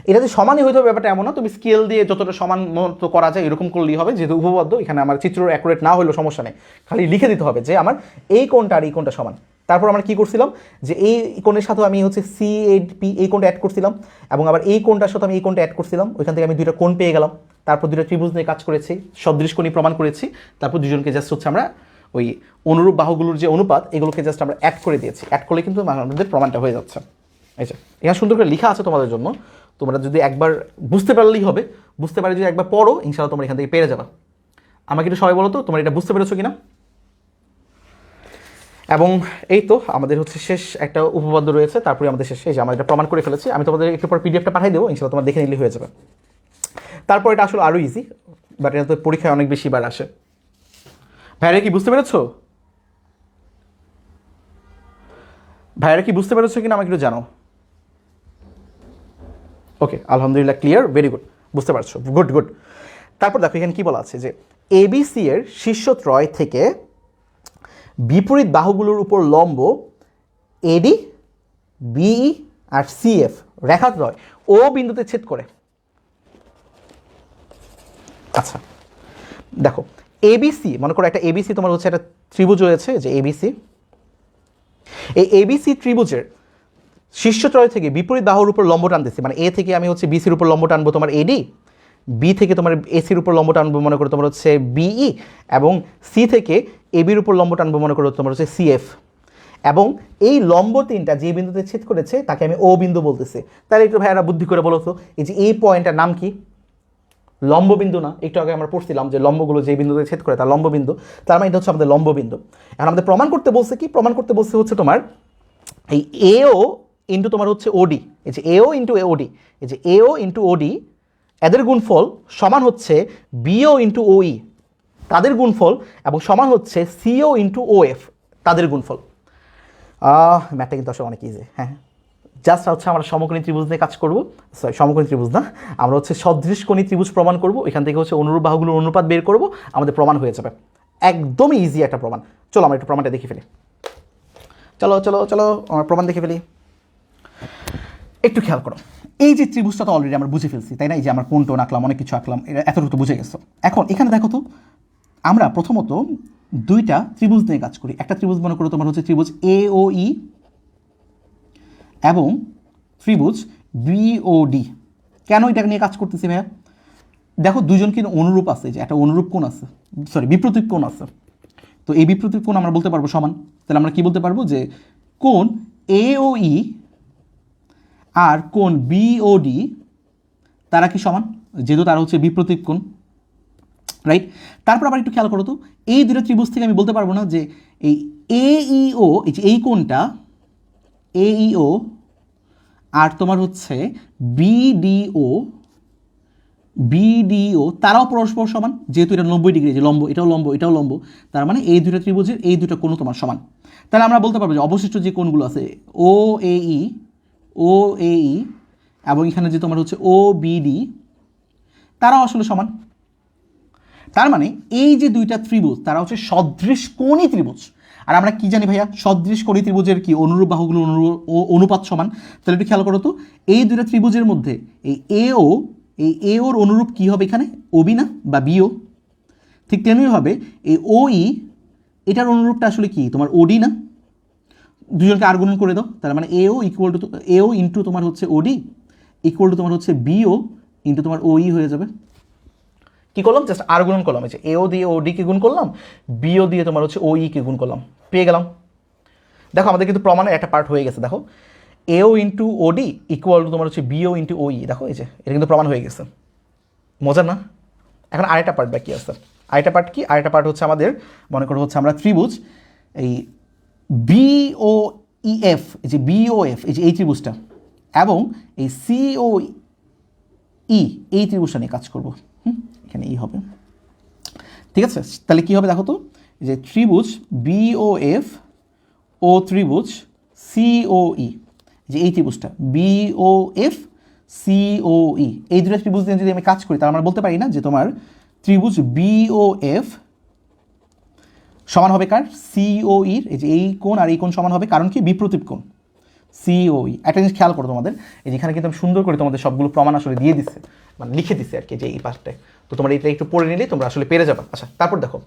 এটা যে সমানই হইতে হবে ব্যাপারটা এমন না, তুমি স্কেল দিয়ে যতটা সমান মতো করা যায় এরকম করলেই হবে। যেহেতু উপপাদ্য, এখানে আমার চিত্র অ্যাকুরেট না হলেও সমস্যা নেই, খালি লিখে দিতে হবে যে আমার এই কোণটা আর এই কোণটা সমান। তারপর আমরা কী করছিলাম, যে এই কোণের সাথে আমি হচ্ছে সি এইট পি এই কোণটা অ্যাড করছিলাম এবং আবার এই কোণটার সাথে আমি এই কোণটা অ্যাড করছিলাম। ওইখান থেকে আমি দুইটা কোণ পেয়ে গেলাম। তারপর দুইটা ত্রিভুজ নিয়ে কাজ করেছি, সদৃশকোণী প্রমাণ করেছি। তারপর দুজনকে জাস্ট হচ্ছে আমরা ওই অনুরূপ বাহুগুলোর যে অনুপাত এগুলোকে জাস্ট আমরা অ্যাড করে দিয়েছি। অ্যাড করলে কিন্তু আমাদের প্রমাণটা হয়ে যাচ্ছে। আচ্ছা, এখানে সুন্দর করে লেখা আছে তোমাদের জন্য, তোমরা যদি একবার বুঝতে পারলেই হবে। বুঝতে পারে যদি একবার পড়ো, ইনশাআল্লাহ তোমরা এখান থেকে পেরে যাবে। আমাকে একটু সবাই বলো তো তোমরা এটা বুঝতে পেরেছো কিনা। এবং এই তো আমাদের হচ্ছে শেষ একটা উপপাদ্য রয়েছে, তারপরে আমাদের শেষ, এই যে আমরা এটা প্রমাণ করে ফেলেছি। আমি তোমাদের একটু পর পিডিএফটা পাঠিয়ে দেবো, ইনশাআল্লাহ তোমরা দেখে নিলে হয়ে যাবে। তারপর এটা আসলে আরও ইজি, বাট এটা তো পরীক্ষায় অনেক বেশি বার আসে। ভাইরা কি বুঝতে পেরেছো? ভাইরা কি বুঝতে পেরেছো কিনা আমাকে একটু জানো। ওকে, আলহামদুলিল্লাহ, ক্লিয়ার, ভেরি গুড, বুঝতে পারছো, গুড গুড। তারপর দেখো এখানে কি বলা আছে, যে এবিসি এর শীর্ষত্রয় থেকে বিপরীত বাহুগুলোর উপর লম্ব এডি বিই আর সিএফ রেখাদ্বয় ও বিন্দুতে ছেদ করে। আচ্ছা দেখো, এবিসি মনে করো একটা এবিসি তোমার হচ্ছে একটা ত্রিভুজ রয়েছে, যে এবিসি, এই এবিসি ত্রিভুজের শীর্ষত্রয় থেকে বিপরীত বাহুর উপর লম্ব টানতেছি, মানে এ থেকে আমি হচ্ছে বিসির উপর লম্ব টানবো তোমার এডি, বি থেকে তোমার এসির উপর লম্ব টানবো মনে করো তোমার হচ্ছে বিই, এবং সি থেকে এবির উপর লম্ব টানবো মনে করো তোমার হচ্ছে সিএফ। এবং এই লম্ব তিনটা যে বিন্দুতে ছেদ করেছে তাকে আমি ও বিন্দু বলতেছি। তাহলে একটু ভাইয়ারা বুদ্ধি করে বলো তো, এই যে এই পয়েন্টটার নাম কি? লম্ব বিন্দু না? একটু আগে আমরা পড়ছিলাম যে লম্বগুলো যে বিন্দুতে ছেদ করে তার লম্ব বিন্দু, তার মানে এটা হচ্ছে আমাদের লম্ব বিন্দু। এখন আমাদের প্রমাণ করতে বলছে কি, প্রমাণ করতে বলছে হচ্ছে তোমার এই এও ইন্টু তোমার হচ্ছে ওডি, এই যে এও ইন্টু ওডি, এই যে এও ইন্টু ওডি এদের গুণফল সমান হচ্ছে বিও ইন্টু ওই তাদের গুণফল, এবং সমান হচ্ছে সিও ইন্টু ওএফ তাদের গুণফল। ম্যাথটা কিন্তু আসলে অনেক ইজি। হ্যাঁ, জাস্ট হচ্ছে আমরা সমকোণী ত্রিভুজ নিয়ে কাজ করবো, সরি সমকোণী ত্রিভুজ না, আমরা হচ্ছে সদৃশকোণী ত্রিভুজ প্রমাণ করবো। এখান থেকে হচ্ছে অনুরূপ বাহুগুলোর অনুপাত বের করবো, আমাদের প্রমাণ হয়ে যাবে। একদমই ইজি একটা প্রমাণ। চলো আমরা একটু প্রমাণটা দেখে ফেলি। চলো চলো চলো আমরা প্রমাণ দেখে ফেলি। একটু খেয়াল করো, এই যে ত্রিভুজটা তো অলরেডি আমরা বুঝে ফেলছি, তাই না? এই যে আমার কোণ টোন আঁকলাম, অনেক কিছু আঁকলাম, এটা এতটুকু তো বুঝে গেছো। এখন এখানে দেখো তো, আমরা প্রথমত দুইটা ত্রিভুজ নিয়ে কাজ করি। একটা ত্রিভুজ মনে করো তোমার হচ্ছে ত্রিভুজ এ ও ই এবং ত্রিভুজ বিওডি। কেন এটাকে নিয়ে কাজ করতেছি ভাইয়া? দেখো দুজন কিন্তু অনুরূপ আছে, যে একটা অনুরূপ কোণ আছে, সরি বিপ্রতীপ কোণ আছে। তো এই বিপ্রতীপ কোণ আমরা বলতে পারবো সমান। তাহলে আমরা কি বলতে পারবো, যে কোণ এ ও ই আর কোণ বিওডি তারা কি সমান, যেহেতু তারা হচ্ছে বিপ্রতীপ কোণ, রাইট? তারপর আবার একটু খেয়াল করো তো, এই দুটো ত্রিভুজ থেকে আমি বলতে পারবো না যে এই এইও, এই যে এই কোণটা এইও আর তোমার হচ্ছে বিডিও, তারাও পরস্পর সমান, যেহেতু এটা 90 ডিগ্রি, যে লম্ব, এটাও লম্ব, এটাও লম্ব, তার মানে এই দুটো ত্রিভুজের এই দুটো কোণ তোমার সমান। তাহলে আমরা বলতে পারবো যে অবশিষ্ট যে কোণগুলো আছে ও এই এবং এখানে যে তোমার হচ্ছে ও বিডি, তারাও আসলে সমান। তার মানে এই যে দুইটা ত্রিভুজ তারা হচ্ছে সদৃশকোণী ত্রিভুজ। আর আমরা কি জানি ভাইয়া, সদৃশকোণী ত্রিভুজের কি অনুরূপ বাহুগুলো অনুপাত সমান। তাহলে একটু খেয়াল করো তো, এই দুইটা ত্রিভুজের মধ্যে এই এ ওর অনুরূপ কি হবে এখানে, ওবি না বা বিও। ঠিক তেমনিভাবে এই ওই এটার অনুরূপটা আসলে কি তোমার ওডি না। দুজনকে আর গুণন করে দাও, তার মানে এও ইকুয়াল টু এও ইন্টু তোমার হচ্ছে ওডি ইকুয়াল টু তোমার হচ্ছে বিও ইন্টু তোমার ওই হয়ে যাবে। কি করলাম, জাস্ট আর গুণন করলাম, এই যে এও দিয়ে ওডিকে গুণ করলাম, বিও দিয়ে তোমার হচ্ছে ওইকে গুণ করলাম, পেয়ে গেলাম। দেখো আমাদের কিন্তু প্রমাণের একটা পার্ট হয়ে গেছে। দেখো এও ইন্টু ওডি ইকুয়াল টু তোমার হচ্ছে বিও ইন্টু ওই, দেখো এই যে এটা কিন্তু প্রমাণ হয়ে গেছে। মজা না? এখন আরেকটা পার্ট বাকি আছে। আরেকটা পার্ট কি, আরেকটা পার্ট হচ্ছে আমাদের মনে করো হচ্ছে আমরা ত্রিভুজ এই বিওইএফ, এই যে বিওএফ এই যে এই ত্রিভুজটা এবং এই সিওই এই ত্রিভুজটা নিয়ে কাজ করবো। এখানে ই হবে, ঠিক আছে? তাহলে কি হবে দেখো তো, যে ত্রিভুজ বিওএফ ও ত্রিভুজ সিওই, যে এই ত্রিভুজটা বিওএফ সিওই, এই দুটো ত্রিভুজ দিয়ে যদি আমি কাজ করি তাহলে আমরা বলতে পারি না যে তোমার ত্রিভুজ বিওএফ সমান হবে কার, সিওইর, এই যে এই কোণ আর এই কোণ সমান হবে, কারণ কি বিপ্রতীপ কোণ সিওই। একটা জিনিস খেয়াল করো তোমাদের, এই যেখানে কিন্তু আমি সুন্দর করে তোমাদের সবগুলো প্রমাণ আসলে দিয়ে দিচ্ছে, মানে লিখে দিচ্ছে আর কি, যে এই পার্টটায়। তো তোমরা এটা একটু পড়ে নিলেই তোমরা আসলে পেরে যাবে। আচ্ছা, তারপর দেখো,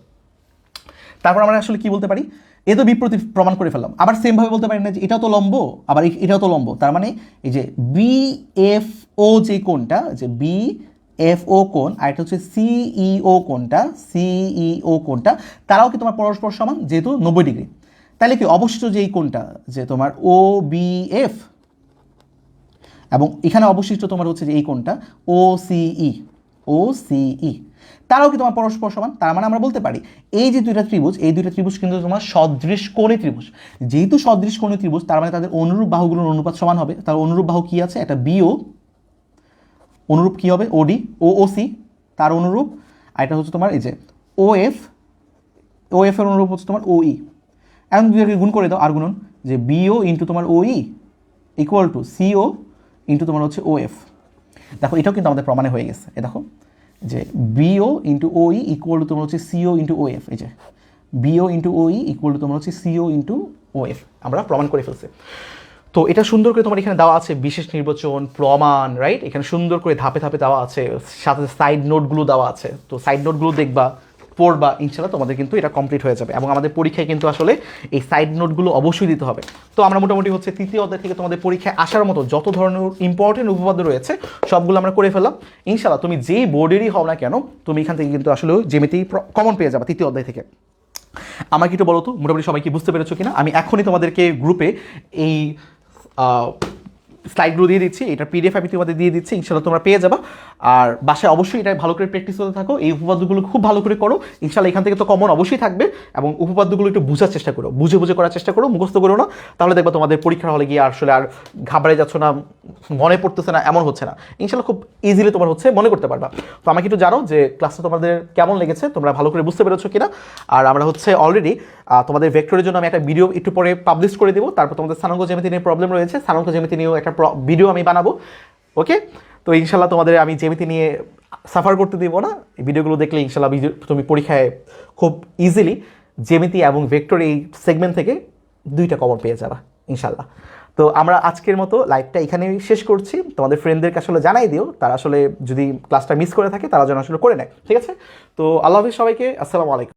তারপর আমরা আসলে কি বলতে পারি, এ তো বিপ্রতীপ প্রমাণ করে ফেললাম, আবার সেমভাবে বলতে পারি না যে এটাও তো লম্ব, আবার এটাও তো লম্ব। তার মানে এই যে বিএফও যে কোণটা, যে বিএফও কোণ, আর এটা হচ্ছে সিইও কোণটা, সিইও কোণটা, তারাও কি তোমার পরস্পর সমান, যেহেতু 90 ডিগ্রি। তাহলে কি অবশিষ্ট যে এই কোণটা, যে তোমার ও বিএফ এবং এখানে অবশিষ্ট তোমার হচ্ছে যে এই কোণটা ও সিই, তারাও কি তোমার পরস্পর সমান। তার মানে আমরা বলতে পারি এই যে দুইটা ত্রিভুজ, এই দুইটা ত্রিভুজ কিন্তু তোমার সদৃশকোণী ত্রিভুজ। যেহেতু সদৃশকোণী ত্রিভুজ তার মানে তাদের অনুরূপ বাহুগুলোর অনুপাত সমান হবে। তার অনুরূপ বাহু কি আছে, একটা বিও, অনুরূপ কি হবে ওডি, ওসি তার অনুরূপ, আর এটা হচ্ছে তোমার এই যে ওএফ এর অনুরূপ হচ্ছে তোমার ওই। এখন দুইটাকে গুণ করে দাও, আর গুণন, যে বিও ইন্টু তোমার ওই ইকুয়াল টু সিও ইন্টু তোমার হচ্ছে ওএফ। দেখো এটাও কিন্তু আমাদের প্রমাণে হয়ে গেছে। এ দেখো যে বিও ইন্টু ওই ইকুয়াল টু তোমার হচ্ছে সিও ইন্টু ওএফ, এই যে বিও ইন্টু ওই ইকুয়াল টু তোমার হচ্ছে সিও ইন্টু ওএফ, আমরা প্রমাণ করে ফেলছি। তো এটা সুন্দর করে তোমার এখানে দেওয়া আছে বিশেষ নির্বাচন প্রমাণ, রাইট? এখানে সুন্দর করে ধাপে ধাপে দেওয়া আছে, সাথে সাইড নোটগুলো দেওয়া আছে। তো সাইড নোটগুলো দেখবা, পড়বা, ইনশাল্লাহ তোমাদের কিন্তু এটা কমপ্লিট হয়ে যাবে। এবং আমাদের পরীক্ষায় কিন্তু আসলে এই সাইড নোটগুলো অবশ্যই দিতে হবে। তো আমরা মোটামুটি হচ্ছে তৃতীয় অধ্যায় থেকে তোমাদের পরীক্ষায় আসার মতো যত ধরনের ইম্পর্টেন্ট উপপাদ্য রয়েছে সবগুলো আমরা করে ফেললাম। ইনশাল্লাহ তুমি যেই বোর্ডেরই হও না কেন, তুমি এখান থেকে কিন্তু আসলে জ্যামিতি কমন পেয়ে যাবে তৃতীয় অধ্যায় থেকে। আমাকে একটু বলো তো মোটামুটি সবাই কি বুঝতে পেরেছো কিনা? আমি এখনই তোমাদেরকে গ্রুপে এই স্লাইডগুলো দিয়ে দিচ্ছি, এটা পিডিএফ আমি তোমাদের দিয়ে দিচ্ছি, ইনশাল্লাহ তোমরা পেয়ে যাবা। আর বাসায় অবশ্যই এটা ভালো করে প্র্যাকটিস করতে থাকো, এই উপপাদ্যগুলো খুব ভালো করে করো, ইনশাল্লাহ এখান থেকে তো কমন অবশ্যই থাকবে। এবং উপপাদ্যগুলো একটু বোঝার চেষ্টা করো, বুঝে করার চেষ্টা করো, মুখস্থ করো না, তাহলে দেখবা তোমাদের পরীক্ষার হলে গিয়ে আসলে আর ঘাবড়ে যাচ্ছ না, মনে পড়তেছে না, এমন হচ্ছে না। ইনশাল্লাহ খুব ইজিলি তোমার হচ্ছে মনে করতে পারবা। তো আমাকে একটু জানো যে ক্লাসটা তোমাদের কেমন লেগেছে, তোমরা ভালো করে বুঝতে পেরেছো কিনা। আর আমরা হচ্ছে অলরেডি তোমাদের ভেক্টরের জন্য আমি একটা ভিডিও একটু পরে পাবলিশ করে দেবো। তারপর তোমাদের স্থানাঙ্ক জ্যামিতি নিয়ে প্রবলেম রয়েছে, স্থানাঙ্ক জ্যামিতি নিয়েও একটা ভিডিও আমি বানাবো। ওকে, তো ইনশাল্লাহ তোমাদের আমি জ্যামিতি নিয়ে সাফার করতে দিব না। এই ভিডিওগুলো দেখলে ইনশাল্লাহ তুমি পরীক্ষায় খুব ইজিলি জ্যামিতি এবং ভেক্টর এই সেগমেন্ট থেকে দুইটা কমন পেয়ে যাবা ইনশাল্লাহ। তো আমরা আজকের মতো লাইভটা এখানেই শেষ করছি। তোমাদের ফ্রেন্ডদেরকে আসলে জানাই দিও, তারা আসলে যদি ক্লাসটা মিস করে থাকে তারা যেন আসলে করে নেয়, ঠিক আছে? তো আল্লাহ হাফেজ সবাইকে, আসসালামু আলাইকুম।